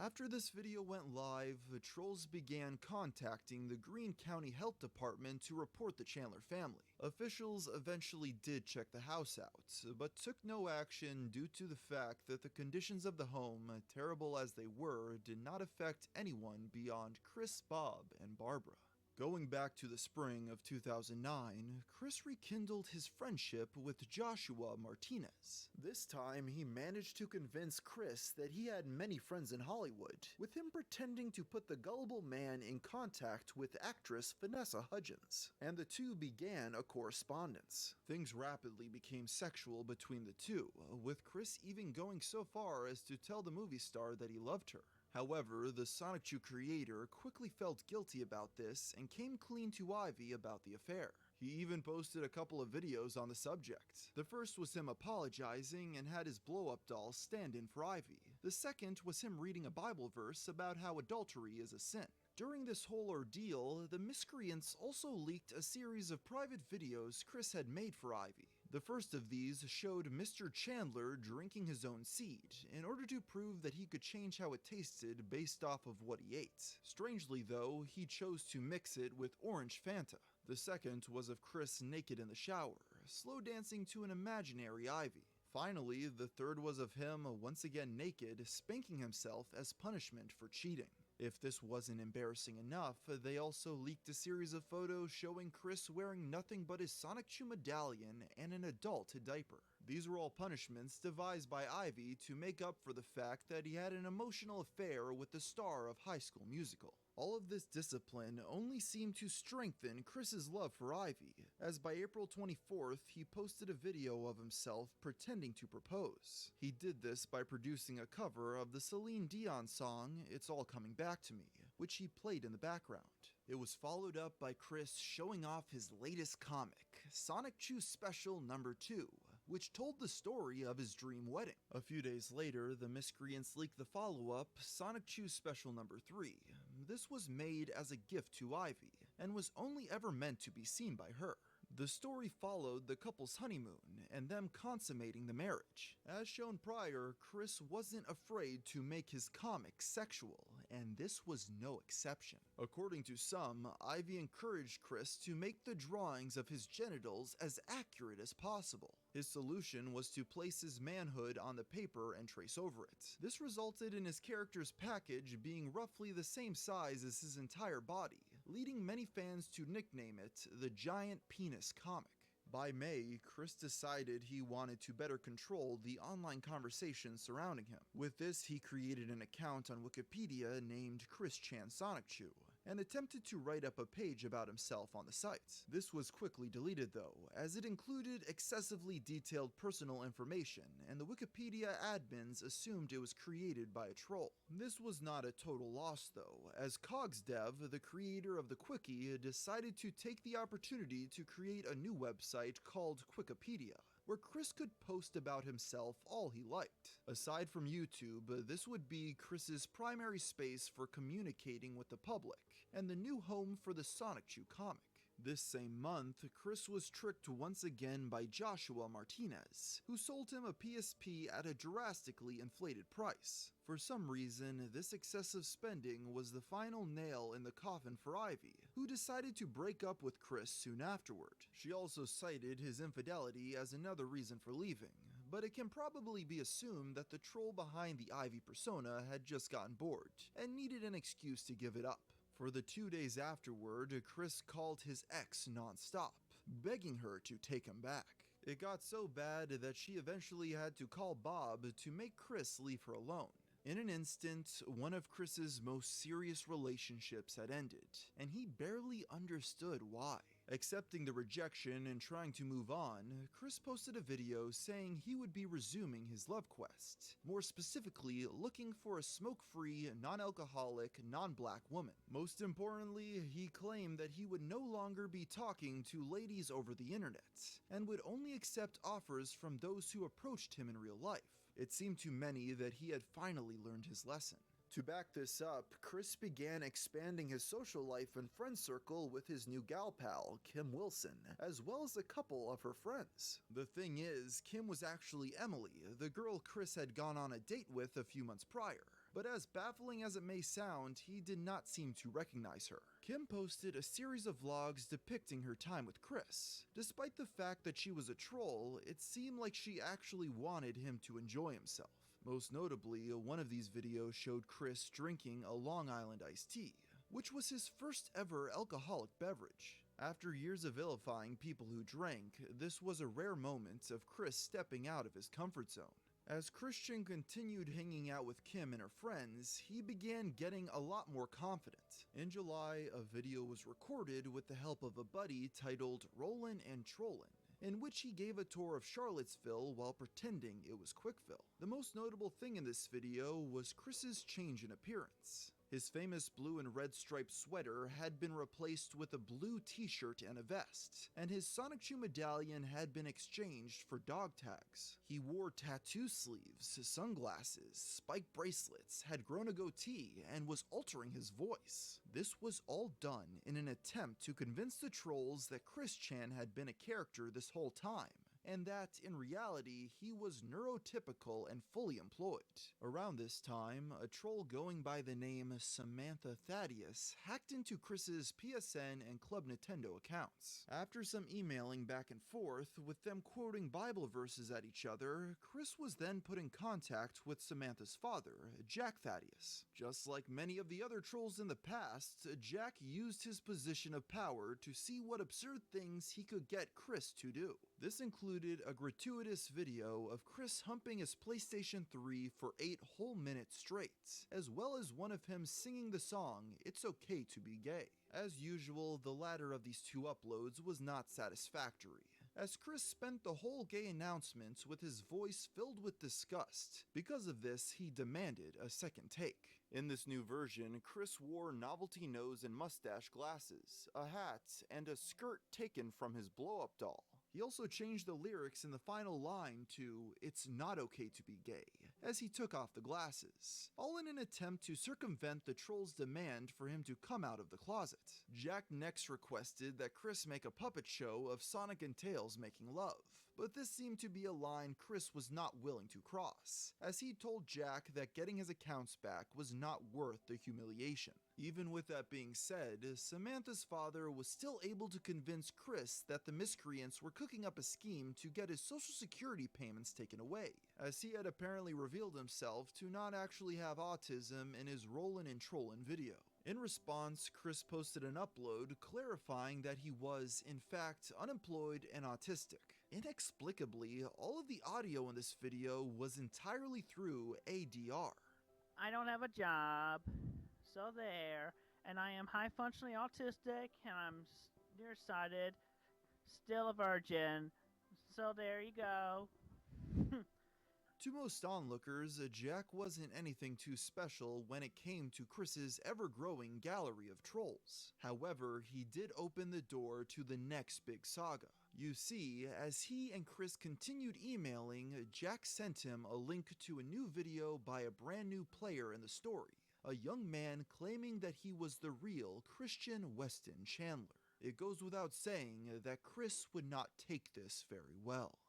After this video went live, the trolls began contacting the Greene County Health Department to report the Chandler family. Officials eventually did check the house out, but took no action due to the fact that the conditions of the home, terrible as they were, did not affect anyone beyond Chris, Bob, and Barbara. Going back to the spring of 2009, Chris rekindled his friendship with Joshua Martinez. This time, he managed to convince Chris that he had many friends in Hollywood, with him pretending to put the gullible man in contact with actress Vanessa Hudgens, and the two began a correspondence. Things rapidly became sexual between the two, with Chris even going so far as to tell the movie star that he loved her. However, the Sonic 2 creator quickly felt guilty about this and came clean to Ivy about the affair. He even posted a couple of videos on the subject. The first was him apologizing and had his blow-up doll stand in for Ivy. The second was him reading a Bible verse about how adultery is a sin. During this whole ordeal, the miscreants also leaked a series of private videos Chris had made for Ivy. The first of these showed Mr. Chandler drinking his own seed, in order to prove that he could change how it tasted based off of what he ate. Strangely though, he chose to mix it with orange Fanta. The second was of Chris naked in the shower, slow dancing to an imaginary Ivy. Finally, the third was of him once again naked, spanking himself as punishment for cheating. If this wasn't embarrassing enough, they also leaked a series of photos showing Chris wearing nothing but his Sonic 2 medallion and an adult diaper. These were all punishments devised by Ivy to make up for the fact that he had an emotional affair with the star of High School Musical. All of this discipline only seemed to strengthen Chris's love for Ivy, as by April 24th, he posted a video of himself pretending to propose. He did this by producing a cover of the Celine Dion song, It's All Coming Back to Me, which he played in the background. It was followed up by Chris showing off his latest comic, Sonic 2 Special Number 2, which told the story of his dream wedding. A few days later, the miscreants leaked the follow-up, Sonic 2 Special Number 3. This was made as a gift to Ivy, and was only ever meant to be seen by her. The story followed the couple's honeymoon, and them consummating the marriage. As shown prior, Chris wasn't afraid to make his comics sexual, and this was no exception. According to some, Ivy encouraged Chris to make the drawings of his genitals as accurate as possible. His solution was to place his manhood on the paper and trace over it. This resulted in his character's package being roughly the same size as his entire body, leading many fans to nickname it the Giant Penis Comic. By May, Chris decided he wanted to better control the online conversation surrounding him. With this, he created an account on Wikipedia named Chris Chan Sonic Chew, and attempted to write up a page about himself on the site. This was quickly deleted though, as it included excessively detailed personal information, and the Wikipedia admins assumed it was created by a troll. This was not a total loss though, as CogsDev, the creator of the Quickie, decided to take the opportunity to create a new website called Quickipedia, where Chris could post about himself all he liked. Aside from YouTube, this would be Chris's primary space for communicating with the public, and the new home for the Sonic 2 comic. This same month, Chris was tricked once again by Joshua Martinez, who sold him a PSP at a drastically inflated price. For some reason, this excessive spending was the final nail in the coffin for Ivy, who decided to break up with Chris soon afterward. She also cited his infidelity as another reason for leaving, but it can probably be assumed that the troll behind the Ivy persona had just gotten bored, and needed an excuse to give it up. For the 2 days afterward, Chris called his ex non-stop, begging her to take him back. It got so bad that she eventually had to call Bob to make Chris leave her alone. In an instant, one of Chris's most serious relationships had ended, and he barely understood why. Accepting the rejection and trying to move on, Chris posted a video saying he would be resuming his love quest, more specifically looking for a smoke-free, non-alcoholic, non-black woman. Most importantly, he claimed that he would no longer be talking to ladies over the internet, and would only accept offers from those who approached him in real life. It seemed to many that he had finally learned his lesson. To back this up, Chris began expanding his social life and friend circle with his new gal pal, Kim Wilson, as well as a couple of her friends. The thing is, Kim was actually Emily, the girl Chris had gone on a date with a few months prior. But as baffling as it may sound, he did not seem to recognize her. Kim posted a series of vlogs depicting her time with Chris. Despite the fact that she was a troll, it seemed like she actually wanted him to enjoy himself. Most notably, one of these videos showed Chris drinking a Long Island iced tea, which was his first ever alcoholic beverage. After years of vilifying people who drank, this was a rare moment of Chris stepping out of his comfort zone. As Christian continued hanging out with Kim and her friends, he began getting a lot more confident. In July, a video was recorded with the help of a buddy titled Rollin' and Trollin', in which he gave a tour of Charlottesville while pretending it was Quickville. The most notable thing in this video was Chris's change in appearance. His famous blue and red striped sweater had been replaced with a blue t-shirt and a vest, and his Sonic Shoe medallion had been exchanged for dog tags. He wore tattoo sleeves, sunglasses, spiked bracelets, had grown a goatee, and was altering his voice. This was all done in an attempt to convince the trolls that Chris Chan had been a character this whole time, and that, in reality, he was neurotypical and fully employed. Around this time, a troll going by the name Samantha Thaddeus hacked into Chris's PSN and Club Nintendo accounts. After some emailing back and forth, with them quoting Bible verses at each other, Chris was then put in contact with Samantha's father, Jack Thaddeus. Just like many of the other trolls in the past, Jack used his position of power to see what absurd things he could get Chris to do. This included a gratuitous video of Chris humping his PlayStation 3 for 8 whole minutes straight, as well as one of him singing the song "It's Okay to Be Gay." As usual, the latter of these two uploads was not satisfactory, as Chris spent the whole gay announcement with his voice filled with disgust. Because of this, he demanded a second take. In this new version, Chris wore novelty nose and mustache glasses, a hat, and a skirt taken from his blow-up doll. He also changed the lyrics in the final line to "It's not okay to be gay," as he took off the glasses, all in an attempt to circumvent the troll's demand for him to come out of the closet. Jack next requested that Chris make a puppet show of Sonic and Tails making love, but this seemed to be a line Chris was not willing to cross, as he told Jack that getting his accounts back was not worth the humiliation. Even with that being said, Samantha's father was still able to convince Chris that the miscreants were cooking up a scheme to get his social security payments taken away, as he had apparently revealed himself to not actually have autism in his Rollin' and Trollin' video. In response, Chris posted an upload clarifying that he was, in fact, unemployed and autistic. Inexplicably, all of the audio in this video was entirely through ADR. I don't have a job, so there, and I am high functionally autistic, and I'm nearsighted, still a virgin, so there you go. To most onlookers, Jack wasn't anything too special when it came to Chris's ever-growing gallery of trolls. However, he did open the door to the next big saga. You see, as he and Chris continued emailing, Jack sent him a link to a new video by a brand new player in the story, a young man claiming that he was the real Christian Weston Chandler. It goes without saying that Chris would not take this very well.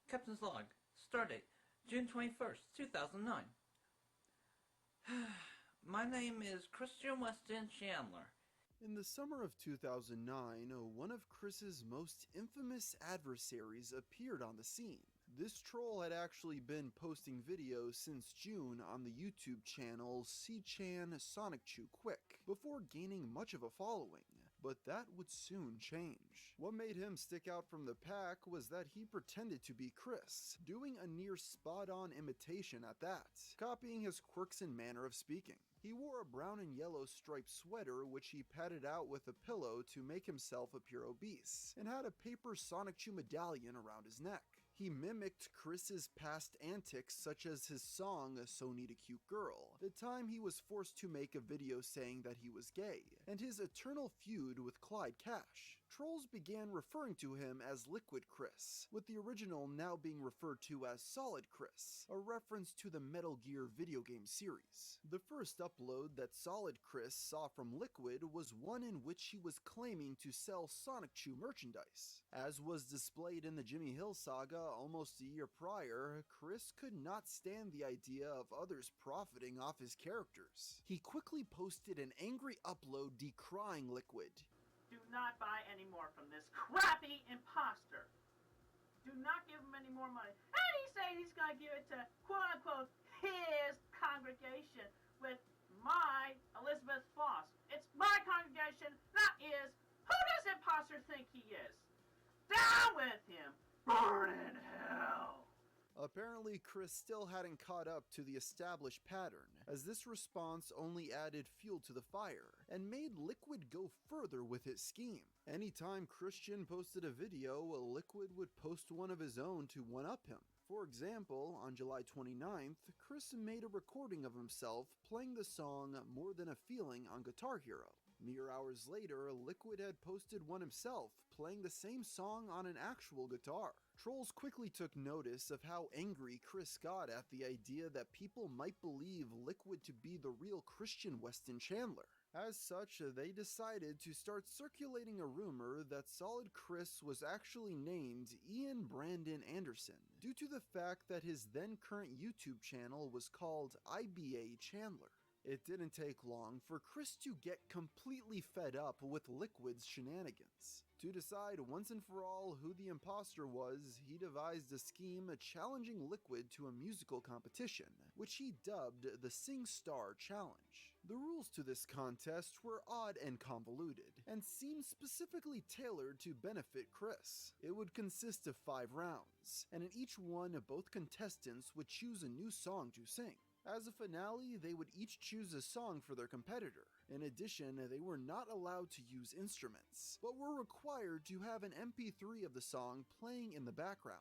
Captain's log. Stardate, June 21st, 2009. My name is Christian Weston Chandler. In the summer of 2009, one of Chris's most infamous adversaries appeared on the scene. This troll had actually been posting videos since June on the YouTube channel C-Chan Sonic Chew Quick, before gaining much of a following, But that would soon change. What made him stick out from the pack was that he pretended to be Chris, doing a near spot-on imitation at that, copying his quirks and manner of speaking. He wore a brown and yellow striped sweater which he padded out with a pillow to make himself appear obese, and had a paper Sonic medallion around his neck. He mimicked Chris's past antics such as his song "So Need a Cute Girl," the time he was forced to make a video saying that he was gay, and his eternal feud with Clyde Cash. Trolls began referring to him as Liquid Chris, with the original now being referred to as Solid Chris, a reference to the Metal Gear video game series. The first upload that Solid Chris saw from Liquid was one in which he was claiming to sell Sonic Chew merchandise. As was displayed in the Jimmy Hill saga almost a year prior, Chris could not stand the idea of others profiting off his characters. He quickly posted an angry upload decrying Liquid. Do not buy any more from this crappy imposter. Do not give him any more money. And he said he's going to give it to, quote-unquote, his congregation with my Elizabeth Foss. It's my congregation, not his. Who does imposter think he is? Down with him. Burn in hell. Apparently, Chris still hadn't caught up to the established pattern, as this response only added fuel to the fire, and made Liquid go further with his scheme. Anytime Christian posted a video, Liquid would post one of his own to one-up him. For example, on July 29th, Chris made a recording of himself playing the song "More Than a Feeling" on Guitar Hero. Mere hours later, Liquid had posted one himself, playing the same song on an actual guitar. Trolls quickly took notice of how angry Chris got at the idea that people might believe Liquid to be the real Christian Weston Chandler. As such, they decided to start circulating a rumor that Solid Chris was actually named Ian Brandon Anderson, due to the fact that his then current YouTube channel was called IBA Chandler. It didn't take long for Chris to get completely fed up with Liquid's shenanigans. To decide once and for all who the imposter was, he devised a scheme challenging Liquid to a musical competition, which he dubbed the Sing Star Challenge. The rules to this contest were odd and convoluted, and seemed specifically tailored to benefit Chris. It would consist of 5 rounds, and in each one both contestants would choose a new song to sing. As a finale, they would each choose a song for their competitor. In addition, they were not allowed to use instruments, but were required to have an MP3 of the song playing in the background.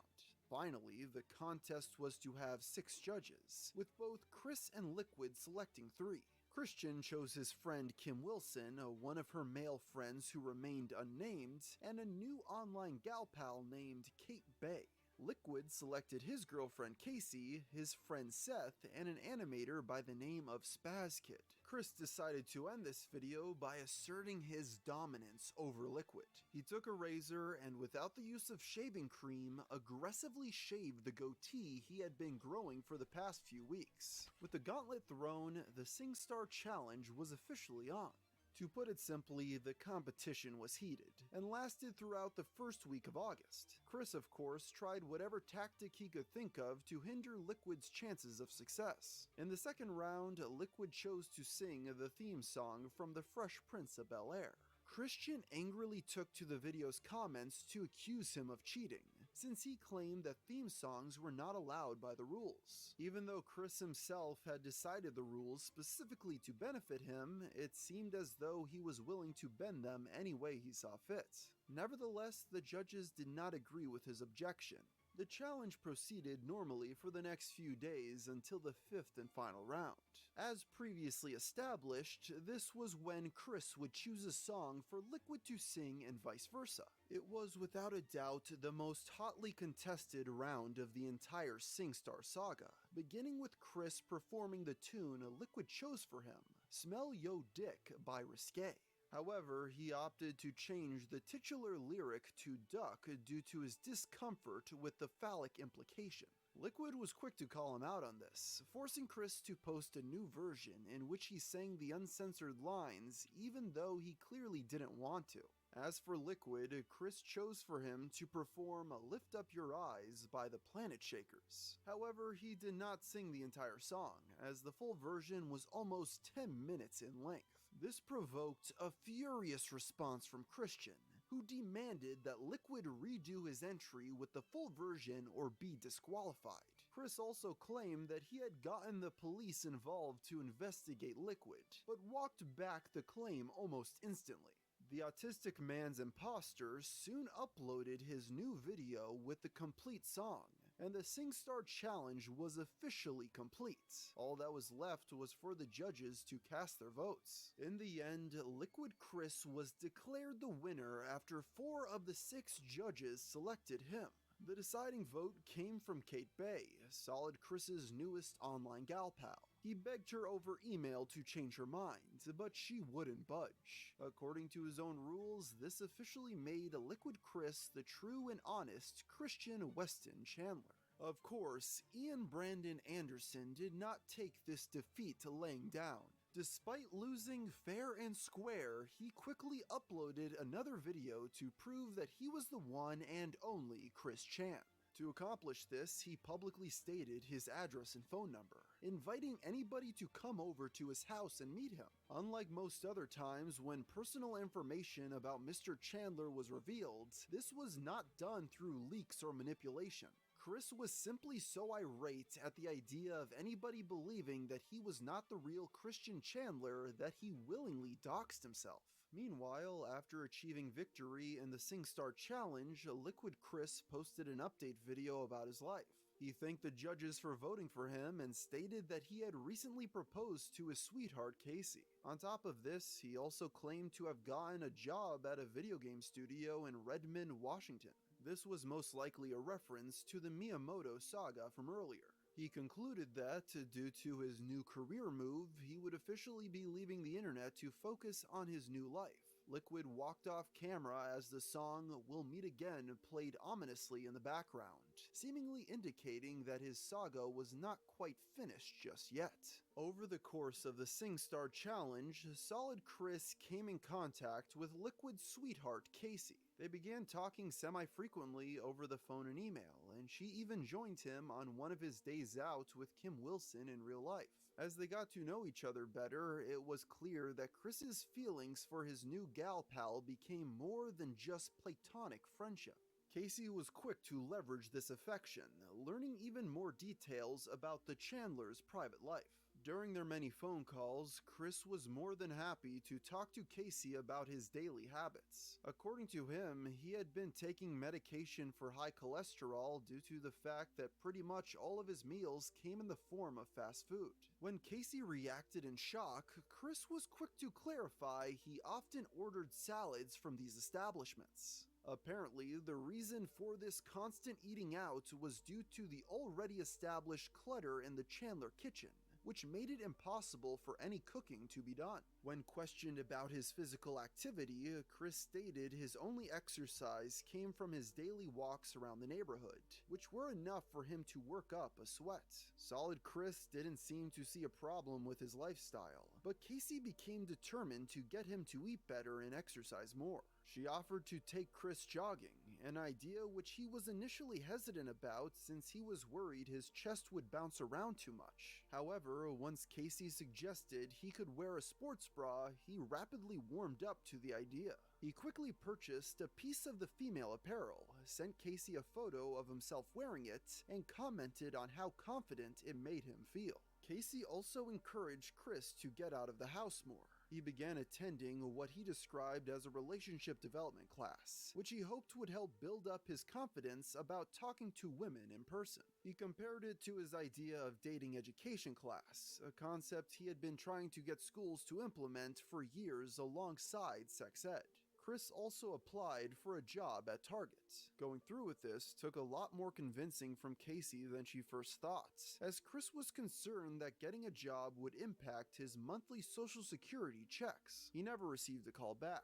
Finally, the contest was to have 6 judges, with both Chris and Liquid selecting 3. Christian chose his friend Kim Wilson, one of her male friends who remained unnamed, and a new online gal pal named Kate Bay. Liquid selected his girlfriend Casey, his friend Seth, and an animator by the name of SpazKid. Chris decided to end this video by asserting his dominance over Liquid. He took a razor and, without the use of shaving cream, aggressively shaved the goatee he had been growing for the past few weeks. With the gauntlet thrown, the Sing Star Challenge was officially on. To put it simply, the competition was heated, and lasted throughout the first week of August. Chris, of course, tried whatever tactic he could think of to hinder Liquid's chances of success. In the second round, Liquid chose to sing the theme song from The Fresh Prince of Bel-Air. Christian angrily took to the video's comments to accuse him of cheating, since he claimed that theme songs were not allowed by the rules. Even though Chris himself had decided the rules specifically to benefit him, it seemed as though he was willing to bend them any way he saw fit. Nevertheless, the judges did not agree with his objection. The challenge proceeded normally for the next few days until the 5th and final round. As previously established, this was when Chris would choose a song for Liquid to sing and vice versa. It was without a doubt the most hotly contested round of the entire SingStar saga, beginning with Chris performing the tune Liquid chose for him, Smell Yo Dick by Risque. However, he opted to change the titular lyric to duck due to his discomfort with the phallic implication. Liquid was quick to call him out on this, forcing Chris to post a new version in which he sang the uncensored lines even though he clearly didn't want to. As for Liquid, Chris chose for him to perform Lift Up Your Eyes by the Planet Shakers. However, he did not sing the entire song, as the full version was almost 10 minutes in length. This provoked a furious response from Christian, who demanded that Liquid redo his entry with the full version or be disqualified. Chris also claimed that he had gotten the police involved to investigate Liquid, but walked back the claim almost instantly. The autistic man's imposter soon uploaded his new video with the complete song, and the SingStar challenge was officially complete. All that was left was for the judges to cast their votes. In the end, Liquid Chris was declared the winner after 4 of the 6 judges selected him. The deciding vote came from Kate Bay, Solid Chris's newest online gal pal. He begged her over email to change her mind, but she wouldn't budge. According to his own rules, this officially made Liquid Chris the true and honest Christian Weston Chandler. Of course, Ian Brandon Anderson did not take this defeat laying down. Despite losing fair and square, he quickly uploaded another video to prove that he was the one and only Chris Chan. To accomplish this, he publicly stated his address and phone number, inviting anybody to come over to his house and meet him. Unlike most other times when personal information about Mr. Chandler was revealed, this was not done through leaks or manipulation. Chris was simply so irate at the idea of anybody believing that he was not the real Christian Chandler that he willingly doxed himself. Meanwhile, after achieving victory in the SingStar Challenge, Liquid Chris posted an update video about his life. He thanked the judges for voting for him and stated that he had recently proposed to his sweetheart Casey. On top of this, he also claimed to have gotten a job at a video game studio in Redmond, Washington. This was most likely a reference to the Miyamoto saga from earlier. He concluded that, due to his new career move, he would officially be leaving the internet to focus on his new life. Liquid walked off camera as the song "We'll Meet Again" played ominously in the background, seemingly indicating that his saga was not quite finished just yet. Over the course of the SingStar Challenge, Solid Chris came in contact with Liquid's sweetheart Casey. They began talking semi-frequently over the phone and email, and she even joined him on one of his days out with Kim Wilson in real life. As they got to know each other better, it was clear that Chris's feelings for his new gal pal became more than just platonic friendship. Casey was quick to leverage this affection, learning even more details about the Chandlers' private life. During their many phone calls, Chris was more than happy to talk to Casey about his daily habits. According to him, he had been taking medication for high cholesterol due to the fact that pretty much all of his meals came in the form of fast food. When Casey reacted in shock, Chris was quick to clarify he often ordered salads from these establishments. Apparently, the reason for this constant eating out was due to the already established clutter in the Chandler kitchen, which made it impossible for any cooking to be done. When questioned about his physical activity, Chris stated his only exercise came from his daily walks around the neighborhood, which were enough for him to work up a sweat. Solid Chris didn't seem to see a problem with his lifestyle, but Casey became determined to get him to eat better and exercise more. She offered to take Chris jogging, an idea which he was initially hesitant about since he was worried his chest would bounce around too much. However, once Casey suggested he could wear a sports bra, he rapidly warmed up to the idea. He quickly purchased a piece of the female apparel, sent Casey a photo of himself wearing it, and commented on how confident it made him feel. Casey also encouraged Chris to get out of the house more. He began attending what he described as a relationship development class, which he hoped would help build up his confidence about talking to women in person. He compared it to his idea of dating education class, a concept he had been trying to get schools to implement for years alongside sex ed. Chris also applied for a job at Target. Going through with this took a lot more convincing from Casey than she first thought, as Chris was concerned that getting a job would impact his monthly Social Security checks. He never received a call back,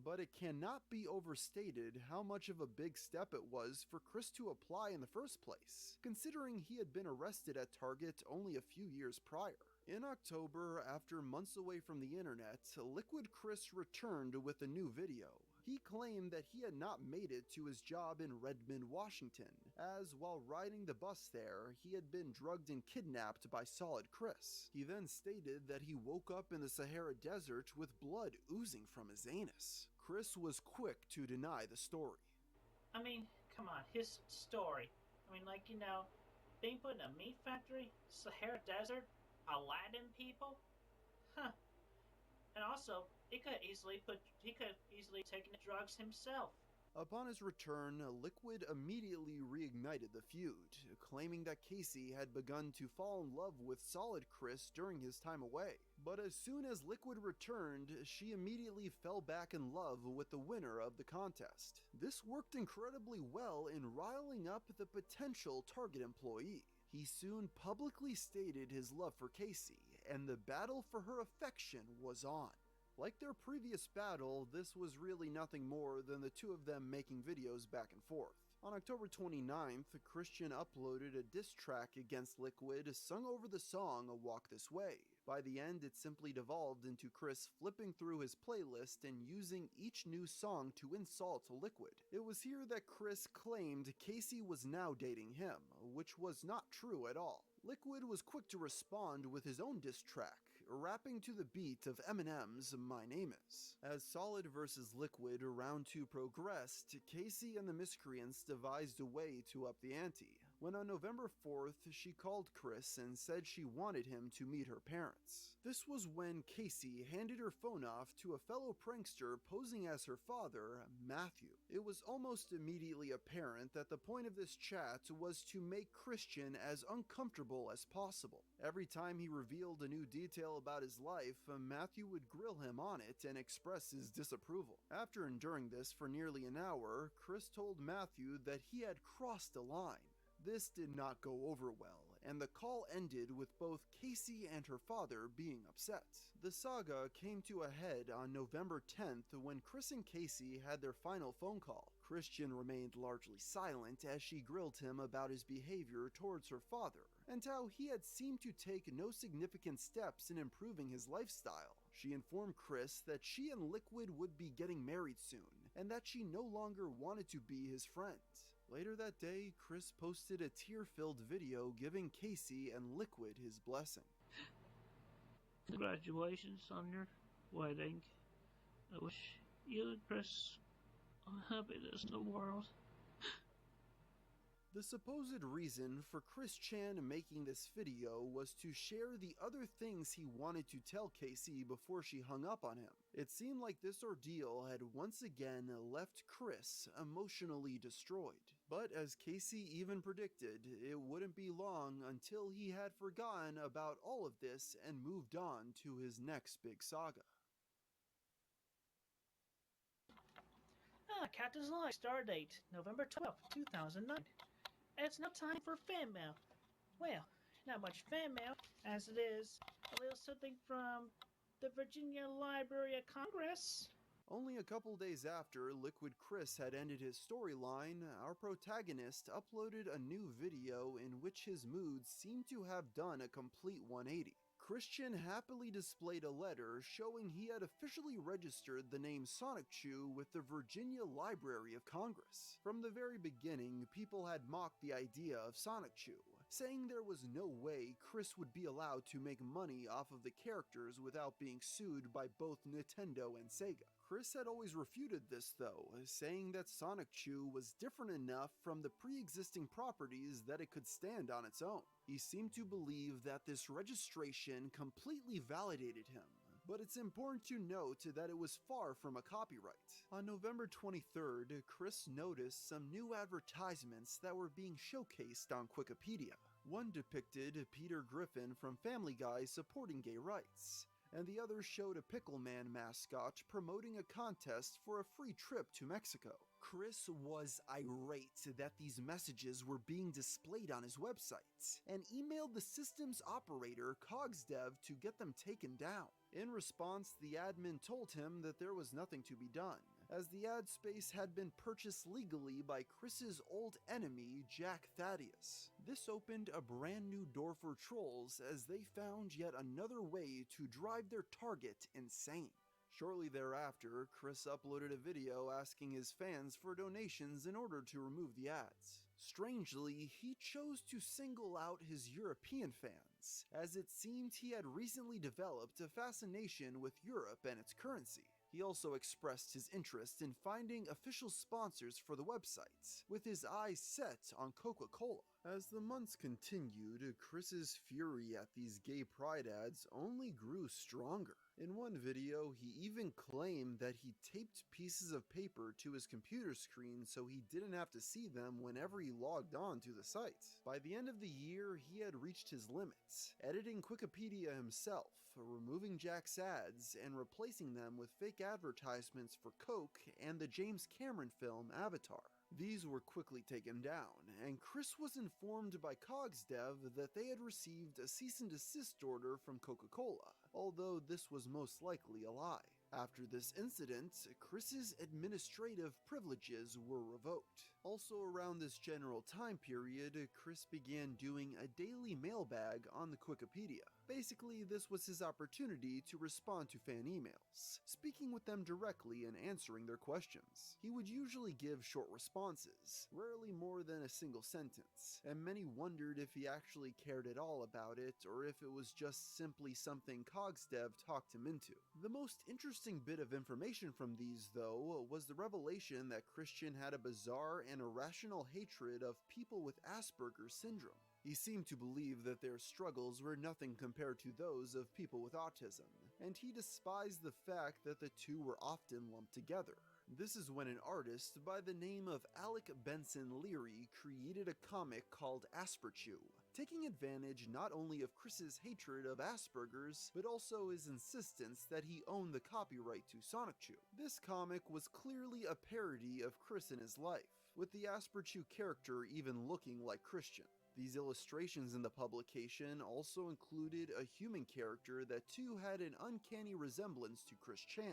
but it cannot be overstated how much of a big step it was for Chris to apply in the first place, considering he had been arrested at Target only a few years prior. In October, after months away from the internet, Liquid Chris returned with a new video. He claimed that he had not made it to his job in Redmond, Washington, as while riding the bus there, he had been drugged and kidnapped by Solid Chris. He then stated that he woke up in the Sahara Desert with blood oozing from his anus. Chris was quick to deny the story. I mean, come on, his story. I mean, like, you know, being put in a meat factory, Sahara Desert, Aladdin people? Huh. And also, he could easily taken the drugs himself. Upon his return, Liquid immediately reignited the feud, claiming that Casey had begun to fall in love with Solid Chris during his time away. But as soon as Liquid returned, she immediately fell back in love with the winner of the contest. This worked incredibly well in riling up the potential target employee. He soon publicly stated his love for Casey, and the battle for her affection was on. Like their previous battle, this was really nothing more than the two of them making videos back and forth. On October 29th, Christian uploaded a diss track against Liquid, sung over the song Walk This Way. By the end, it simply devolved into Chris flipping through his playlist and using each new song to insult Liquid. It was here that Chris claimed Casey was now dating him, which was not true at all. Liquid was quick to respond with his own diss track, rapping to the beat of Eminem's My Name Is. As Solid vs. Liquid round 2 progressed, Casey and the Miscreants devised a way to up the ante, when on November 4th she called Chris and said she wanted him to meet her parents. This was when Casey handed her phone off to a fellow prankster posing as her father, Matthew. It was almost immediately apparent that the point of this chat was to make Christian as uncomfortable as possible. Every time he revealed a new detail about his life, Matthew would grill him on it and express his disapproval. After enduring this for nearly an hour, Chris told Matthew that he had crossed a line. This did not go over well, and the call ended with both Casey and her father being upset. The saga came to a head on November 10th when Chris and Casey had their final phone call. Christian remained largely silent as she grilled him about his behavior towards her father, and how he had seemed to take no significant steps in improving his lifestyle. She informed Chris that she and Liquid would be getting married soon, and that she no longer wanted to be his friend. Later that day, Chris posted a tear-filled video giving Casey and Liquid his blessing. Congratulations on your wedding. I wish you and Chris all happiness in the world. The supposed reason for Chris Chan making this video was to share the other things he wanted to tell Casey before she hung up on him. It seemed like this ordeal had once again left Chris emotionally destroyed. But as Casey even predicted, it wouldn't be long until he had forgotten about all of this and moved on to his next big saga. Cactus Live, star date, November 12th, 2009. It's now time for fan mail. Well, not much fan mail, as it is a little something from the Virginia Library of Congress. Only a couple days after Liquid Chris had ended his storyline, our protagonist uploaded a new video in which his moods seemed to have done a complete 180. Christian happily displayed a letter showing he had officially registered the name Sonic Chew with the Virginia Library of Congress. From the very beginning, people had mocked the idea of Sonic Chew, saying there was no way Chris would be allowed to make money off of the characters without being sued by both Nintendo and Sega. Chris had always refuted this though, saying that Sonic Chew was different enough from the pre-existing properties that it could stand on its own. He seemed to believe that this registration completely validated him, but it's important to note that it was far from a copyright. On November 23rd, Chris noticed some new advertisements that were being showcased on Wikipedia. One depicted Peter Griffin from Family Guy supporting gay rights, and the other showed a Pickle Man mascot promoting a contest for a free trip to Mexico. Chris was irate that these messages were being displayed on his website, and emailed the system's operator, CogsDev, to get them taken down. In response, the admin told him that there was nothing to be done, as the ad space had been purchased legally by Chris's old enemy, Jack Thaddeus. This opened a brand new door for trolls as they found yet another way to drive their target insane. Shortly thereafter, Chris uploaded a video asking his fans for donations in order to remove the ads. Strangely, he chose to single out his European fans, as it seemed he had recently developed a fascination with Europe and its currency. He also expressed his interest in finding official sponsors for the website, with his eyes set on Coca-Cola. As the months continued, Chris's fury at these gay pride ads only grew stronger. In one video, he even claimed that he taped pieces of paper to his computer screen so he didn't have to see them whenever he logged on to the site. By the end of the year, he had reached his limits, editing Wikipedia himself, removing Jack's ads, and replacing them with fake advertisements for Coke and the James Cameron film Avatar. These were quickly taken down, and Chris was informed by CogsDev that they had received a cease and desist order from Coca-Cola, although this was most likely a lie. After this incident, Chris's administrative privileges were revoked. Also around this general time period, Chris began doing a daily mailbag on the Wikipedia. Basically, this was his opportunity to respond to fan emails, speaking with them directly and answering their questions. He would usually give short responses, rarely more than a single sentence, and many wondered if he actually cared at all about it or if it was just simply something CogsDev talked him into. The most interesting bit of information from these, though, was the revelation that Christian had a bizarre and irrational hatred of people with Asperger's syndrome. He seemed to believe that their struggles were nothing compared to those of people with autism, and he despised the fact that the two were often lumped together. This is when an artist by the name of Alec Benson Leary created a comic called Asperchew, taking advantage not only of Chris's hatred of Asperger's, but also his insistence that he own the copyright to Sonic Chew. This comic was clearly a parody of Chris in his life, with the Asperchew character even looking like Christian. These illustrations in the publication also included a human character that too had an uncanny resemblance to Chris Chan,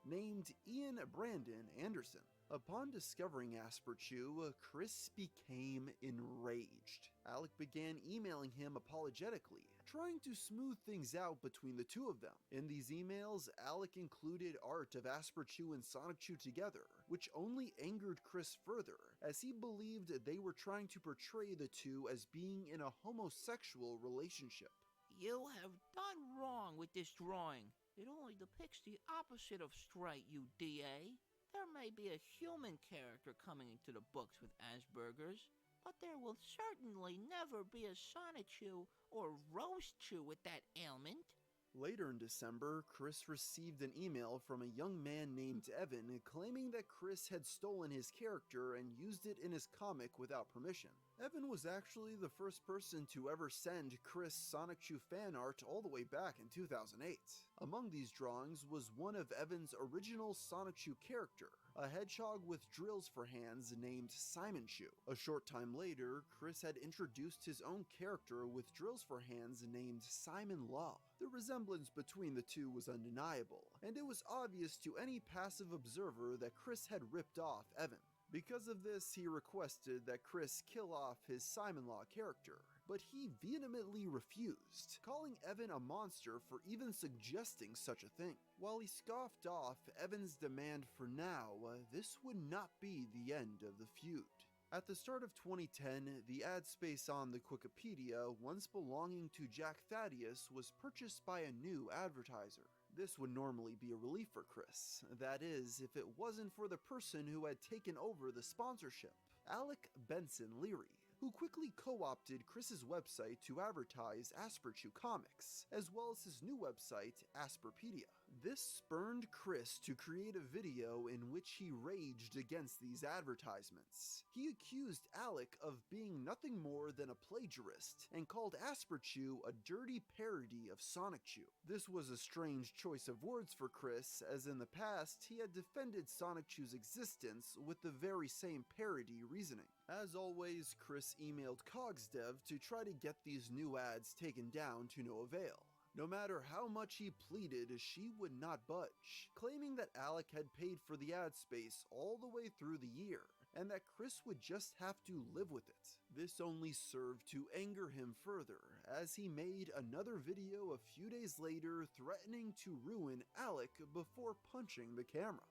named Ian Brandon Anderson. Upon discovering Asperchew, Chris became enraged. Alec began emailing him apologetically, trying to smooth things out between the two of them. In these emails, Alec included art of Asperchew and Sonic Chew together, which only angered Chris further, as he believed they were trying to portray the two as being in a homosexual relationship. You have done wrong with this drawing. It only depicts the opposite of straight, you DA. There may be a human character coming into the books with Asperger's, but there will certainly never be a Sonichu or Roastechu with that ailment. Later in December, Chris received an email from a young man named Evan claiming that Chris had stolen his character and used it in his comic without permission. Evan was actually the first person to ever send Chris Sonic Chew fan art all the way back in 2008. Among these drawings was one of Evan's original Sonic Chew character, a hedgehog with drills for hands named Simon Chew. A short time later, Chris had introduced his own character with drills for hands named Simon Law. The resemblance between the two was undeniable, and it was obvious to any passive observer that Chris had ripped off Evan. Because of this, he requested that Chris kill off his Simon Law character, but he vehemently refused, calling Evan a monster for even suggesting such a thing. While he scoffed off Evan's demand for now, this would not be the end of the feud. At the start of 2010, the ad space on the Wikipedia, once belonging to Jack Thaddeus, was purchased by a new advertiser. This would normally be a relief for Chris, that is, if it wasn't for the person who had taken over the sponsorship, Alec Benson Leary, who quickly co-opted Chris's website to advertise Asperchew comics, as well as his new website, Asperpedia. This spurned Chris to create a video in which he raged against these advertisements. He accused Alec of being nothing more than a plagiarist, and called Asperchew a dirty parody of Sonic Chew. This was a strange choice of words for Chris, as in the past he had defended Sonic Chew's existence with the very same parody reasoning. As always, Chris emailed CogsDev to try to get these new ads taken down to no avail. No matter how much he pleaded, she would not budge, claiming that Alec had paid for the ad space all the way through the year, and that Chris would just have to live with it. This only served to anger him further, as he made another video a few days later threatening to ruin Alec before punching the camera.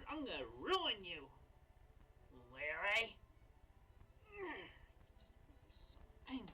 I'm gonna ruin you, Larry. Angry.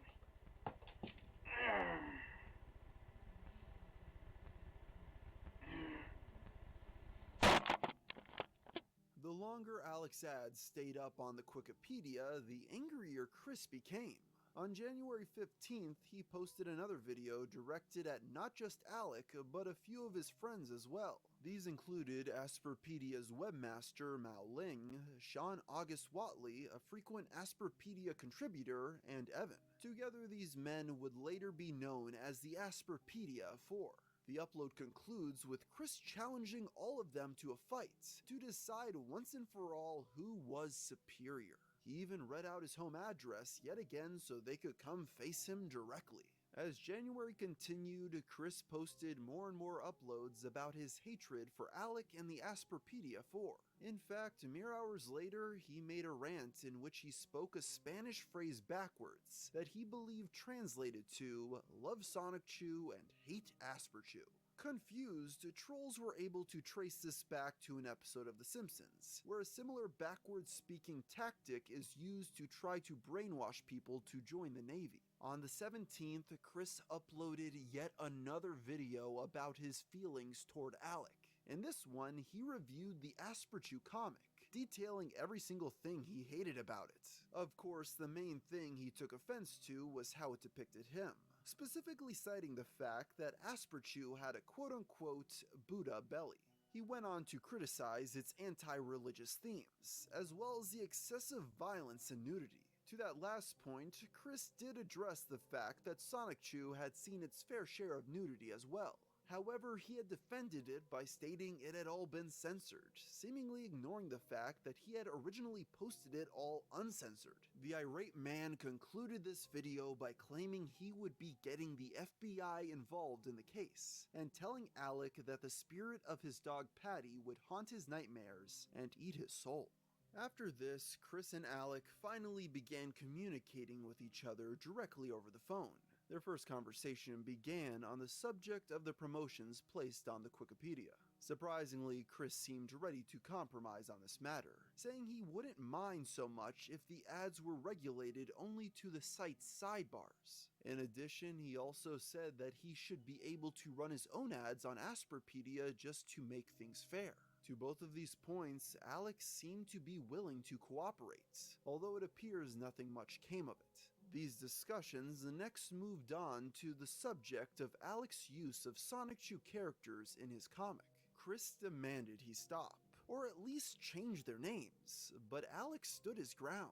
The longer Alec's ads stayed up on the Wikipedia, the angrier Chris became. On January 15th, he posted another video directed at not just Alec, but a few of his friends as well. These included Asperpedia's webmaster Mao Ling, Sean August Watley, a frequent Asperpedia contributor, and Evan. Together, these men would later be known as the Asperpedia 4. The upload concludes with Chris challenging all of them to a fight to decide once and for all who was superior. He even read out his home address yet again so they could come face him directly. As January continued, Chris posted more and more uploads about his hatred for Alec and the Asperpedia 4. In fact, mere hours later, he made a rant in which he spoke a Spanish phrase backwards that he believed translated to "love Sonic-Chew and hate Asperchew." Confused, trolls were able to trace this back to an episode of The Simpsons, where a similar backwards-speaking tactic is used to try to brainwash people to join the Navy. On the 17th, Chris uploaded yet another video about his feelings toward Alec. In this one, he reviewed the Asperchew comic, detailing every single thing he hated about it. Of course, the main thing he took offense to was how it depicted him, specifically citing the fact that Asperchew had a quote-unquote Buddha belly. He went on to criticize its anti-religious themes, as well as the excessive violence and nudity. To that last point, Chris did address the fact that Sonic-Chew had seen its fair share of nudity as well. However, he had defended it by stating it had all been censored, seemingly ignoring the fact that he had originally posted it all uncensored. The irate man concluded this video by claiming he would be getting the FBI involved in the case, and telling Alec that the spirit of his dog Patty would haunt his nightmares and eat his soul. After this, Chris and Alec finally began communicating with each other directly over the phone. Their first conversation began on the subject of the promotions placed on the Wikipedia. Surprisingly, Chris seemed ready to compromise on this matter, saying he wouldn't mind so much if the ads were regulated only to the site's sidebars. In addition, he also said that he should be able to run his own ads on Asperpedia just to make things fair. To both of these points, Alex seemed to be willing to cooperate, although it appears nothing much came of it. These discussions next moved on to the subject of Alex's use of Sonic-Chew characters in his comic. Chris demanded he stop, or at least change their names, but Alex stood his ground.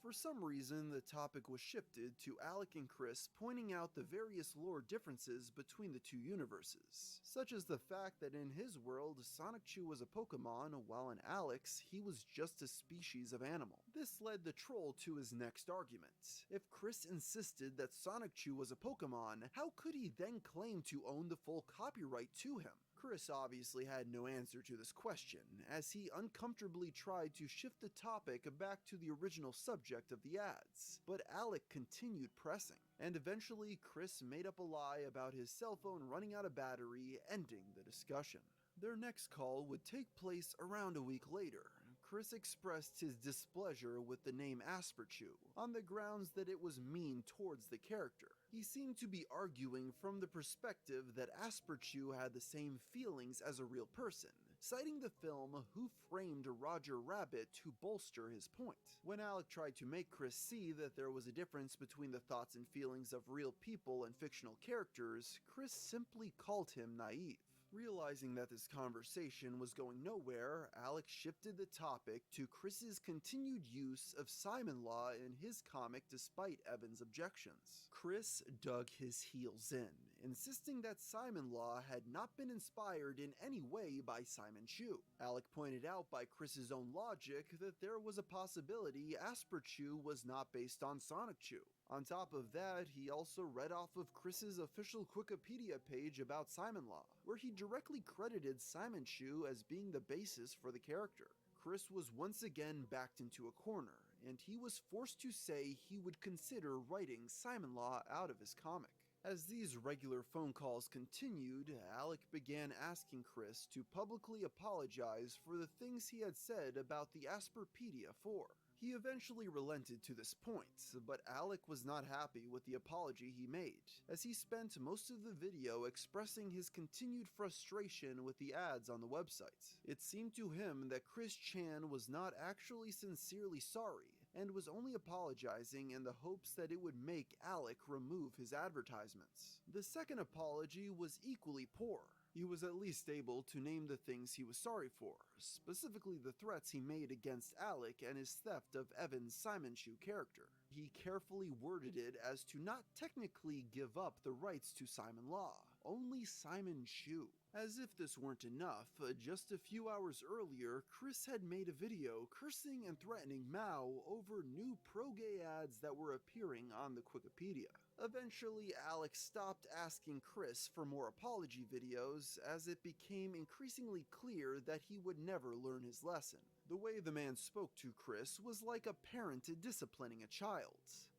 For some reason, the topic was shifted to Alec and Chris pointing out the various lore differences between the two universes, such as the fact that in his world, Sonic-Chew was a Pokemon, while in Alec's, he was just a species of animal. This led the troll to his next argument. If Chris insisted that Sonic-Chew was a Pokemon, how could he then claim to own the full copyright to him? Chris obviously had no answer to this question, as he uncomfortably tried to shift the topic back to the original subject of the ads, but Alec continued pressing, and eventually Chris made up a lie about his cell phone running out of battery, ending the discussion. Their next call would take place around a week later. Chris expressed his displeasure with the name Asperchew on the grounds that it was mean towards the character. He seemed to be arguing from the perspective that Asperchew had the same feelings as a real person, citing the film Who Framed Roger Rabbit to bolster his point. When Alec tried to make Chris see that there was a difference between the thoughts and feelings of real people and fictional characters, Chris simply called him naive. Realizing that this conversation was going nowhere, Alec shifted the topic to Chris's continued use of Simon Law in his comic despite Evan's objections. Chris dug his heels in, insisting that Simon Law had not been inspired in any way by Simon Chew. Alec pointed out by Chris's own logic that there was a possibility Asperchew was not based on Sonic-Chew. On top of that, he also read off of Chris's official Wikipedia page about Simon Law, where he directly credited Simon Chew as being the basis for the character. Chris was once again backed into a corner, and he was forced to say he would consider writing Simon Law out of his comic. As these regular phone calls continued, Alec began asking Chris to publicly apologize for the things he had said about the Asperpedia 4. He eventually relented to this point, but Alec was not happy with the apology he made, as he spent most of the video expressing his continued frustration with the ads on the website. It seemed to him that Chris Chan was not actually sincerely sorry, and was only apologizing in the hopes that it would make Alec remove his advertisements. The second apology was equally poor. He was at least able to name the things he was sorry for, specifically the threats he made against Alec and his theft of Evan's Simon Shoe character. He carefully worded it as to not technically give up the rights to Simon Law, only Simon Shoe. As if this weren't enough, just a few hours earlier, Chris had made a video cursing and threatening Mao over new pro-gay ads that were appearing on the Wikipedia. Eventually, Alex stopped asking Chris for more apology videos, as it became increasingly clear that he would never learn his lesson. The way the man spoke to Chris was like a parent disciplining a child.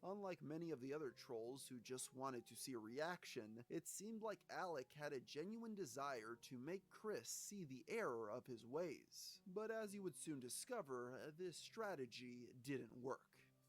Unlike many of the other trolls who just wanted to see a reaction, it seemed like Alec had a genuine desire to make Chris see the error of his ways. But as he would soon discover, this strategy didn't work.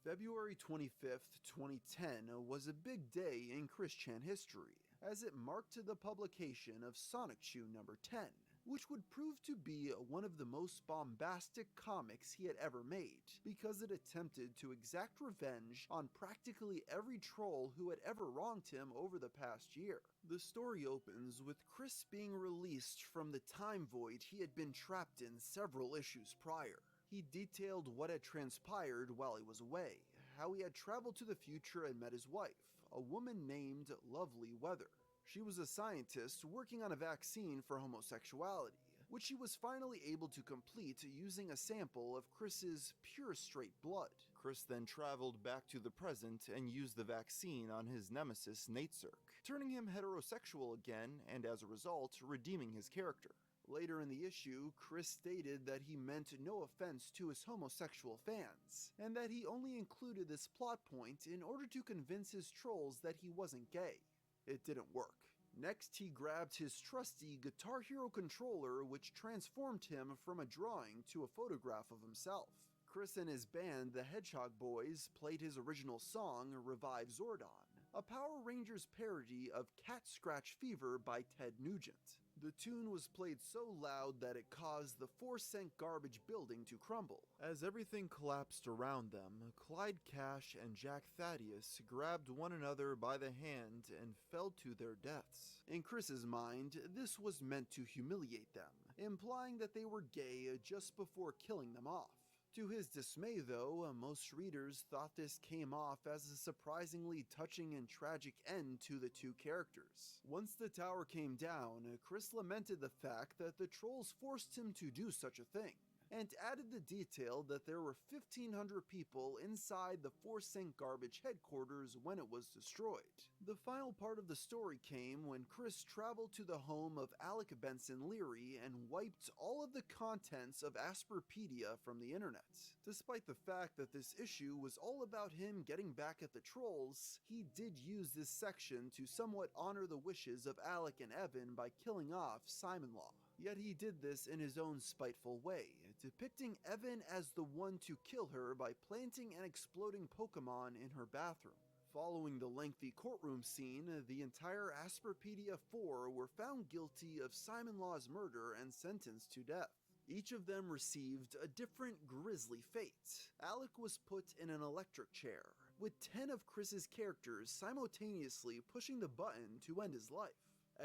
February 25th, 2010 was a big day in Chris Chan history, as it marked the publication of Sonic Shoe number 10. Which would prove to be one of the most bombastic comics he had ever made, because it attempted to exact revenge on practically every troll who had ever wronged him over the past year. The story opens with Chris being released from the time void he had been trapped in several issues prior. He detailed what had transpired while he was away, how he had traveled to the future and met his wife, a woman named Lovely Weather. She was a scientist working on a vaccine for homosexuality, which she was finally able to complete using a sample of Chris's pure straight blood. Chris then traveled back to the present and used the vaccine on his nemesis Natesurk, turning him heterosexual again and as a result, redeeming his character. Later in the issue, Chris stated that he meant no offense to his homosexual fans, and that he only included this plot point in order to convince his trolls that he wasn't gay. It didn't work. Next, he grabbed his trusty Guitar Hero controller, which transformed him from a drawing to a photograph of himself. Chris and his band, the Hedgehog Boys, played his original song, Revive Zordon, a Power Rangers parody of Cat Scratch Fever by Ted Nugent. The tune was played so loud that it caused the 4-cent garbage building to crumble. As everything collapsed around them, Clyde Cash and Jack Thaddeus grabbed one another by the hand and fell to their deaths. In Chris's mind, this was meant to humiliate them, implying that they were gay just before killing them off. To his dismay though, most readers thought this came off as a surprisingly touching and tragic end to the two characters. Once the tower came down, Chris lamented the fact that the trolls forced him to do such a thing, and added the detail that there were 1,500 people inside the 4-cent garbage headquarters when it was destroyed. The final part of the story came when Chris traveled to the home of Alec Benson Leary and wiped all of the contents of Asperpedia from the internet. Despite the fact that this issue was all about him getting back at the trolls, he did use this section to somewhat honor the wishes of Alec and Evan by killing off Simon Law. Yet he did this in his own spiteful way, depicting Evan as the one to kill her by planting an exploding Pokemon in her bathroom. Following the lengthy courtroom scene, the entire Asperpedia 4 were found guilty of Simon Law's murder and sentenced to death. Each of them received a different grisly fate. Alec was put in an electric chair, with 10 of Chris's characters simultaneously pushing the button to end his life.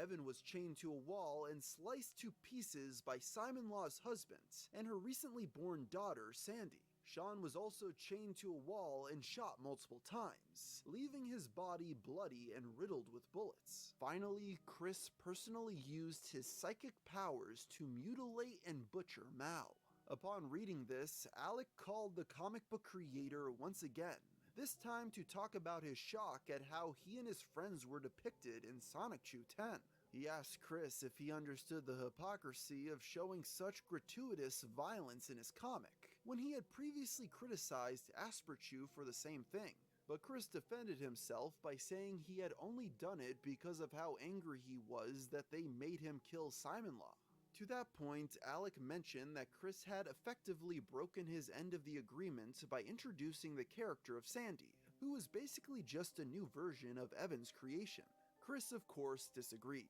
Evan was chained to a wall and sliced to pieces by Simon Law's husband and her recently born daughter, Sandy. Sean was also chained to a wall and shot multiple times, leaving his body bloody and riddled with bullets. Finally, Chris personally used his psychic powers to mutilate and butcher Mao. Upon reading this, Alec called the comic book creator once again, this time to talk about his shock at how he and his friends were depicted in Sonic Shoe 10. He asked Chris if he understood the hypocrisy of showing such gratuitous violence in his comic, when he had previously criticized Asperchew for the same thing. But Chris defended himself by saying he had only done it because of how angry he was that they made him kill Simon Law. To that point, Alec mentioned that Chris had effectively broken his end of the agreement by introducing the character of Sandy, who was basically just a new version of Evan's creation. Chris, of course, disagreed,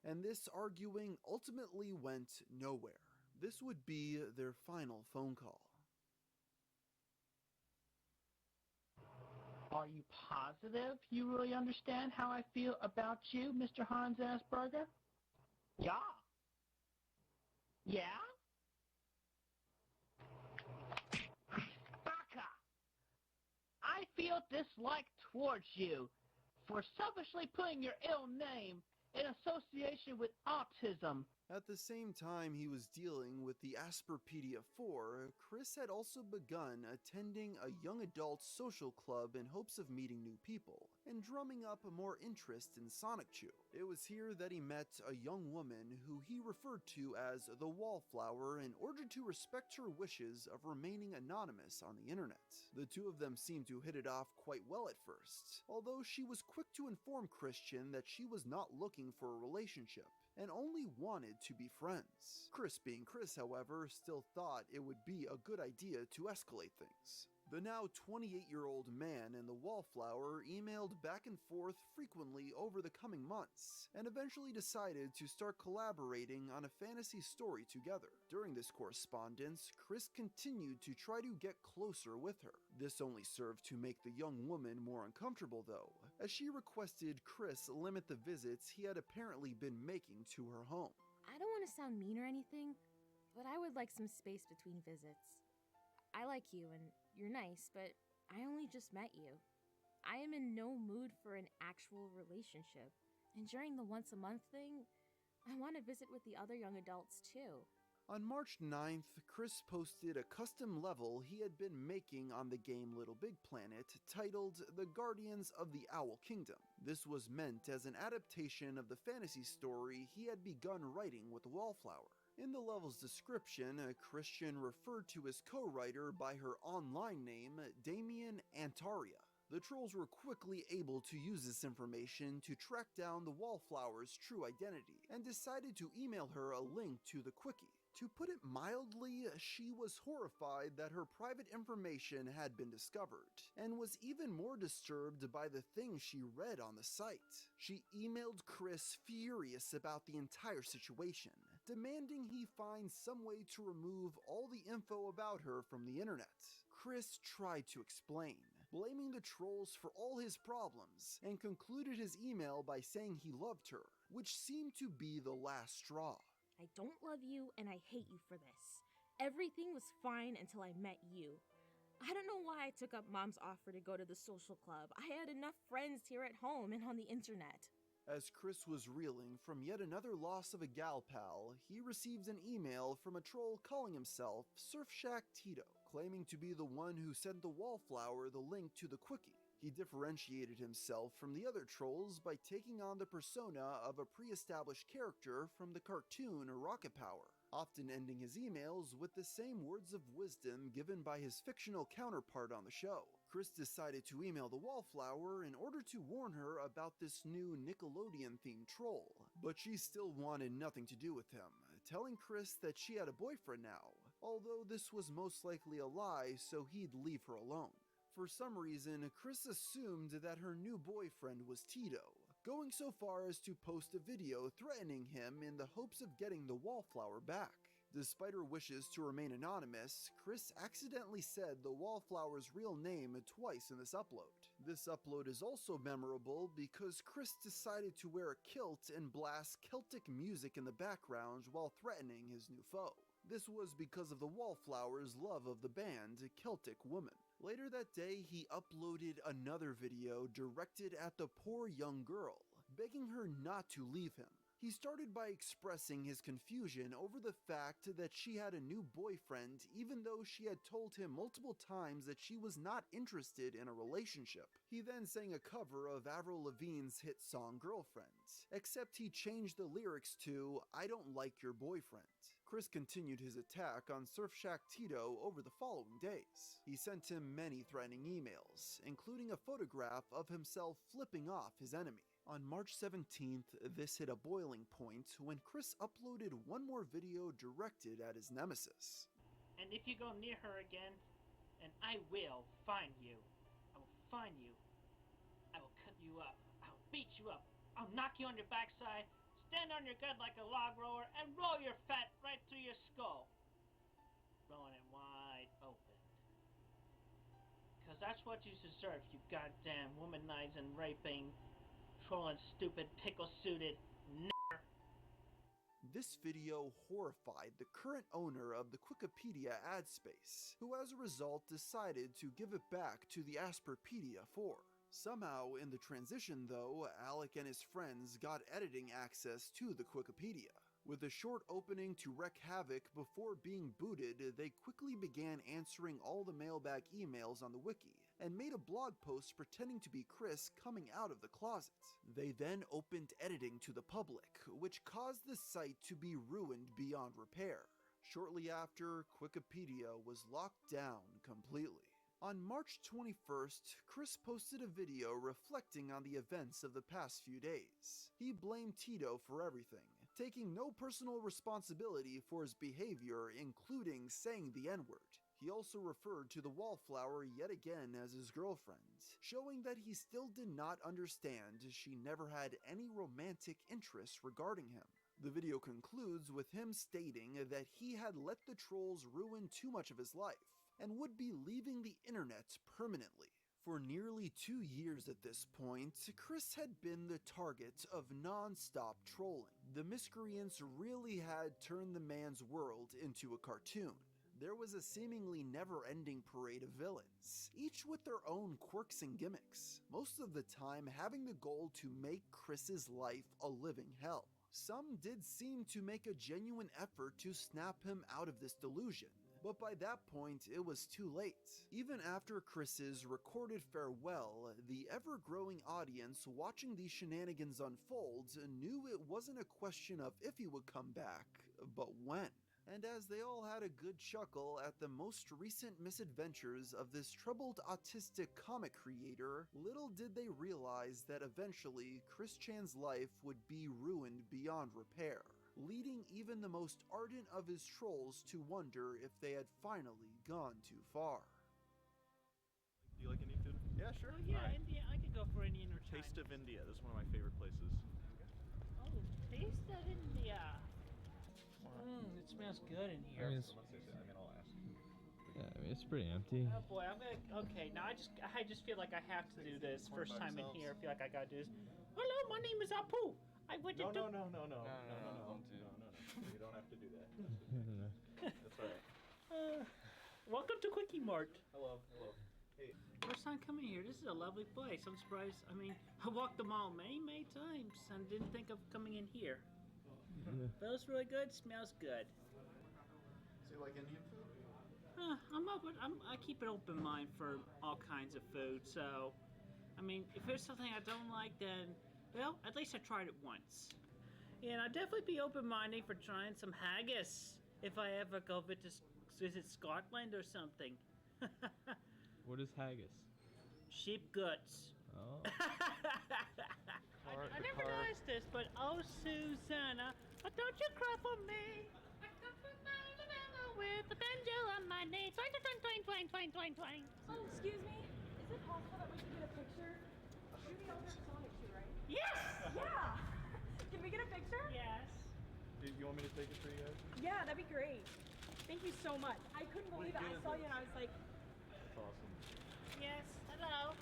and this arguing ultimately went nowhere. This would be their final phone call. Are you positive you really understand how I feel about you, Mr. Hans Asperger? Yeah. Yeah? Baka! I feel dislike towards you for selfishly putting your ill name in association with autism. At the same time he was dealing with the Asperpedia 4, Chris had also begun attending a young adult social club in hopes of meeting new people, and drumming up more interest in Sonic Chew. It was here that he met a young woman who he referred to as the Wallflower in order to respect her wishes of remaining anonymous on the internet. The two of them seemed to hit it off quite well at first, although she was quick to inform Christian that she was not looking for a relationship, and only wanted to be friends. Chris, being Chris, however, still thought it would be a good idea to escalate things. The now 28-year-old man and the Wallflower emailed back and forth frequently over the coming months, and eventually decided to start collaborating on a fantasy story together. During this correspondence, Chris continued to try to get closer with her. This only served to make the young woman more uncomfortable though, as she requested Chris limit the visits he had apparently been making to her home. I don't want to sound mean or anything, but I would like some space between visits. I like you and you're nice, but I only just met you. I am in no mood for an actual relationship, and during the once-a-month thing, I want to visit with the other young adults too. On March 9th, Chris posted a custom level he had been making on the game Little Big Planet titled The Guardians of the Owl Kingdom. This was meant as an adaptation of the fantasy story he had begun writing with the Wallflower. In the level's description, Christian referred to his co-writer by her online name, Damien Antaria. The trolls were quickly able to use this information to track down the Wallflower's true identity, and decided to email her a link to the quickie. To put it mildly, she was horrified that her private information had been discovered, and was even more disturbed by the things she read on the site. She emailed Chris furious about the entire situation, demanding he find some way to remove all the info about her from the internet. Chris tried to explain, blaming the trolls for all his problems, and concluded his email by saying he loved her, which seemed to be the last straw. I don't love you and I hate you for this. Everything was fine until I met you. I don't know why I took up Mom's offer to go to the social club. I had enough friends here at home and on the internet. As Chris was reeling from yet another loss of a gal pal, he received an email from a troll calling himself Surfshack Tito, claiming to be the one who sent the Wallflower the link to the quickie. He differentiated himself from the other trolls by taking on the persona of a pre-established character from the cartoon Rocket Power, often ending his emails with the same words of wisdom given by his fictional counterpart on the show. Chris decided to email the Wallflower in order to warn her about this new Nickelodeon-themed troll, but she still wanted nothing to do with him, telling Chris that she had a boyfriend now, although this was most likely a lie, so he'd leave her alone. For some reason, Chris assumed that her new boyfriend was Tito, going so far as to post a video threatening him in the hopes of getting the Wallflower back. Despite her wishes to remain anonymous, Chris accidentally said the Wallflower's real name twice in this upload. This upload is also memorable because Chris decided to wear a kilt and blast Celtic music in the background while threatening his new foe. This was because of the Wallflower's love of the band Celtic Woman. Later that day, he uploaded another video directed at the poor young girl, begging her not to leave him. He started by expressing his confusion over the fact that she had a new boyfriend even though she had told him multiple times that she was not interested in a relationship. He then sang a cover of Avril Lavigne's hit song Girlfriend, except he changed the lyrics to "I don't like your boyfriend." Chris continued his attack on Surfshack Tito over the following days. He sent him many threatening emails, including a photograph of himself flipping off his enemy. On March 17th, this hit a boiling point when Chris uploaded one more video directed at his nemesis. And if you go near her again, and I will find you. I will find you. I will cut you up. I'll beat you up. I'll knock you on your backside, stand on your gut like a log roller, and roll your fat right through your skull. Rolling it wide open. Because that's what you deserve, you goddamn womanizing, raping, trolling, stupid, pickle-suited n***er. This video horrified the current owner of the Wikipedia ad space, who as a result decided to give it back to the Asperpedia 4. Somehow, in the transition though, Alec and his friends got editing access to the Wikipedia. With a short opening to wreak havoc before being booted, they quickly began answering all the mailbag emails on the wiki, and made a blog post pretending to be Chris coming out of the closet. They then opened editing to the public, which caused the site to be ruined beyond repair. Shortly after, Wikipedia was locked down completely. On March 21st, Chris posted a video reflecting on the events of the past few days. He blamed Tito for everything, taking no personal responsibility for his behavior, including saying the N-word. He also referred to the wallflower yet again as his girlfriend, showing that he still did not understand she never had any romantic interest regarding him. The video concludes with him stating that he had let the trolls ruin too much of his life, and would be leaving the internet permanently. For nearly 2 years at this point, Chris had been the target of non-stop trolling. The miscreants really had turned the man's world into a cartoon. There was a seemingly never-ending parade of villains, each with their own quirks and gimmicks, most of the time having the goal to make Chris's life a living hell. Some did seem to make a genuine effort to snap him out of this delusion, but by that point it was too late. Even after Chris's recorded farewell, the ever-growing audience watching these shenanigans unfold knew it wasn't a question of if he would come back, but when. And as they all had a good chuckle at the most recent misadventures of this troubled autistic comic creator, little did they realize that eventually Chris Chan's life would be ruined beyond repair, leading even the most ardent of his trolls to wonder if they had finally gone too far. Do you like Indian food? Yeah, sure. Oh, yeah, All right. India. I could go for Indian or Chinese. Taste of India. This is one of my favorite places. Oh, Taste of India. It smells good in here. I mean, I'll ask. Yeah, I mean, it's pretty empty. Oh boy, I'm gonna. Okay, now I just feel like I have to do this. First time in here, I feel like I gotta do this. Hello, my name is Apu. I went to. No. You don't have to do that. That's all right. Welcome to Quickie Mart. Hello. Hey. First time coming here. This is a lovely place. I'm surprised. I mean, I walked the mall many times and didn't think of coming in here. Yeah. Feels really good. Smells good. So you like Indian food? I'm open. I keep an open mind for all kinds of food. So, I mean, if there's something I don't like, then, well, at least I tried it once. And I'd definitely be open-minded for trying some haggis if I ever go visit Scotland or something. What is haggis? Sheep guts. Oh. I never noticed this, but oh, Susanna, don't you cry for me? I come from Alabama with a banjo on my knee. Twang, twang, twang, twang, twang, twang, twang. Oh, excuse me. Is it possible that we can get a picture? You're the owner of Sonic Shoe, right? Yes! Yeah! Can we get a picture? Yes. Do you want me to take it for you guys? Yeah, that'd be great. Thank you so much. I couldn't believe it. I saw you and I was like... That's awesome. Yes, hello.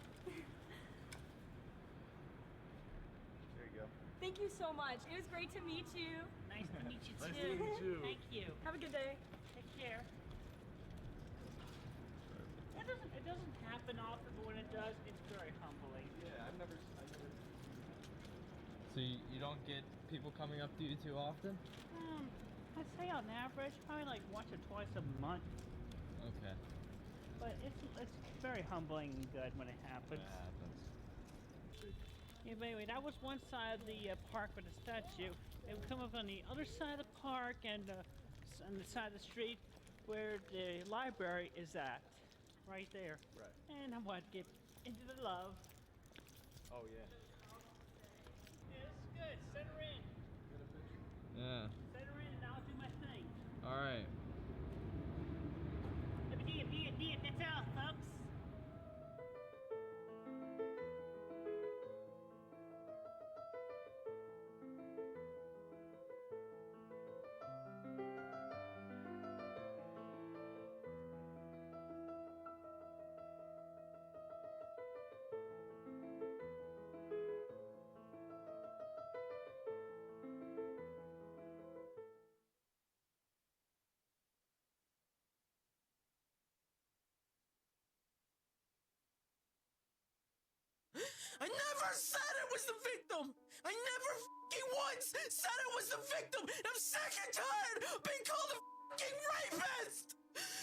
There you go. Thank you so much. It was great to meet you. Nice to meet you too. Nice to meet you too. Thank you. Have a good day. Take care. It doesn't happen often, but when it does, it's very humbling. Yeah, I've never. So you don't get people coming up to you too often? I'd say on average, probably like once or twice a month. Okay. But it's very humbling and good when it happens. Yeah, but anyway, that was one side of the park with the statue. It would come up on the other side of the park, and house on the side of the street where the library is at. Right there. Right. And I want to get into the love. Oh, yeah. Yeah, this is good. Set her in. Yeah. Set her in and I'll do my thing. All right. That's all, folks. I never said it was the victim! I never fucking once said it was the victim! I'm sick and tired of being called a fucking rapist!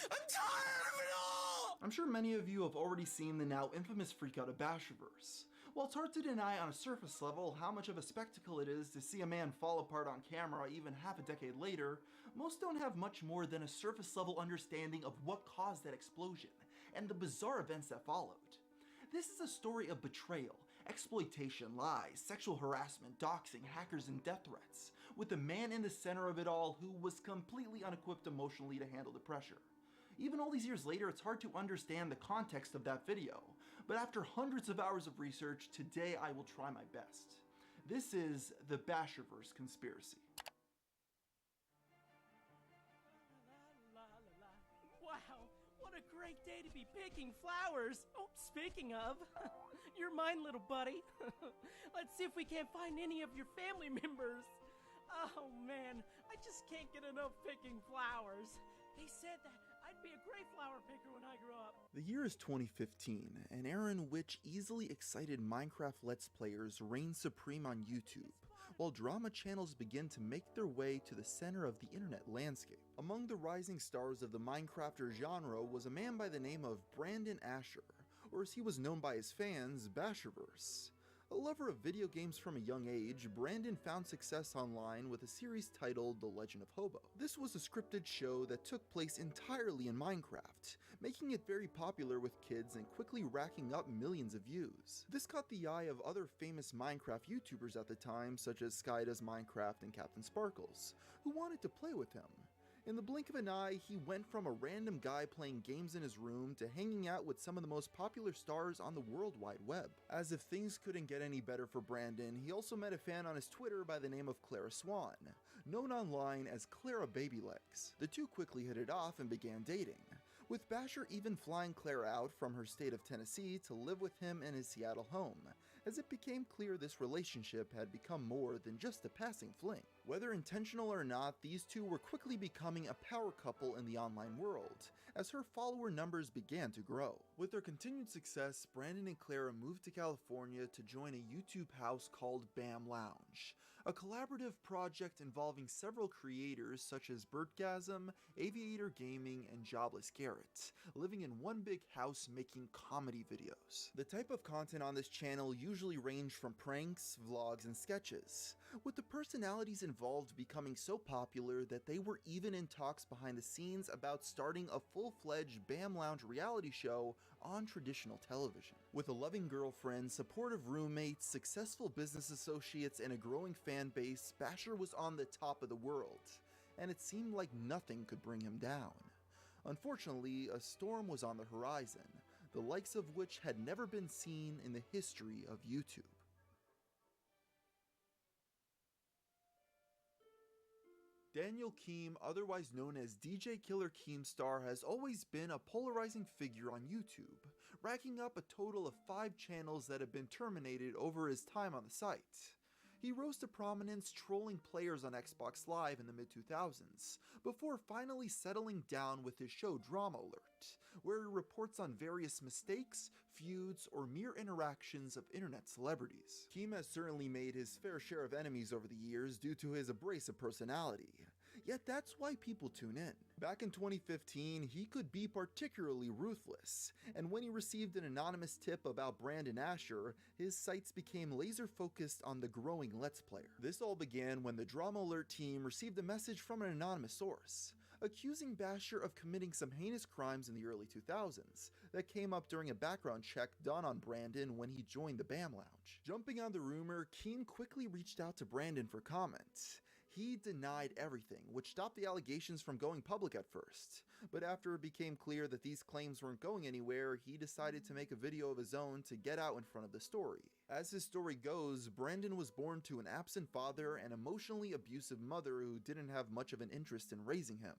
I'm tired of it all! I'm sure many of you have already seen the now infamous freakout of Basherverse. While it's hard to deny on a surface level how much of a spectacle it is to see a man fall apart on camera even half a decade later, most don't have much more than a surface level understanding of what caused that explosion and the bizarre events that followed. This is a story of betrayal, exploitation, lies, sexual harassment, doxing, hackers, and death threats, with the man in the center of it all who was completely unequipped emotionally to handle the pressure. Even all these years later, it's hard to understand the context of that video, but after hundreds of hours of research, today I will try my best. This is the Basherverse conspiracy. Wow, what a great day to be picking flowers. Oh, speaking of, you're mine, little buddy. Let's see if we can't find any of your family members. Oh man, I just can't get enough picking flowers. They said that I'd be a great flower picker when I grow up. The year is 2015, an era in which easily excited Minecraft Let's Players reign supreme on YouTube, while drama channels begin to make their way to the center of the internet landscape. Among the rising stars of the Minecrafter genre was a man by the name of Brandon Asher, or as he was known by his fans, Basherverse. A lover of video games from a young age, Brandon found success online with a series titled The Legend of Hobo. This was a scripted show that took place entirely in Minecraft, making it very popular with kids and quickly racking up millions of views. This caught the eye of other famous Minecraft YouTubers at the time, such as Sky Does Minecraft and Captain Sparkles, who wanted to play with him. In the blink of an eye, he went from a random guy playing games in his room to hanging out with some of the most popular stars on the World Wide Web. As if things couldn't get any better for Brandon, he also met a fan on his Twitter by the name of Clara Swan, known online as Clara Babylegs. The two quickly hit it off and began dating, with Basher even flying Clara out from her state of Tennessee to live with him in his Seattle home, as it became clear this relationship had become more than just a passing fling. Whether intentional or not, these two were quickly becoming a power couple in the online world, as her follower numbers began to grow. With their continued success, Brandon and Clara moved to California to join a YouTube house called BAM Lounge, a collaborative project involving several creators such as Birdgasm, Aviator Gaming, and Jobless Garrett, living in one big house making comedy videos. The type of content on this channel usually ranged from pranks, vlogs, and sketches, with the personalities involved becoming so popular that they were even in talks behind the scenes about starting a full-fledged BAM Lounge reality show on traditional television. With a loving girlfriend, supportive roommates, successful business associates, and a growing fan base, Basher was on the top of the world, and it seemed like nothing could bring him down. Unfortunately, a storm was on the horizon, the likes of which had never been seen in the history of YouTube. Daniel Keem, otherwise known as DJ Killer Keemstar, has always been a polarizing figure on YouTube, racking up a total of 5 channels that have been terminated over his time on the site. He rose to prominence trolling players on Xbox Live in the mid-2000s, before finally settling down with his show Drama Alert, where he reports on various mistakes, feuds, or mere interactions of internet celebrities. Keem has certainly made his fair share of enemies over the years due to his abrasive personality, yet that's why people tune in. Back in 2015, he could be particularly ruthless, and when he received an anonymous tip about Brandon Asher, his sights became laser-focused on the growing Let's Player. This all began when the Drama Alert team received a message from an anonymous source, accusing Basher of committing some heinous crimes in the early 2000s that came up during a background check done on Brandon when he joined the BAM Lounge. Jumping on the rumor, Keem quickly reached out to Brandon for comment. He denied everything, which stopped the allegations from going public at first. But after it became clear that these claims weren't going anywhere, he decided to make a video of his own to get out in front of the story. As his story goes, Brandon was born to an absent father and emotionally abusive mother who didn't have much of an interest in raising him,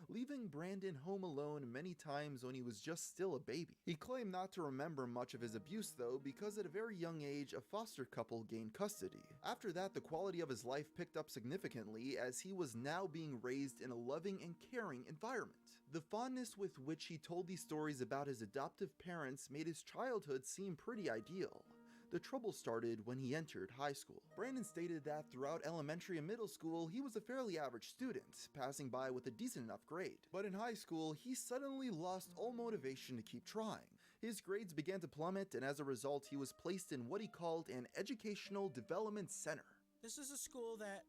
leaving Brandon home alone many times when he was just still a baby. He claimed not to remember much of his abuse though, because at a very young age a foster couple gained custody. After that, the quality of his life picked up significantly as he was now being raised in a loving and caring environment. The fondness with which he told these stories about his adoptive parents made his childhood seem pretty ideal. The trouble started when he entered high school. Brandon stated that throughout elementary and middle school, he was a fairly average student, passing by with a decent enough grade. But in high school, he suddenly lost all motivation to keep trying. His grades began to plummet, and as a result, he was placed in what he called an educational development center. This is a school that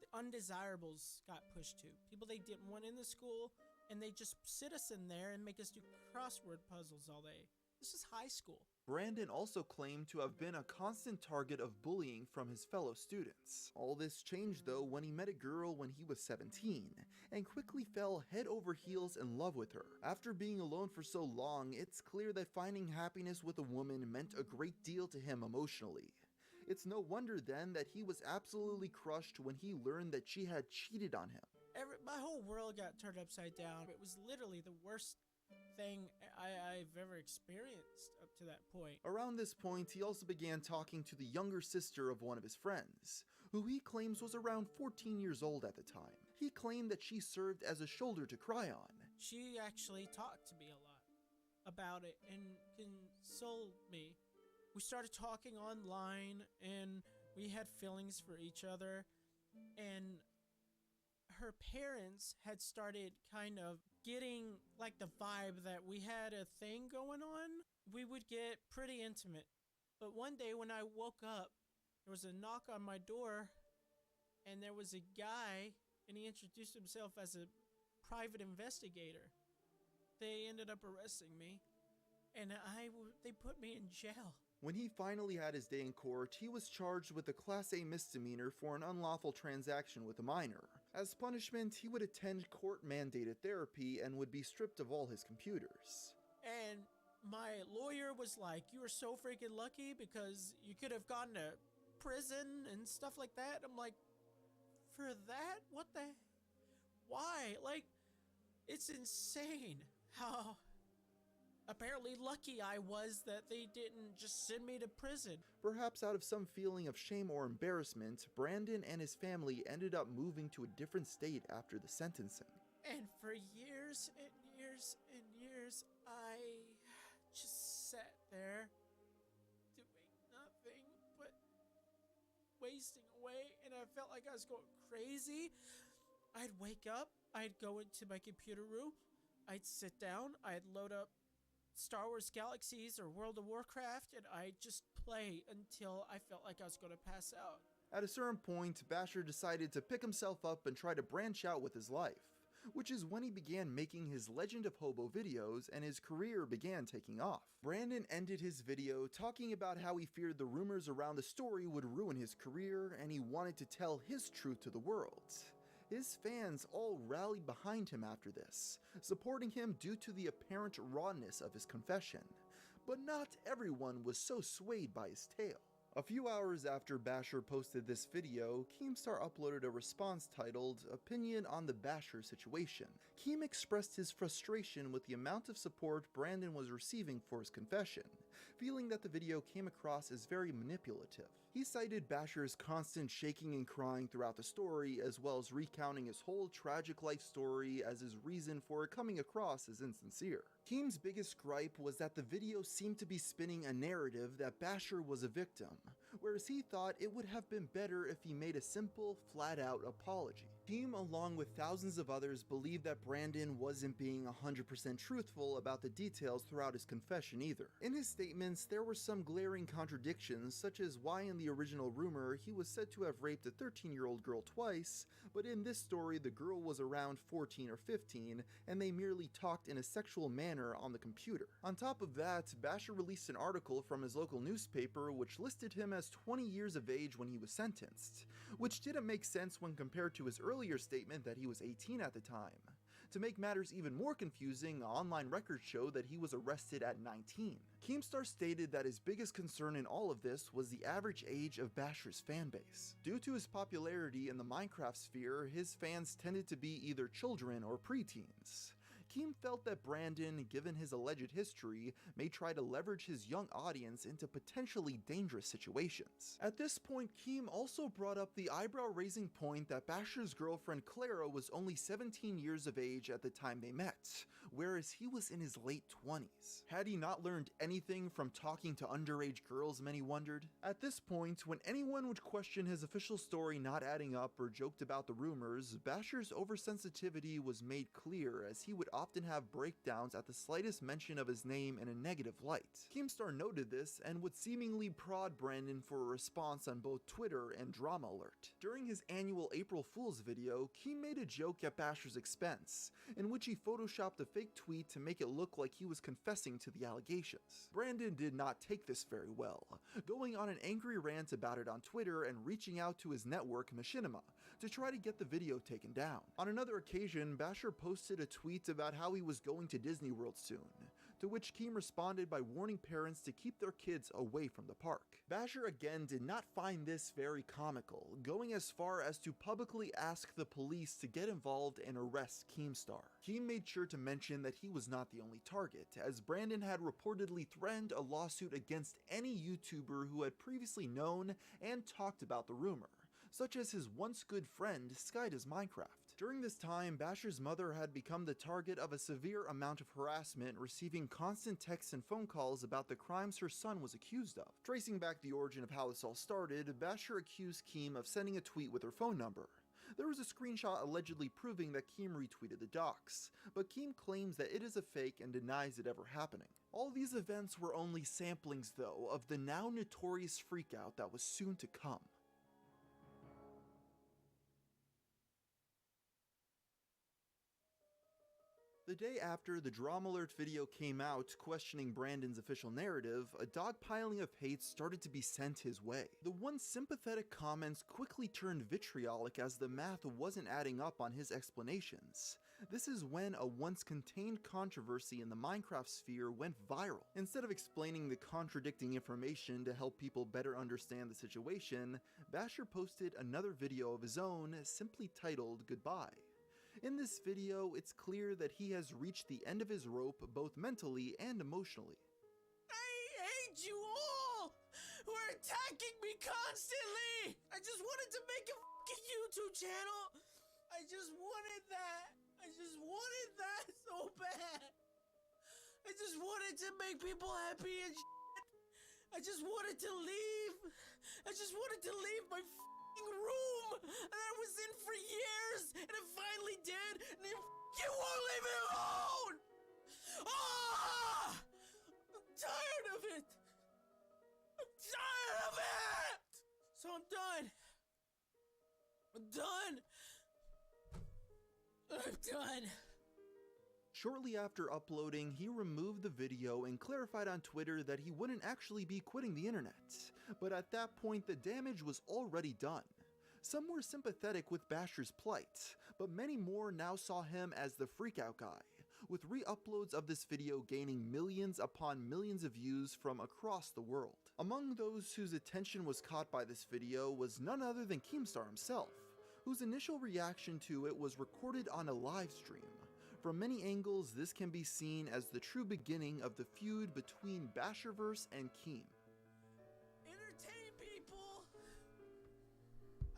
the undesirables got pushed to. People they didn't want in the school, and they just sit us in there and make us do crossword puzzles all day. This is high school. Brandon also claimed to have been a constant target of bullying from his fellow students. All this changed though when he met a girl when he was 17, and quickly fell head over heels in love with her. After being alone for so long, it's clear that finding happiness with a woman meant a great deal to him emotionally. It's no wonder then that he was absolutely crushed when he learned that she had cheated on him. My whole world got turned upside down. It was literally the worst thing I've ever experienced up to that point. Around this point, he also began talking to the younger sister of one of his friends, who he claims was around 14 years old at the time. He claimed that she served as a shoulder to cry on. She actually talked to me a lot about it and consoled me. We started talking online and we had feelings for each other, and her parents had started kind of getting like the vibe that we had a thing going on. We would get pretty intimate. But one day when I woke up, there was a knock on my door, and there was a guy, and he introduced himself as a private investigator. They ended up arresting me, and they put me in jail. When he finally had his day in court, he was charged with a Class A misdemeanor for an unlawful transaction with a minor. As punishment, he would attend court-mandated therapy and would be stripped of all his computers. And my lawyer was like, "You were so freaking lucky because you could have gone to prison and stuff like that." I'm like, for that? What the? Why? Like, it's insane how apparently lucky I was that they didn't just send me to prison. Perhaps out of some feeling of shame or embarrassment, Brandon and his family ended up moving to a different state after the sentencing. And for years and years and years, I just sat there doing nothing but wasting away, and I felt like I was going crazy. I'd wake up, I'd go into my computer room, I'd sit down, I'd load up Star Wars Galaxies or World of Warcraft, and I'd just play until I felt like I was going to pass out. At a certain point, Basher decided to pick himself up and try to branch out with his life, which is when he began making his Legend of Hobo videos and his career began taking off. Brandon ended his video talking about how he feared the rumors around the story would ruin his career and he wanted to tell his truth to the world. His fans all rallied behind him after this, supporting him due to the apparent rawness of his confession. But not everyone was so swayed by his tale. A few hours after Basher posted this video, Keemstar uploaded a response titled, "Opinion on the Basher Situation." Keem expressed his frustration with the amount of support Brandon was receiving for his confession, feeling that the video came across as very manipulative. He cited Basher's constant shaking and crying throughout the story, as well as recounting his whole tragic life story as his reason for it coming across as insincere. Keem's biggest gripe was that the video seemed to be spinning a narrative that Basher was a victim, whereas he thought it would have been better if he made a simple, flat-out apology. Keem, along with thousands of others, believed that Brandon wasn't being 100% truthful about the details throughout his confession either. In his statements, there were some glaring contradictions, such as why in the original rumor he was said to have raped a 13-year-old girl twice, but in this story the girl was around 14 or 15, and they merely talked in a sexual manner on the computer. On top of that, Basher released an article from his local newspaper which listed him as 20 years of age when he was sentenced, which didn't make sense when compared to his earlier statement that he was 18 at the time. To make matters even more confusing, online records show that he was arrested at 19. Keemstar stated that his biggest concern in all of this was the average age of Basher's fanbase. Due to his popularity in the Minecraft sphere, his fans tended to be either children or preteens. Keem felt that Brandon, given his alleged history, may try to leverage his young audience into potentially dangerous situations. At this point, Keem also brought up the eyebrow-raising point that Basher's girlfriend Clara was only 17 years of age at the time they met, whereas he was in his late 20s. Had he not learned anything from talking to underage girls, many wondered? At this point, when anyone would question his official story not adding up or joked about the rumors, Basher's oversensitivity was made clear, as he would often have breakdowns at the slightest mention of his name in a negative light. Keemstar noted this and would seemingly prod Brandon for a response on both Twitter and Drama Alert. During his annual April Fool's video, Keem made a joke at Basher's expense, in which he photoshopped a fake tweet to make it look like he was confessing to the allegations. Brandon did not take this very well, going on an angry rant about it on Twitter and reaching out to his network Machinima to try to get the video taken down. On another occasion, Basher posted a tweet about how he was going to Disney World soon, to which Keem responded by warning parents to keep their kids away from the park. Basher again did not find this very comical, going as far as to publicly ask the police to get involved and arrest Keemstar. Keem made sure to mention that he was not the only target, as Brandon had reportedly threatened a lawsuit against any YouTuber who had previously known and talked about the rumor, such as his once good friend Sky Does Minecraft. During this time, Basher's mother had become the target of a severe amount of harassment, receiving constant texts and phone calls about the crimes her son was accused of. Tracing back the origin of how this all started, Basher accused Keem of sending a tweet with her phone number. There was a screenshot allegedly proving that Keem retweeted the docs, but Keem claims that it is a fake and denies it ever happening. All these events were only samplings, though, of the now notorious freakout that was soon to come. The day after the Drama Alert video came out questioning Brandon's official narrative, a dogpiling of hate started to be sent his way. The once sympathetic comments quickly turned vitriolic as the math wasn't adding up on his explanations. This is when a once contained controversy in the Minecraft sphere went viral. Instead of explaining the contradicting information to help people better understand the situation, Basher posted another video of his own, simply titled Goodbye. In this video, it's clear that he has reached the end of his rope both mentally and emotionally. I hate you all who are attacking me constantly! I just wanted to make a fucking YouTube channel! I just wanted that! I just wanted that so bad! I just wanted to make people happy and shit! I just wanted to leave! I just wanted to leave my room that I was in for years, and it finally did, and you won't leave me alone! Ah! I'm tired of it! I'm tired of it! So I'm done. I'm done. I'm done. Shortly after uploading, he removed the video and clarified on Twitter that he wouldn't actually be quitting the internet, but at that point the damage was already done. Some were sympathetic with Basher's plight, but many more now saw him as the freakout guy, with re-uploads of this video gaining millions upon millions of views from across the world. Among those whose attention was caught by this video was none other than Keemstar himself, whose initial reaction to it was recorded on a live stream. From many angles, this can be seen as the true beginning of the feud between Basherverse and Keem. Entertain people!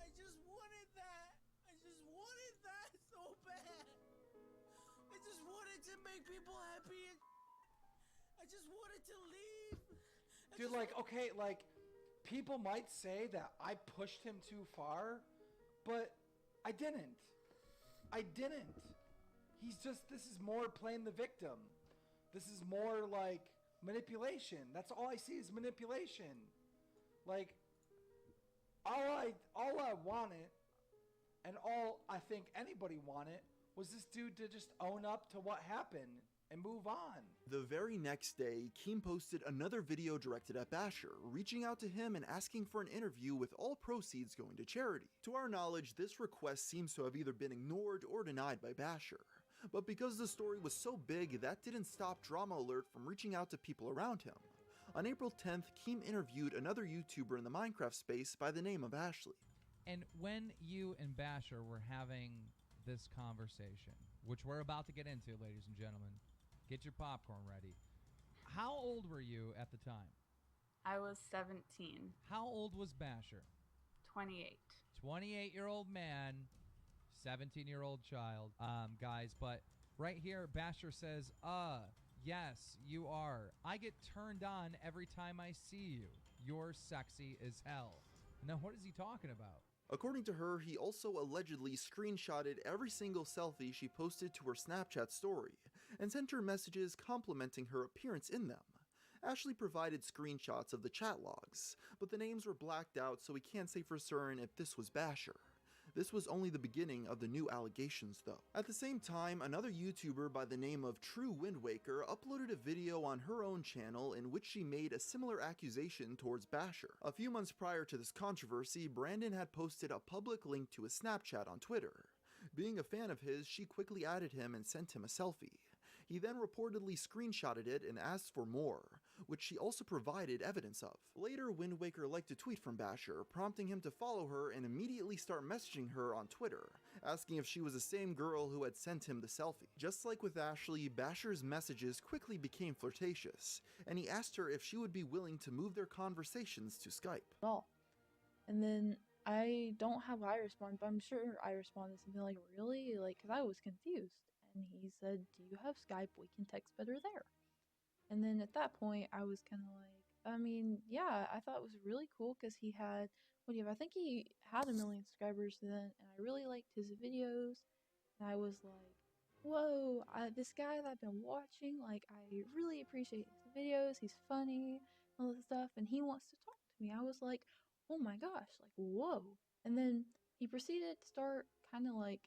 I just wanted that! I just wanted that so bad! I just wanted to make people happy and I just wanted to leave! Dude, like, okay, like, people might say that I pushed him too far, but I didn't. I didn't. This is more playing the victim. This is more like manipulation. That's all I see is manipulation. Like, all I wanted, and all I think anybody wanted, was this dude to just own up to what happened and move on. The very next day, Keem posted another video directed at Basher, reaching out to him and asking for an interview with all proceeds going to charity. To our knowledge, this request seems to have either been ignored or denied by Basher. But because the story was so big, that didn't stop Drama Alert from reaching out to people around him. On April 10th, Keem interviewed another YouTuber in the Minecraft space by the name of Ashley. And when you and Basher were having this conversation, which we're about to get into, ladies and gentlemen, get your popcorn ready. How old were you at the time? I was 17. How old was Basher? 28. 28-year-old man, 17-year-old child, guys. But right here, Basher says, yes, you are. I get turned on every time I see you. You're sexy as hell. Now, what is he talking about? According to her, he also allegedly screenshotted every single selfie she posted to her Snapchat story, and sent her messages complimenting her appearance in them. Ashley provided screenshots of the chat logs, but the names were blacked out, so we can't say for certain if this was Basher. This was only the beginning of the new allegations though. At the same time, another YouTuber by the name of True Wind Waker uploaded a video on her own channel in which she made a similar accusation towards Basher. A few months prior to this controversy, Brandon had posted a public link to his Snapchat on Twitter. Being a fan of his, she quickly added him and sent him a selfie. He then reportedly screenshotted it and asked for more, which she also provided evidence of. Later, Wind Waker liked a tweet from Basher, prompting him to follow her and immediately start messaging her on Twitter, asking if she was the same girl who had sent him the selfie. Just like with Ashley, Basher's messages quickly became flirtatious, and he asked her if she would be willing to move their conversations to Skype. And then I don't have I respond, but I'm sure I responded something like, really? Like, because I was confused. And he said, do you have Skype? We can text better there. And then at that point, I was kind of like, I mean, yeah, I thought it was really cool because he had, I think he had 1 million subscribers then, and I really liked his videos. And I was like, whoa, this guy that I've been watching, like, I really appreciate his videos. He's funny, all this stuff, and he wants to talk to me. I was like, oh my gosh, like, whoa. And then he proceeded to start kind of like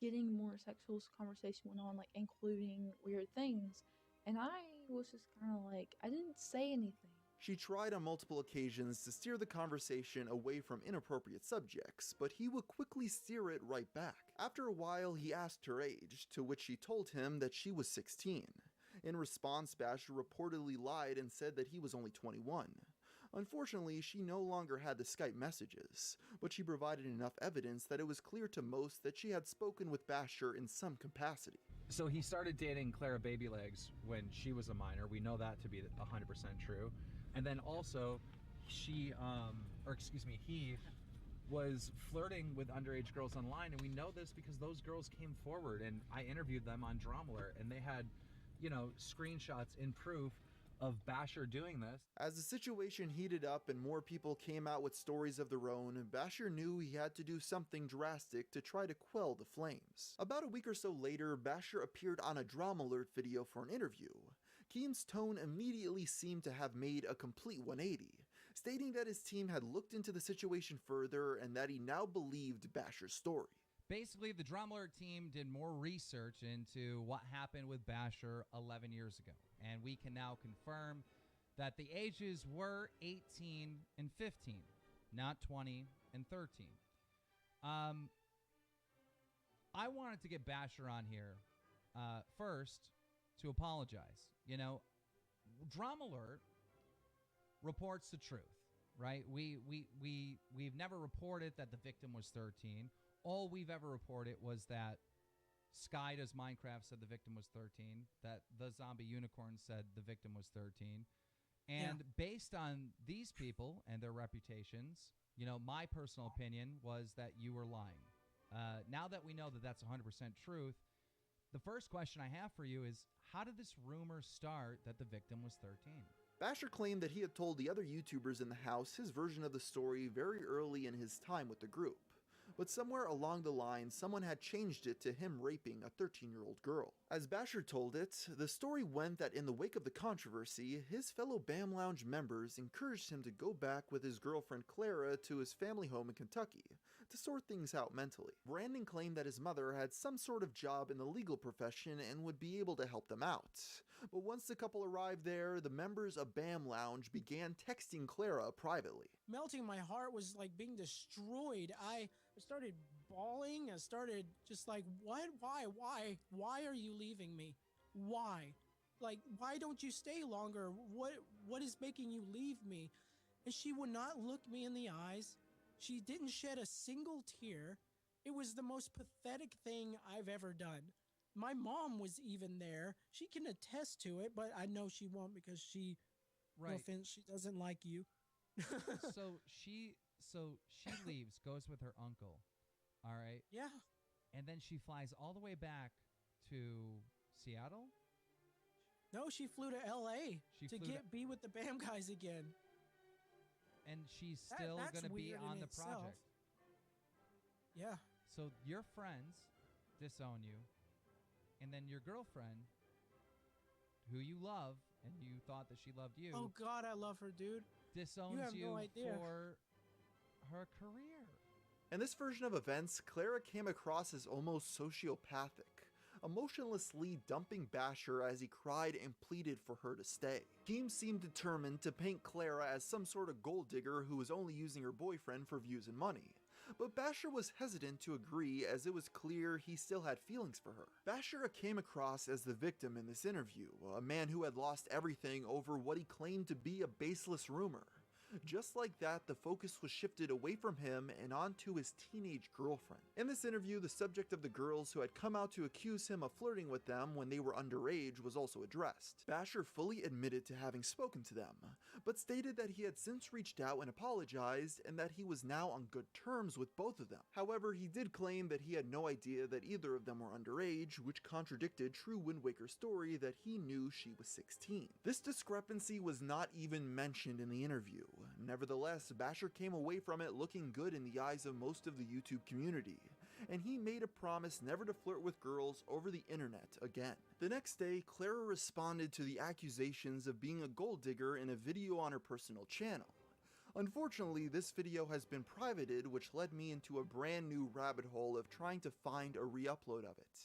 getting more sexual conversation went on, like including weird things. And I was just kind of like, I didn't say anything. She tried on multiple occasions to steer the conversation away from inappropriate subjects, but he would quickly steer it right back. After a while, he asked her age, to which she told him that she was 16. In response, Basher reportedly lied and said that he was only 21. Unfortunately, she no longer had the Skype messages, but she provided enough evidence that it was clear to most that she had spoken with Basher in some capacity. So he started dating Clara Babylegs when she was a minor. We know that to be 100% true. And then also, he was flirting with underage girls online, and we know this because those girls came forward, and I interviewed them on Drama Alert, and they had, screenshots in proof of Basher doing this. As the situation heated up and more people came out with stories of their own, Basher knew he had to do something drastic to try to quell the flames. About a week or so later, Basher appeared on a Drama Alert video for an interview. Keem's tone immediately seemed to have made a complete 180, stating that his team had looked into the situation further and that he now believed Basher's story. Basically, the Drama Alert team did more research into what happened with Basher 11 years ago, and we can now confirm that the ages were 18 and 15, not 20 and 13. I wanted to get Basher on here first to apologize. Drama Alert reports the truth, right? We've never reported that the victim was 13. All we've ever reported was that Sky Does Minecraft said the victim was 13, that the Zombie Unicorn said the victim was 13. And based on these people and their reputations, my personal opinion was that you were lying. Now that we know that that's 100% truth, the first question I have for you is, how did this rumor start that the victim was 13? Basher claimed that he had told the other YouTubers in the house his version of the story very early in his time with the group. but somewhere along the line someone had changed it to him raping a 13-year-old girl. As Basher told it, the story went that in the wake of the controversy, his fellow BAM Lounge members encouraged him to go back with his girlfriend Clara to his family home in Kentucky to sort things out mentally. Brandon claimed that his mother had some sort of job in the legal profession and would be able to help them out. But once the couple arrived there, the members of BAM Lounge began texting Clara privately. Melting, my heart was like being destroyed. I started bawling. I started just like, what? Why are you leaving me? Why? Like, why don't you stay longer? What is making you leave me? And she would not look me in the eyes. She didn't shed a single tear. It was the most pathetic thing I've ever done. My mom was even there. She can attest to it, but I know she won't because she, no offense, she doesn't like you. so she leaves, goes with her uncle. All right. Yeah. And then she flies all the way back to Seattle? No, she flew to LA to flew be with the BAM guys again. And she's still going to be on the project. Yeah. So your friends disown you, and then your girlfriend, who you love, and you thought that she loved you. Oh God, I love her, dude. Disowns you have no idea. For her career. In this version of events, Clara came across as almost sociopathic, emotionlessly dumping Basher as he cried and pleaded for her to stay. Team seemed determined to paint Clara as some sort of gold digger who was only using her boyfriend for views and money. But Basher was hesitant to agree as it was clear he still had feelings for her. Basher came across as the victim in this interview, a man who had lost everything over what he claimed to be a baseless rumor. Just like that, the focus was shifted away from him and onto his teenage girlfriend. In this interview, the subject of the girls who had come out to accuse him of flirting with them when they were underage was also addressed. Basher fully admitted to having spoken to them, but stated that he had since reached out and apologized and that he was now on good terms with both of them. However, he did claim that he had no idea that either of them were underage, which contradicted True Wind Waker's story that he knew she was 16. This discrepancy was not even mentioned in the interview. Nevertheless, Basher came away from it looking good in the eyes of most of the YouTube community, and he made a promise never to flirt with girls over the internet again. The next day, Clara responded to the accusations of being a gold digger in a video on her personal channel. Unfortunately, this video has been privated, which led me into a brand new rabbit hole of trying to find a re-upload of it.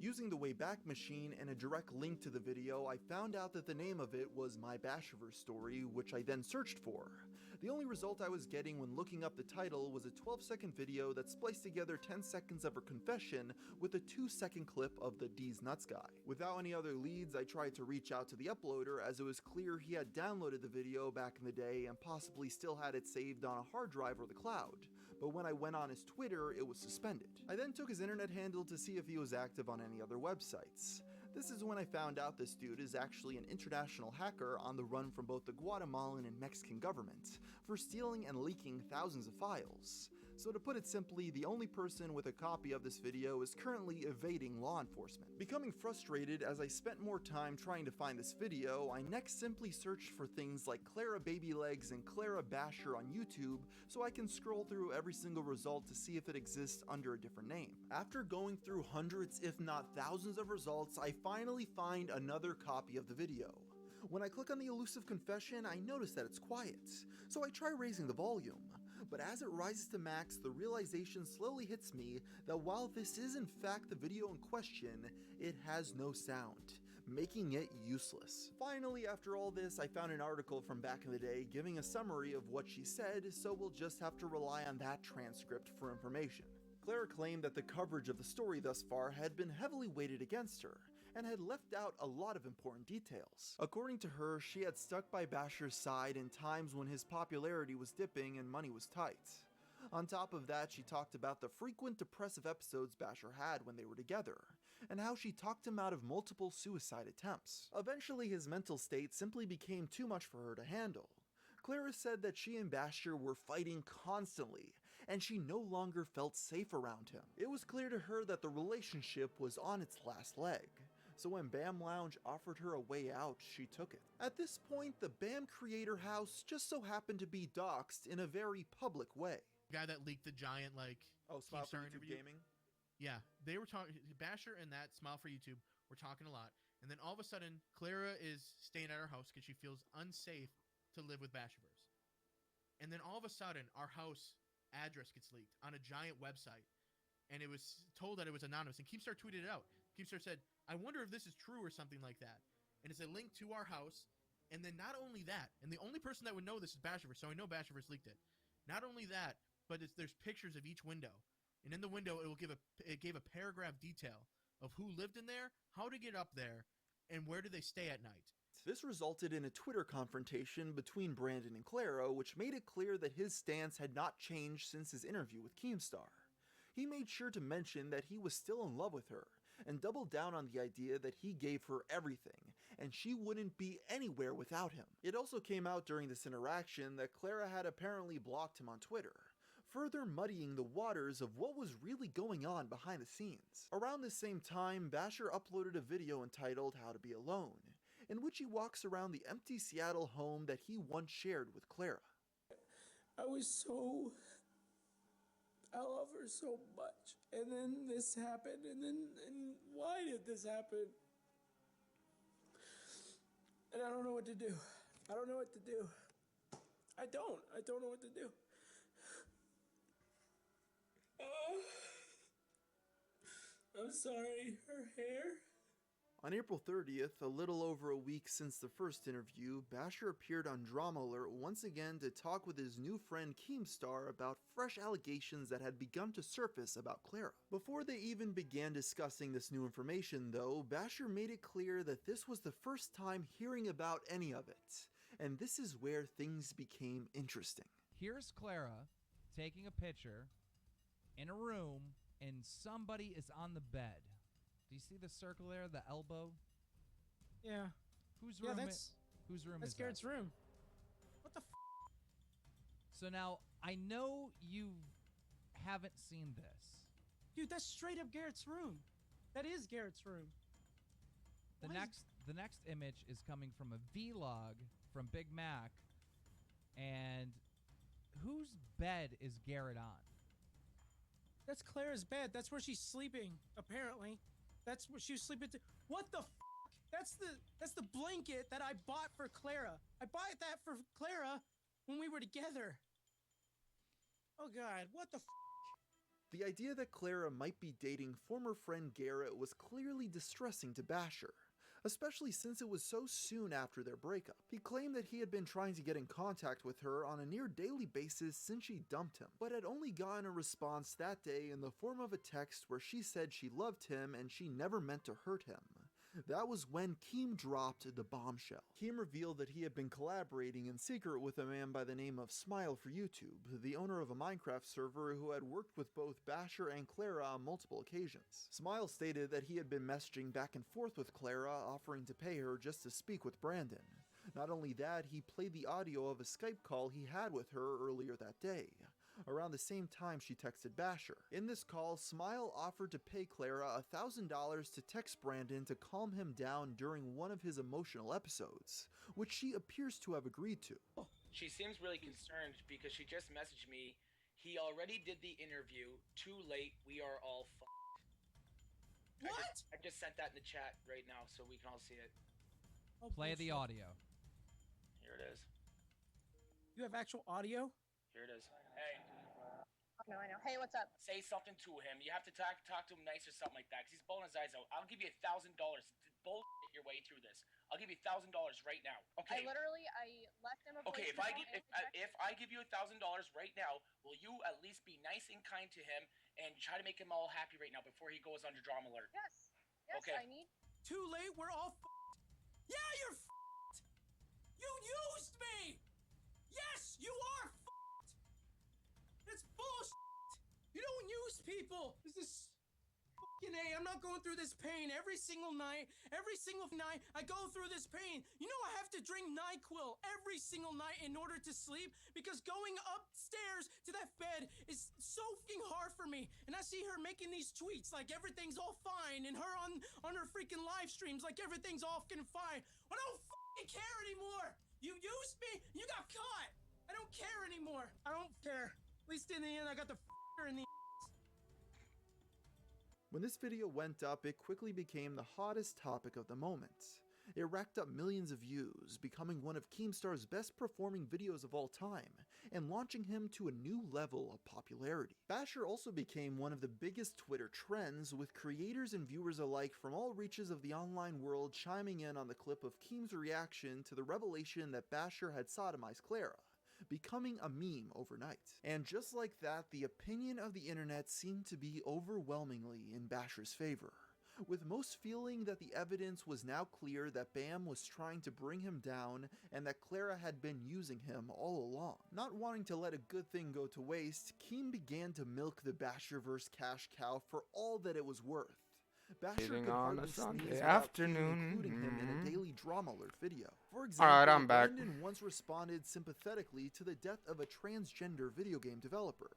Using the Wayback Machine and a direct link to the video, I found out that the name of it was My Basherverse Story, which I then searched for. The only result I was getting when looking up the title was a 12-second video that spliced together 10 seconds of her confession with a 2-second clip of the D's Nuts guy. Without any other leads, I tried to reach out to the uploader as it was clear he had downloaded the video back in the day and possibly still had it saved on a hard drive or the cloud. But when I went on his Twitter, it was suspended. I then took his internet handle to see if he was active on any other websites. This is when I found out this dude is actually an international hacker on the run from both the Guatemalan and Mexican government for stealing and leaking thousands of files. So to put it simply, the only person with a copy of this video is currently evading law enforcement. Becoming frustrated as I spent more time trying to find this video, I next simply searched for things like Clara Baby Legs and Clara Basher on YouTube so I can scroll through every single result to see if it exists under a different name. After going through hundreds if not thousands of results, I finally find another copy of the video. When I click on the elusive confession, I notice that it's quiet, so I try raising the volume. But as it rises to max, the realization slowly hits me that while this is in fact the video in question, it has no sound, making it useless. Finally, after all this, I found an article from back in the day giving a summary of what she said, so we'll just have to rely on that transcript for information. Clara claimed that the coverage of the story thus far had been heavily weighted against her, and had left out a lot of important details. According to her, she had stuck by Basher's side in times when his popularity was dipping and money was tight. On top of that, she talked about the frequent depressive episodes Basher had when they were together, and how she talked him out of multiple suicide attempts. Eventually, his mental state simply became too much for her to handle. Clara said that she and Basher were fighting constantly, and she no longer felt safe around him. It was clear to her that the relationship was on its last leg. so when BAM Lounge offered her a way out, she took it. At this point, the BAM Creator House just so happened to be doxxed in a very public way. The guy that leaked the giant, like, Smile for Keemstar YouTube interview. Gaming? Yeah, they were talking, Basher and that Smile for YouTube were talking a lot, and then all of a sudden, Clara is staying at our house because she feels unsafe to live with Basherverse. And then all of a sudden, our house address gets leaked on a giant website, and it was told that it was anonymous, and Keemstar tweeted it out. Keemstar said, I wonder if this is true or something like that. And it's a link to our house, and then not only that, and the only person that would know this is Basherverse, so I know Basherverse leaked it. Not only that, but there's pictures of each window. And in the window, it gave a paragraph detail of who lived in there, how to get up there, and where do they stay at night. This resulted in a Twitter confrontation between Brandon and Clara, which made it clear that his stance had not changed since his interview with Keemstar. He made sure to mention that he was still in love with her, and doubled down on the idea that he gave her everything, and she wouldn't be anywhere without him. It also came out during this interaction that Clara had apparently blocked him on Twitter, further muddying the waters of what was really going on behind the scenes. Around the same time, Basher uploaded a video entitled How to Be Alone, in which he walks around the empty Seattle home that he once shared with Clara. I love her so much, and then this happened, and why did this happen? And I don't know what to do. I don't know what to do. I don't know what to do. I'm sorry, her hair. On April 30th, a little over a week since the first interview, Basher appeared on Drama Alert once again to talk with his new friend Keemstar about fresh allegations that had begun to surface about Clara. Before they even began discussing this new information though, Basher made it clear that this was the first time hearing about any of it, and this is where things became interesting. Here's Clara taking a picture in a room and somebody is on the bed. Do you see the circle there, the elbow? Yeah. Whose room? Whose room is That's Garrett's that? room. What the f? So now I know you haven't seen this. Dude, that's straight up Garrett's room. That is Garrett's room. The next image is coming from a vlog from Big Mac, and whose bed is Garrett on? That's Clara's bed. That's where she's sleeping, apparently. That's where she was sleeping. What the f? That's the blanket that I bought for Clara. I bought that for Clara when we were together. Oh God, what the f? The idea that Clara might be dating former friend Garrett was clearly distressing to Basher, especially since it was so soon after their breakup. He claimed that he had been trying to get in contact with her on a near daily basis since she dumped him, but had only gotten a response that day in the form of a text where she said she loved him and she never meant to hurt him. That was when Keem dropped the bombshell. Keem revealed that he had been collaborating in secret with a man by the name of Smile for YouTube, the owner of a Minecraft server who had worked with both Basher and Clara on multiple occasions. Smile stated that he had been messaging back and forth with Clara, offering to pay her just to speak with Brandon. Not only that, he played the audio of a Skype call he had with her earlier that day, around the same time she texted Basher. In this call, Smile offered to pay Clara $1,000 to text Brandon to calm him down during one of his emotional episodes, which she appears to have agreed to. She seems really concerned because she just messaged me. He already did the interview. Too late. We are all f***ed. What? I just sent that in the chat right now so we can all see it. Play the audio. Here it is. You have actual audio? Here it is. Hey. I know. Hey, what's up? Say something to him. You have to talk to him nice or something like that, because he's bawling his eyes out. I'll give you $1,000. Bullshit your way through this. I'll give you $1,000 right now. Okay. I left him a Okay, if I give you $1,000 right now, will you at least be nice and kind to him and try to make him all happy right now before he goes under drama alert? Yes. Yes, okay. I need. Too late. We're all f***ed. Yeah, you're f***ed. You used me. Yes, you are f***ed. It's bullshit. You don't use people. This is fucking A. I'm not going through this pain every single night. Every single night, I go through this pain. You know, I have to drink NyQuil every single night in order to sleep because going upstairs to that bed is so fucking hard for me. And I see her making these tweets like everything's all fine, and her on her freaking live streams like everything's all fucking fine. I don't fucking care anymore. You used me. You got caught. I don't care anymore. I don't care. At least in the end, I got the f***er in the. When this video went up, it quickly became the hottest topic of the moment. It racked up millions of views, becoming one of Keemstar's best performing videos of all time, and launching him to a new level of popularity. Basher also became one of the biggest Twitter trends, with creators and viewers alike from all reaches of the online world chiming in on the clip of Keem's reaction to the revelation that Basher had sodomized Clara, becoming a meme overnight. And just like that, the opinion of the internet seemed to be overwhelmingly in Basher's favor, with most feeling that the evidence was now clear that Bam was trying to bring him down and that Clara had been using him all along. Not wanting to let a good thing go to waste, Keem began to milk the Basherverse cash cow for all that it was worth. Basher Hitting could on hardly a Sunday sneeze without Keem afternoon. including him in a daily drama alert video. For All example, right, I'm back. Brandon once responded sympathetically to the death of a transgender video game developer,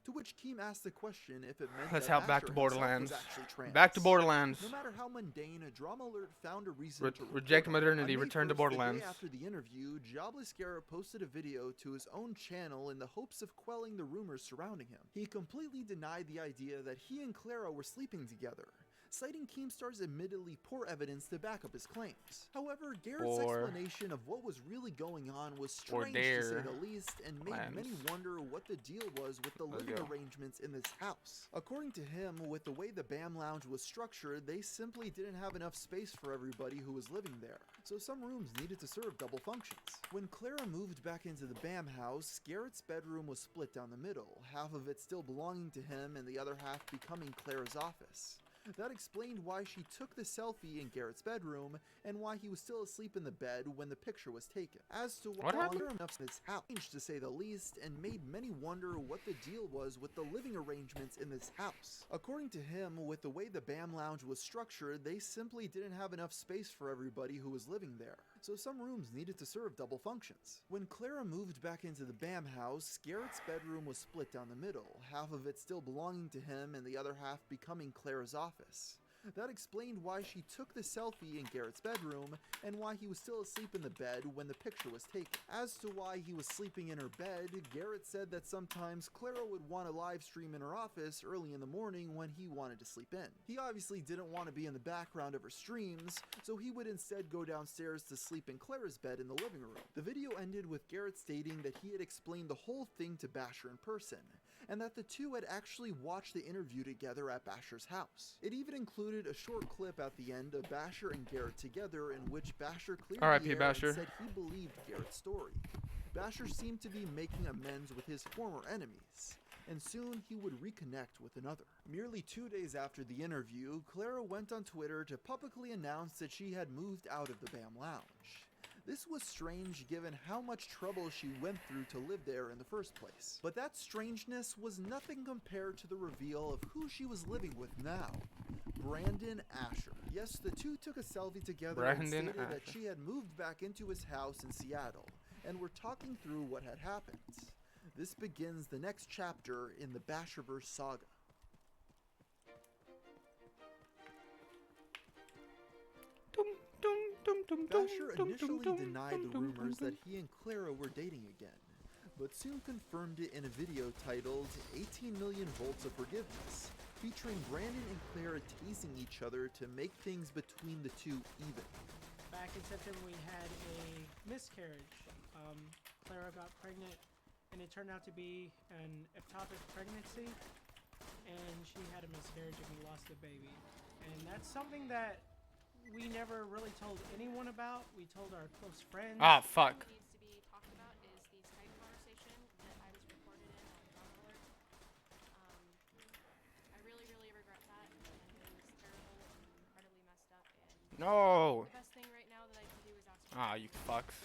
to which Keem asked the question if it meant Let's that help back to Basher himself Borderlands. was actually trans. Back to Borderlands. No matter how mundane, a drama alert found a reason to report Reject on it. modernity, On May return to 1st, Borderlands. The day after the interview, Jobless Garrett posted a video to his own channel in the hopes of quelling the rumors surrounding him. He completely denied the idea that he and Clara were sleeping together, citing Keemstar's admittedly poor evidence to back up his claims. However, Garrett's explanation of what was really going on was strange to say the least, and made many wonder what the deal was with the living arrangements in this house. According to him, with the way the BAM Lounge was structured, they simply didn't have enough space for everybody who was living there, so some rooms needed to serve double functions. When Clara moved back into the BAM house, Garrett's bedroom was split down the middle, half of it still belonging to him and the other half becoming Clara's office. That explained why she took the selfie in Garrett's bedroom, and why he was still asleep in the bed when the picture was taken. As to why enough in his house, to say the least, and made many wonder what the deal was with the living arrangements in this house. According to him, with the way the BAM Lounge was structured, they simply didn't have enough space for everybody who was living there, so some rooms needed to serve double functions. When Clara moved back into the BAM house, Garrett's bedroom was split down the middle, half of it still belonging to him and the other half becoming Clara's office. That explained why she took the selfie in Garrett's bedroom, and why he was still asleep in the bed when the picture was taken. As to why he was sleeping in her bed, Garrett said that sometimes Clara would want to live stream in her office early in the morning when he wanted to sleep in. He obviously didn't want to be in the background of her streams, so he would instead go downstairs to sleep in Clara's bed in the living room. The video ended with Garrett stating that he had explained the whole thing to Basher in person, and that the two had actually watched the interview together at Basher's house. It even included a short clip at the end of Basher and Garrett together, in which Basher cleared R.I.P. the air Basher. and said he believed Garrett's story. Basher seemed to be making amends with his former enemies, and soon he would reconnect with another. Merely 2 days after the interview, Clara went on Twitter to publicly announce that she had moved out of the BAM Lounge. This was strange given how much trouble she went through to live there in the first place. But that strangeness was nothing compared to the reveal of who she was living with now. Brandon Asher. Yes, the two took a selfie together and stated that she had moved back into his house in Seattle, and were talking through what had happened. This begins the next chapter in the Basherverse saga. Basher initially denied the rumors that he and Clara were dating again, but soon confirmed it in a video titled 18 Million Volts of Forgiveness, featuring Brandon and Clara tasing each other to make things between the two even. Back in September, we had a miscarriage. Clara got pregnant, and it turned out to be an ectopic pregnancy, and she had a miscarriage, and we lost the baby. And that's something that we never really told anyone about. We told our close friends. Ah, fuck. What needs to be talked about is the Skype conversation that I was recorded in on Drama Alert. I really, really regret that, and it was terrible and incredibly messed up. And No. the best thing right now that I can do is ask. Ah, you fucks.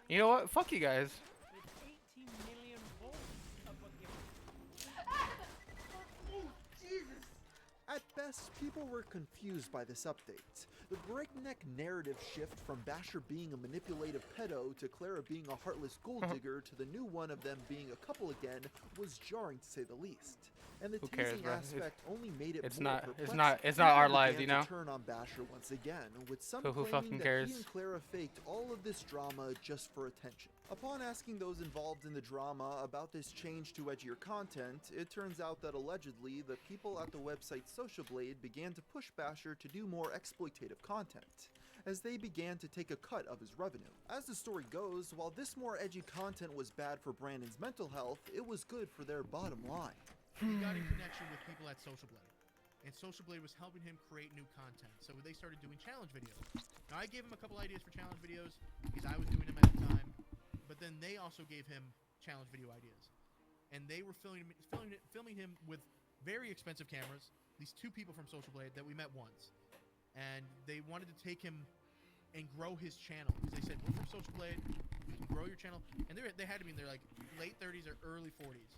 You know what? Fuck you guys. With 18 million volts of forgiveness. yes, people were confused by this update. The breakneck narrative shift from Basher being a manipulative pedo to Clara being a heartless gold digger to the new one of them being a couple again was jarring to say the least. And the Who cares, tasing bro? aspect only made it It's more not. perplexing. It's not our People lives, began you know. to turn on Basher once again, with some So who claiming fucking that cares? he and Clara faked all of this drama just for attention. Upon asking those involved in the drama about this change to edgier content, it turns out that allegedly the people at the website Social Blade began to push Basher to do more exploitative content, as they began to take a cut of his revenue. As the story goes, while this more edgy content was bad for Brandon's mental health, it was good for their bottom line. He got in connection with people at Social Blade, and Social Blade was helping him create new content, so they started doing challenge videos. Now, I gave him a couple ideas for challenge videos, because I was doing them at the time, but then they also gave him challenge video ideas. And they were filming him with very expensive cameras, these two people from Social Blade that we met once. And they wanted to take him and grow his channel, because they said, we're from Social Blade, we can grow your channel. And they had to be in their like late 30s or early 40s.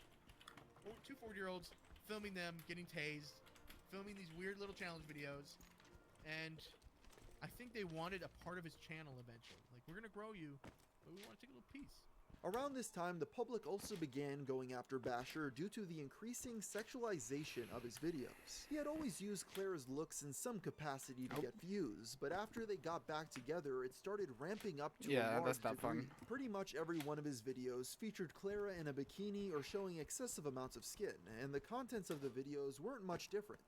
Two 40-year-olds filming them getting tased, filming these weird little challenge videos, and I think they wanted a part of his channel eventually. Like, we're gonna grow you, but we want to take a little piece. Around this time, the public also began going after Basher due to the increasing sexualization of his videos. He had always used Clara's looks in some capacity to get views, but after they got back together, it started ramping up to a large degree. Pretty much every one of his videos featured Clara in a bikini or showing excessive amounts of skin, and the contents of the videos weren't much different.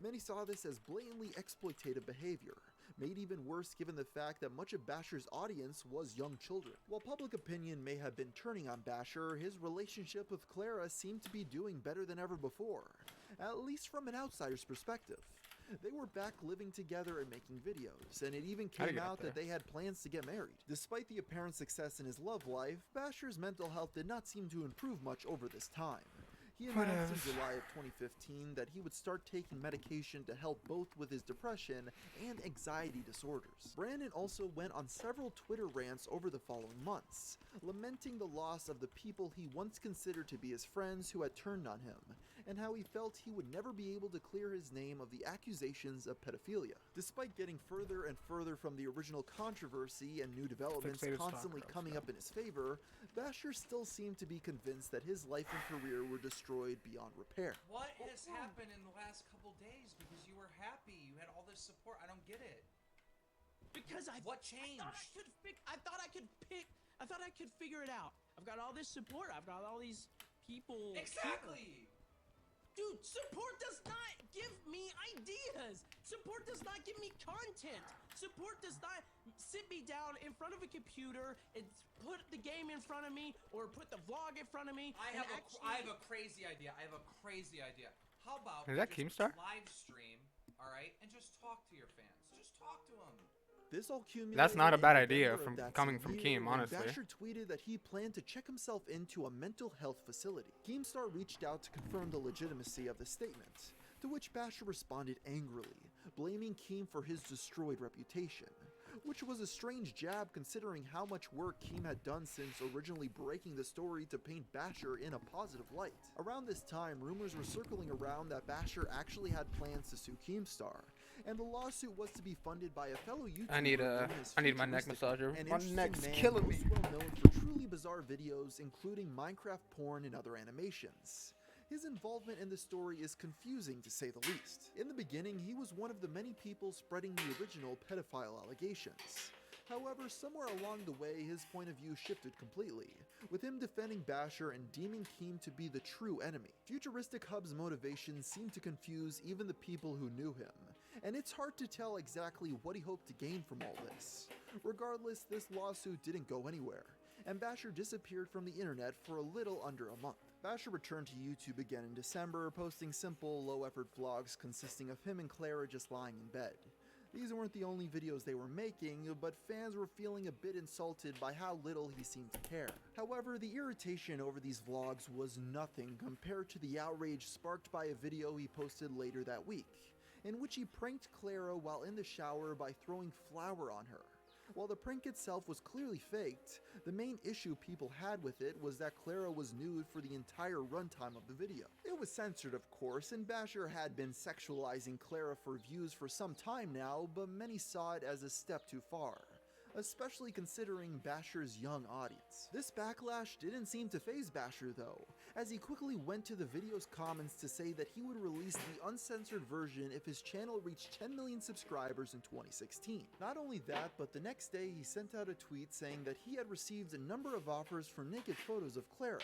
Many saw this as blatantly exploitative behavior, made even worse given the fact that much of Basher's audience was young children. While public opinion may have been turning on Basher, his relationship with Clara seemed to be doing better than ever before, at least from an outsider's perspective. They were back living together and making videos, and it even came out that they had plans to get married. Despite the apparent success in his love life, Basher's mental health did not seem to improve much over this time. He announced in July of 2015 that he would start taking medication to help both with his depression and anxiety disorders. Brandon also went on several Twitter rants over the following months, lamenting the loss of the people he once considered to be his friends who had turned on him, and how he felt he would never be able to clear his name of the accusations of pedophilia. Despite getting further and further from the original controversy and new developments constantly coming up in his favor, Basher still seemed to be convinced that his life and career were destroyed beyond repair. What has happened in the last couple days? Because you were happy, you had all this support. I don't get it. Because what changed? I thought I could figure it out. I've got all this support. I've got all these people. Exactly. Dude, support does not give me ideas. Support does not give me content. Support does not sit me down in front of a computer and put the game in front of me or put the vlog in front of me. I have a crazy idea. How about Is that we just Keemstar? live stream, all right, and just talk to your fans. Just talk to them. This all culminated That's not a in bad November idea of from that coming same from year Keem, when honestly. Basher tweeted that he planned to check himself into a mental health facility. Keemstar reached out to confirm the legitimacy of the statement, to which Basher responded angrily, blaming Keem for his destroyed reputation, which was a strange jab considering how much work Keem had done since originally breaking the story to paint Basher in a positive light. Around this time, rumors were circling around that Basher actually had plans to sue Keemstar, and the lawsuit was to be funded by a fellow YouTuber. I need my neck massager. An My interesting neck's man killing me. most well known for truly bizarre videos, including Minecraft porn and other animations. His involvement in the story is confusing to say the least. In the beginning, he was one of the many people spreading the original pedophile allegations. However, somewhere along the way, his point of view shifted completely, with him defending Basher and deeming Keem to be the true enemy. Futuristic Hub's motivations seemed to confuse even the people who knew him, and it's hard to tell exactly what he hoped to gain from all this. Regardless, this lawsuit didn't go anywhere, and Basher disappeared from the internet for a little under a month. Basher returned to YouTube again in December, posting simple, low-effort vlogs consisting of him and Clara just lying in bed. These weren't the only videos they were making, but fans were feeling a bit insulted by how little he seemed to care. However, the irritation over these vlogs was nothing compared to the outrage sparked by a video he posted later that week, in which he pranked Clara while in the shower by throwing flour on her. While the prank itself was clearly faked, the main issue people had with it was that Clara was nude for the entire runtime of the video. It was censored, of course, and Basher had been sexualizing Clara for views for some time now, but many saw it as a step too far, especially considering Basher's young audience. This backlash didn't seem to faze Basher though, as he quickly went to the video's comments to say that he would release the uncensored version if his channel reached 10 million subscribers in 2016. Not only that, but the next day he sent out a tweet saying that he had received a number of offers for naked photos of Clara.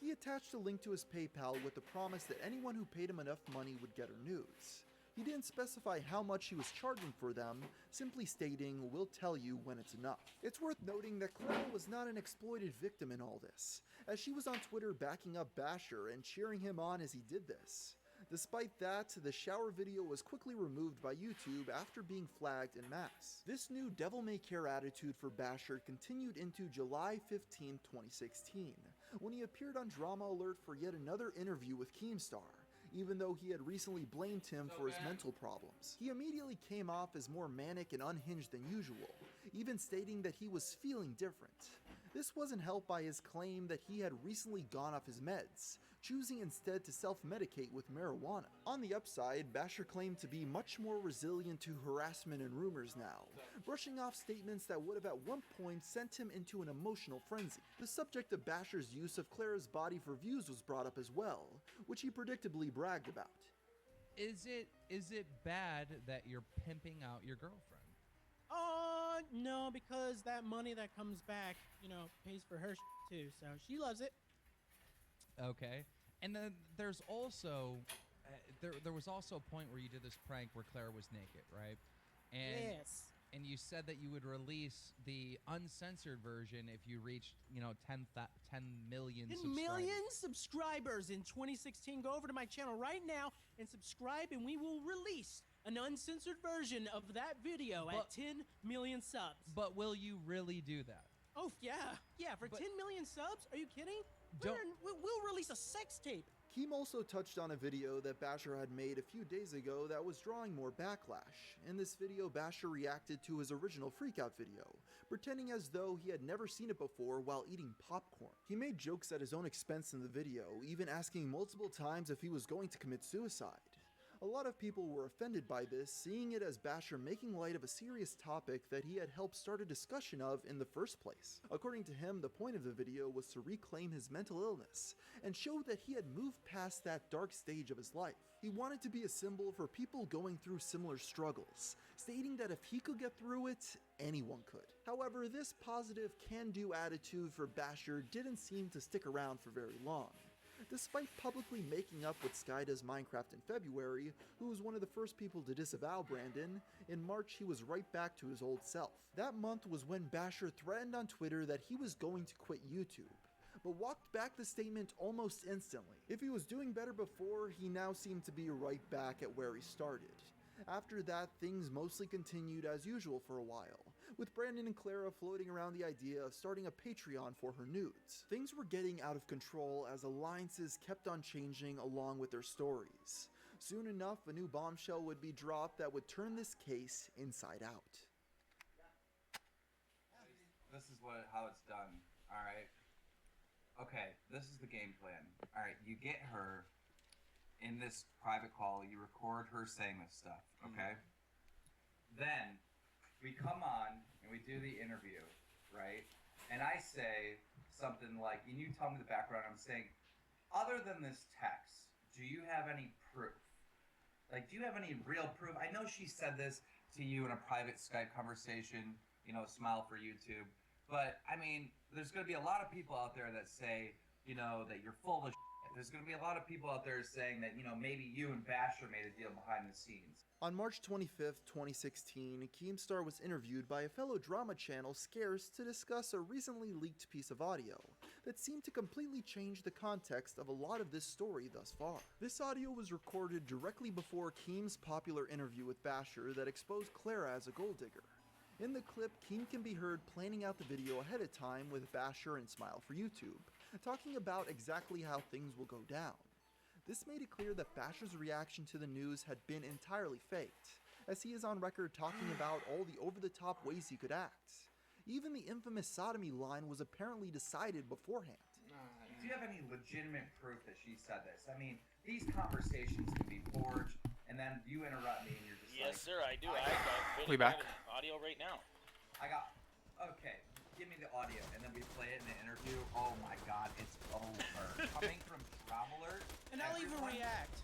He attached a link to his PayPal with the promise that anyone who paid him enough money would get her nudes. He didn't specify how much he was charging for them, simply stating, "We'll tell you when it's enough." It's worth noting that Clara was not an exploited victim in all this, as she was on Twitter backing up Basher and cheering him on as he did this. Despite that, the shower video was quickly removed by YouTube after being flagged en masse. This new devil-may-care attitude for Basher continued into July 15, 2016, when he appeared on Drama Alert for yet another interview with Keemstar, even though he had recently blamed him for his mental problems. He immediately came off as more manic and unhinged than usual, even stating that he was feeling different. This wasn't helped by his claim that he had recently gone off his meds, choosing instead to self-medicate with marijuana. On the upside, Basher claimed to be much more resilient to harassment and rumors now, brushing off statements that would have at one point sent him into an emotional frenzy. The subject of Basher's use of Clara's body for views was brought up as well, which he predictably bragged about. Is it bad that you're pimping out your girlfriend? No, because that money that comes back, pays for her too, so she loves it. Okay. And then there's also there was also a point where you did this prank where Clara was naked, right? And Yes. And you said that you would release the uncensored version if you reached, 10 million 10 subscribers. million subscribers in 2016. Go over to my channel right now and subscribe, and we will release an uncensored version of that video at 10 million subs. But will you really do that? Oh, yeah, for 10 million subs? Are you kidding? We'll release a sex tape. Keem also touched on a video that Basher had made a few days ago that was drawing more backlash. In this video, Basher reacted to his original Freakout video, pretending as though he had never seen it before while eating popcorn. He made jokes at his own expense in the video, even asking multiple times if he was going to commit suicide. A lot of people were offended by this, seeing it as Basher making light of a serious topic that he had helped start a discussion of in the first place. According to him, the point of the video was to reclaim his mental illness and show that he had moved past that dark stage of his life. He wanted to be a symbol for people going through similar struggles, stating that if he could get through it, anyone could. However, this positive can-do attitude for Basher didn't seem to stick around for very long. Despite publicly making up with Sky Does Minecraft in February, who was one of the first people to disavow Brandon, in March he was right back to his old self. That month was when Basher threatened on Twitter that he was going to quit YouTube, but walked back the statement almost instantly. If he was doing better before, he now seemed to be right back at where he started. After that, things mostly continued as usual for a while, with Brandon and Clara floating around the idea of starting a Patreon for her nudes. Things were getting out of control as alliances kept on changing along with their stories. Soon enough, a new bombshell would be dropped that would turn this case inside out. This is how it's done, alright? Okay, this is the game plan. Alright, you get her in this private call, you record her saying this stuff, okay? Then, we come on and we do the interview, right? And I say something like, and you tell me the background, I'm saying, other than this text, do you have any proof? Like, do you have any real proof? I know she said this to you in a private Skype conversation, smile for YouTube. But, I mean, there's going to be a lot of people out there that say, that you're full of shit. There's going to be a lot of people out there saying that, maybe you and Basher made a deal behind the scenes. On March 25th, 2016, Keemstar was interviewed by a fellow drama channel, Scarce, to discuss a recently leaked piece of audio that seemed to completely change the context of a lot of this story thus far. This audio was recorded directly before Keem's popular interview with Basher that exposed Clara as a gold digger. In the clip, Keem can be heard planning out the video ahead of time with Basher and Smile for YouTube, talking about exactly how things will go down. This made it clear that Basher's reaction to the news had been entirely faked, as he is on record talking about all the over-the-top ways he could act. Even the infamous sodomy line was apparently decided beforehand. Do you have any legitimate proof that she said this? I mean, these conversations can be forged, and then you interrupt me and you're just Yes, like... sir, I do. I got We back? audio right now. Okay, give me the audio, and then we play it in the interview. Oh my god, it's over. Coming from Traveler... And I'll even react.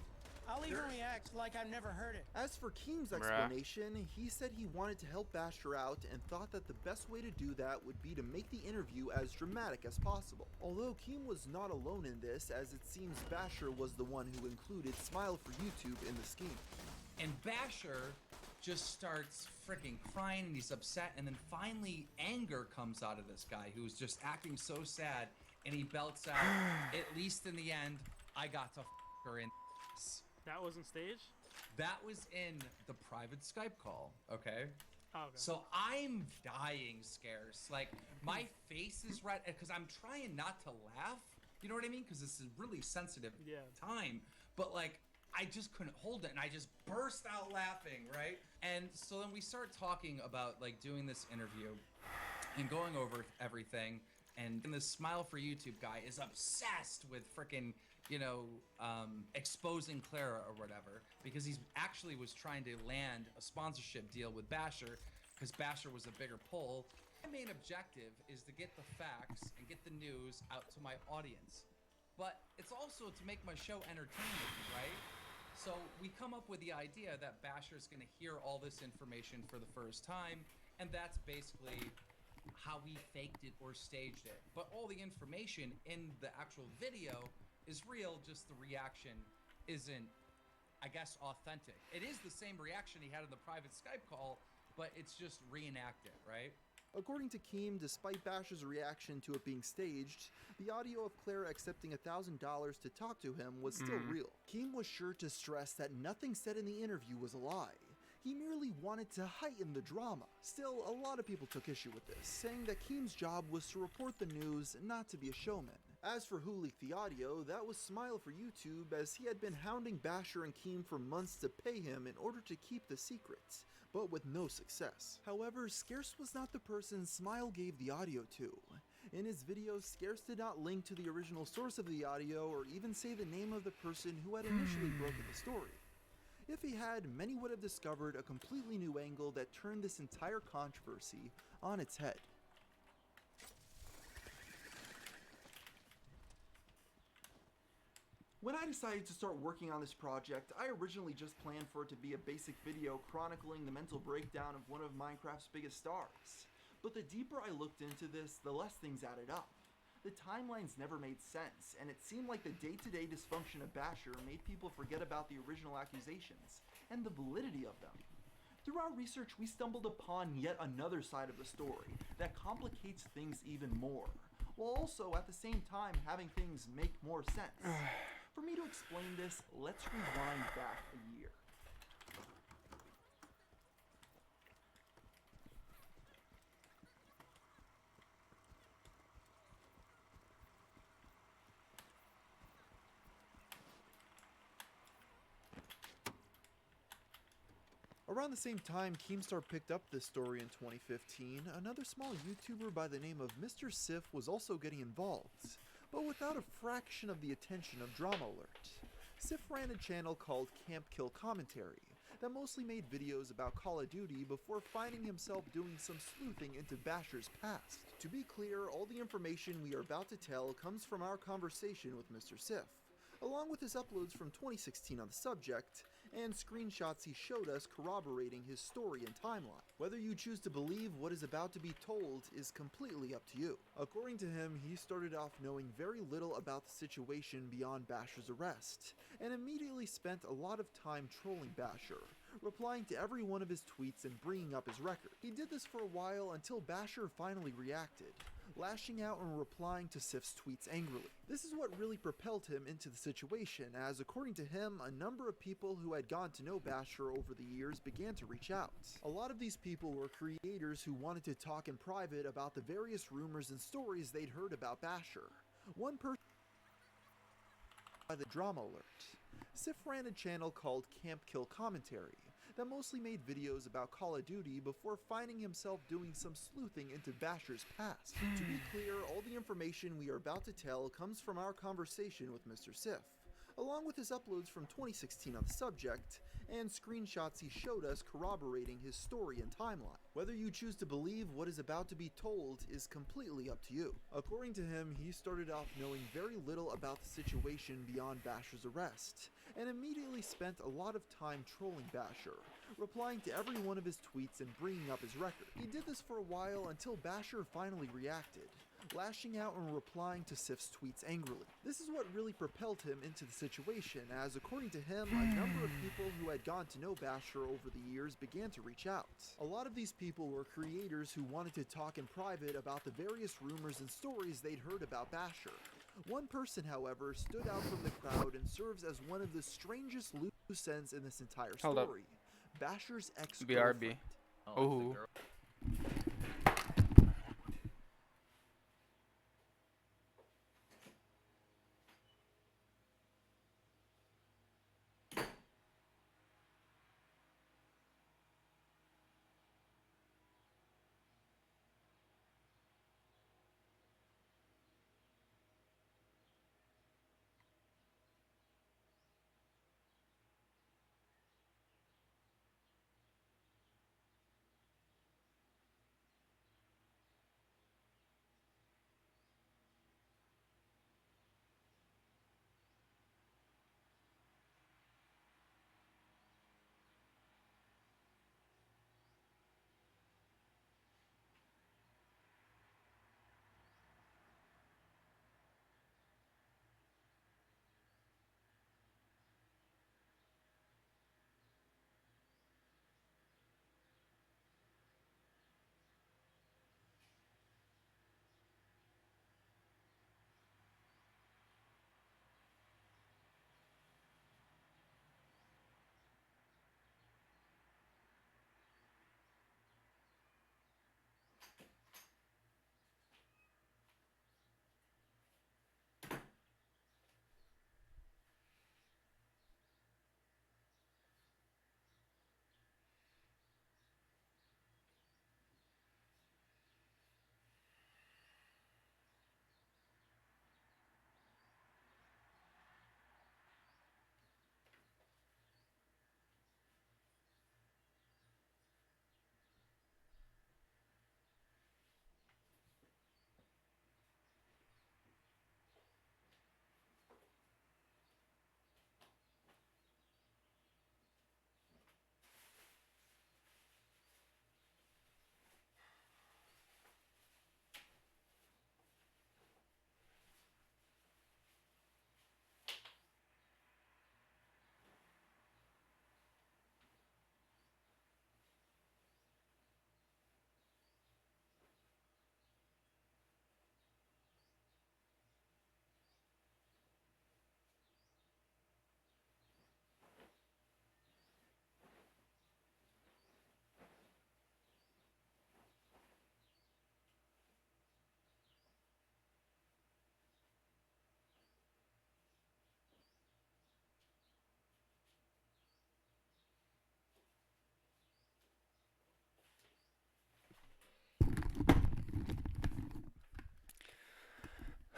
I'll even react like I've never heard it. As for Keem's explanation, he said he wanted to help Basher out and thought that the best way to do that would be to make the interview as dramatic as possible. Although Keem was not alone in this, as it seems Basher was the one who included Smile for YouTube in the scheme. And Basher just starts freaking crying and he's upset, and then finally anger comes out of this guy who's just acting so sad, and he belts out, at least in the end, I got to f her in. That wasn't staged? That was in the private Skype call, okay? Oh, okay. So I'm dying scarce. Like, my face is red because I'm trying not to laugh. You know what I mean? Because this is a really sensitive time. But, like, I just couldn't hold it, and I just burst out laughing, right? And so then we start talking about, like, doing this interview and going over everything. And this Smile for YouTube guy is obsessed with freaking, you know, exposing Clara or whatever, because he's actually was trying to land a sponsorship deal with Basher, because Basher was a bigger pull. My main objective is to get the facts and get the news out to my audience. But it's also to make my show entertaining, right? So we come up with the idea that Basher's gonna hear all this information for the first time, and that's basically how we faked it or staged it. But all the information in the actual video is real, just the reaction isn't, I guess, authentic. It is the same reaction he had in the private Skype call, but it's just reenacted, right? According to Keem, despite Basher's reaction to it being staged, the audio of Clara accepting $1,000 to talk to him was still real. Keem was sure to stress that nothing said in the interview was a lie. He merely wanted to heighten the drama. Still, a lot of people took issue with this, saying that Keem's job was to report the news, not to be a showman. As for who leaked the audio, that was Smile for YouTube, as he had been hounding Basher and Keem for months to pay him in order to keep the secret, but with no success. However, Scarce was not the person Smile gave the audio to. In his video, Scarce did not link to the original source of the audio or even say the name of the person who had initially broken the story. If he had, many would have discovered a completely new angle that turned this entire controversy on its head. When I decided to start working on this project, I originally just planned for it to be a basic video chronicling the mental breakdown of one of Minecraft's biggest stars. But the deeper I looked into this, the less things added up. The timelines never made sense, and it seemed like the day-to-day dysfunction of Basher made people forget about the original accusations, and the validity of them. Through our research, we stumbled upon yet another side of the story that complicates things even more, while also at the same time having things make more sense. For me to explain this, let's rewind back a year. Around the same time Keemstar picked up this story in 2015, another small YouTuber by the name of Mr. Sif was also getting involved, but without a fraction of the attention of Drama Alert. Sif ran a channel called Camp Kill Commentary that mostly made videos about Call of Duty before finding himself doing some sleuthing into Basher's past. To be clear, all the information we are about to tell comes from our conversation with Mr. Sif, along with his uploads from 2016 on the subject, and screenshots he showed us corroborating his story and timeline. Whether you choose to believe what is about to be told is completely up to you. According to him, he started off knowing very little about the situation beyond Basher's arrest, and immediately spent a lot of time trolling Basher, replying to every one of his tweets and bringing up his record. He did this for a while until Basher finally reacted, lashing out and replying to Sif's tweets angrily. This is what really propelled him into the situation, as according to him, a number of people who had gotten to know Basher over the years began to reach out. A lot of these people were creators who wanted to talk in private about the various rumors and stories they'd heard about Basher. One person by the Drama Alert. Sif ran a channel called Camp Kill Commentary that mostly made videos about Call of Duty before finding himself doing some sleuthing into Basher's past. To be clear, all the information we are about to tell comes from our conversation with Mr. Sif, along with his uploads from 2016 on the subject, and screenshots he showed us corroborating his story and timeline. Whether you choose to believe what is about to be told is completely up to you. According to him, he started off knowing very little about the situation beyond Basher's arrest, and immediately spent a lot of time trolling Basher, replying to every one of his tweets and bringing up his record. He did this for a while until Basher finally reacted, lashing out and replying to Sif's tweets angrily. This is what really propelled him into the situation, as according to him, a number of people who had gotten to know Basher over the years began to reach out. A lot of these people were creators who wanted to talk in private about the various rumors and stories they'd heard about Basher. One person, however, stood out from the crowd and serves as one of the strangest loose ends in this entire Hold up. story. Basher's BRB. ex-girlfriend. Oh.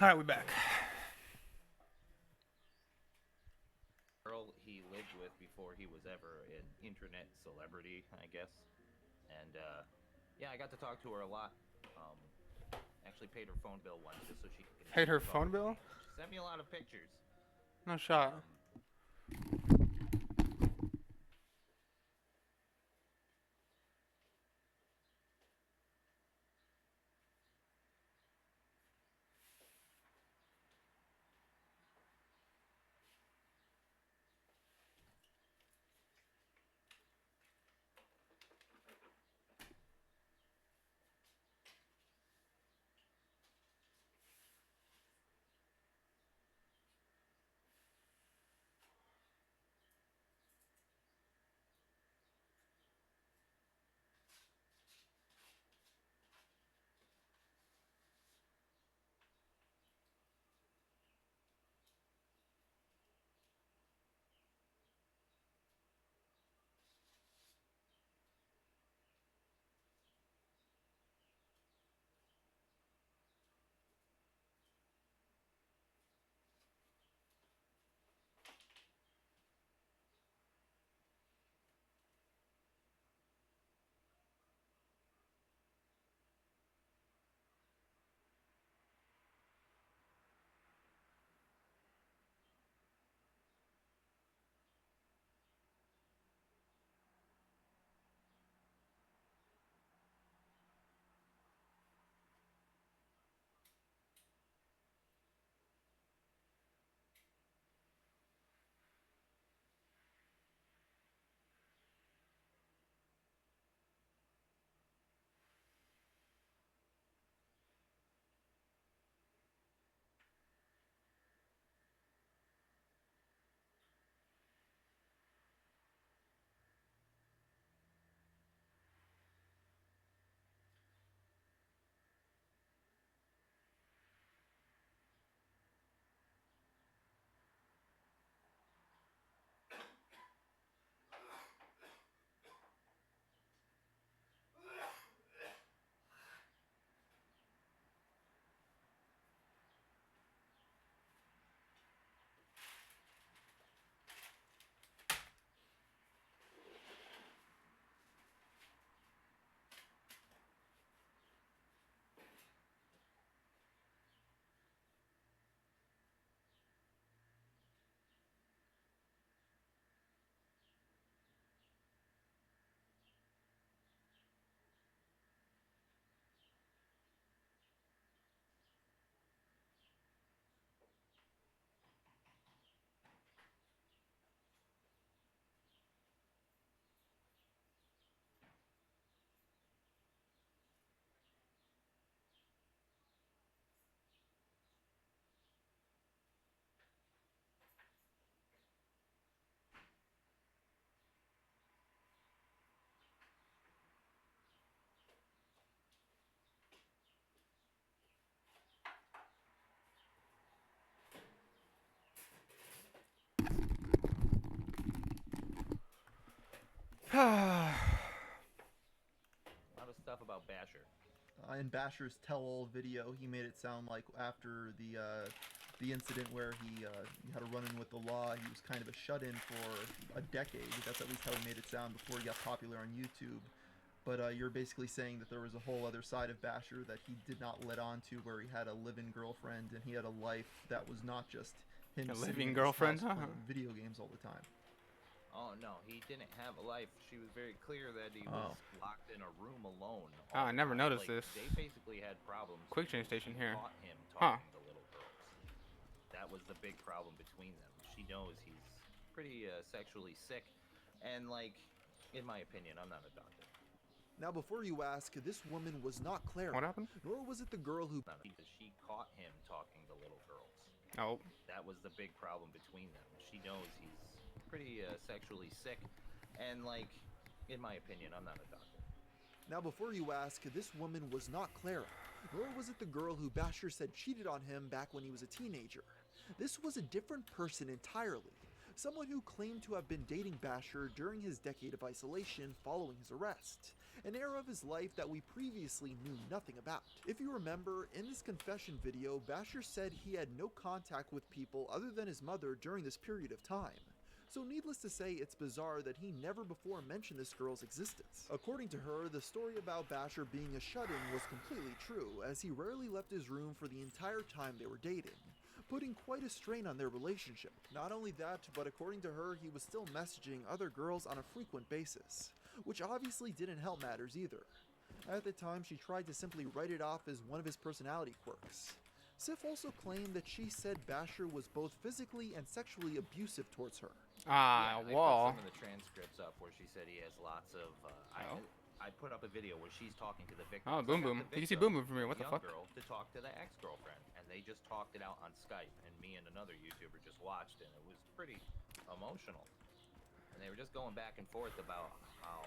All right, we're back. Girl he lived with before he was ever an internet celebrity, I guess. And yeah, I got to talk to her a lot. Actually paid her phone bill once just so she could. Paid her phone bill? She sent me a lot of pictures. No shot. A lot of stuff about Basher. In Basher's tell-all video, he made it sound like after the incident where he had a run-in with the law, he was kind of a shut-in for a decade. That's at least how he made it sound before he got popular on YouTube. But you're basically saying that there was a whole other side of Basher that he did not let on to, where he had a live-in girlfriend and he had a life that was not just him A sitting living in his girlfriend, house huh? playing video games all the time. Oh no, he didn't have a life. She was very clear that he was Oh. locked in a room alone. Ah, I never noticed Like, this. They basically had problems. Quick change station She here. Caught him Huh. talking to little girls. That was the big problem between them. She knows he's pretty sexually sick, and like, in my opinion, I'm not a doctor. Now, before you ask, this woman was not Clara. What happened? Nor was it the girl who... She caught him talking to little girls. Oh. That was the big problem between them. She knows he's pretty sexually sick, and like, in my opinion, I'm not a doctor. Now, before you ask, this woman was not Clara. Nor was it the girl who Basher said cheated on him back when he was a teenager. This was a different person entirely. Someone who claimed to have been dating Basher during his decade of isolation following his arrest. An era of his life that we previously knew nothing about. If you remember, in this confession video, Basher said he had no contact with people other than his mother during this period of time. So needless to say, it's bizarre that he never before mentioned this girl's existence. According to her, the story about Basher being a shut-in was completely true, as he rarely left his room for the entire time they were dating, putting quite a strain on their relationship. Not only that, but according to her, he was still messaging other girls on a frequent basis, which obviously didn't help matters either. At the time, she tried to simply write it off as one of his personality quirks. Sif also claimed that she said Basher was both physically and sexually abusive towards her. Ah, yeah, wall. I put some of the transcripts up where she said he has lots of. I put up a video where she's talking to the victim. Oh, Boom Boom. You can see Boom Boom from here. What the fuck? Girl to talk to the ex-girlfriend, and they just talked it out on Skype, and me and another YouTuber just watched, and it was pretty emotional. And they were just going back and forth about how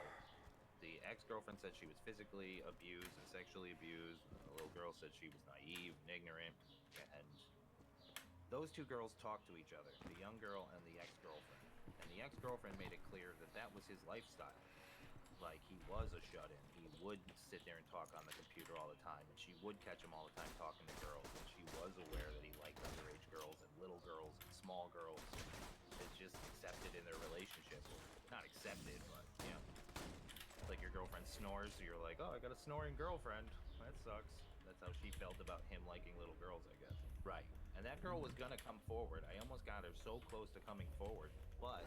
the ex-girlfriend said she was physically abused and sexually abused. And the little girl said she was naive and ignorant, and those two girls talked to each other, the young girl and the ex-girlfriend. And the ex-girlfriend made it clear that that was his lifestyle. Like, he was a shut-in. He would sit there and talk on the computer all the time, and she would catch him all the time talking to girls, and she was aware that he liked underage girls and little girls and small girls. It's just accepted in their relationship. Not accepted, but, you know. It's like your girlfriend snores, so you're like, oh, I got a snoring girlfriend. That sucks. That's how she felt about him liking little girls, I guess. Right. And that girl was gonna come forward. I almost got her so close to coming forward, but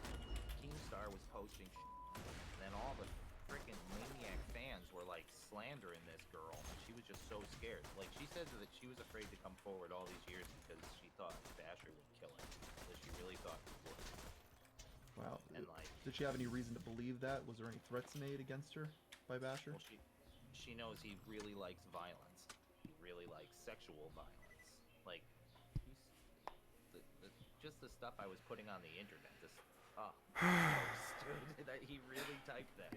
Keemstar was posting and then all the freaking maniac fans were like slandering this girl, and she was just so scared. Like, she said that she was afraid to come forward all these years because she thought Basher would kill her. That she really thought he would. Wow. And like, did she have any reason to believe that? Was there any threats made against her by Basher? Well, she knows he really likes violence. He really likes sexual violence. Like, just the stuff I was putting on the internet. This, that he really typed that.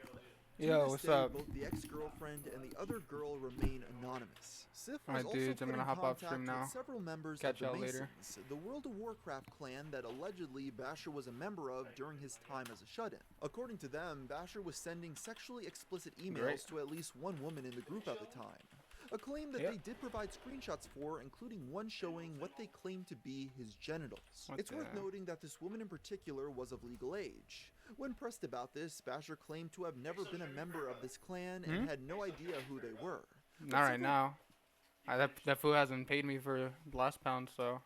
Yo, what's up? Both the ex-girlfriend and the other girl remain anonymous. Sif was Alright, also dudes, I'm put gonna in hop off contact stream now. with several members Catch of the y'all later. Masons, the World of Warcraft clan that allegedly Basher was a member of during his time as a shut-in. According to them, Basher was sending sexually explicit emails Great. to at least one woman in the group at the time. A claim that they did provide screenshots for, including one showing what they claimed to be his genitals. It's worth noting that this woman in particular was of legal age. When pressed about this, Basher claimed to have never been a member of this clan and had no idea who they were. Not right now. That fool hasn't paid me for the last pound, so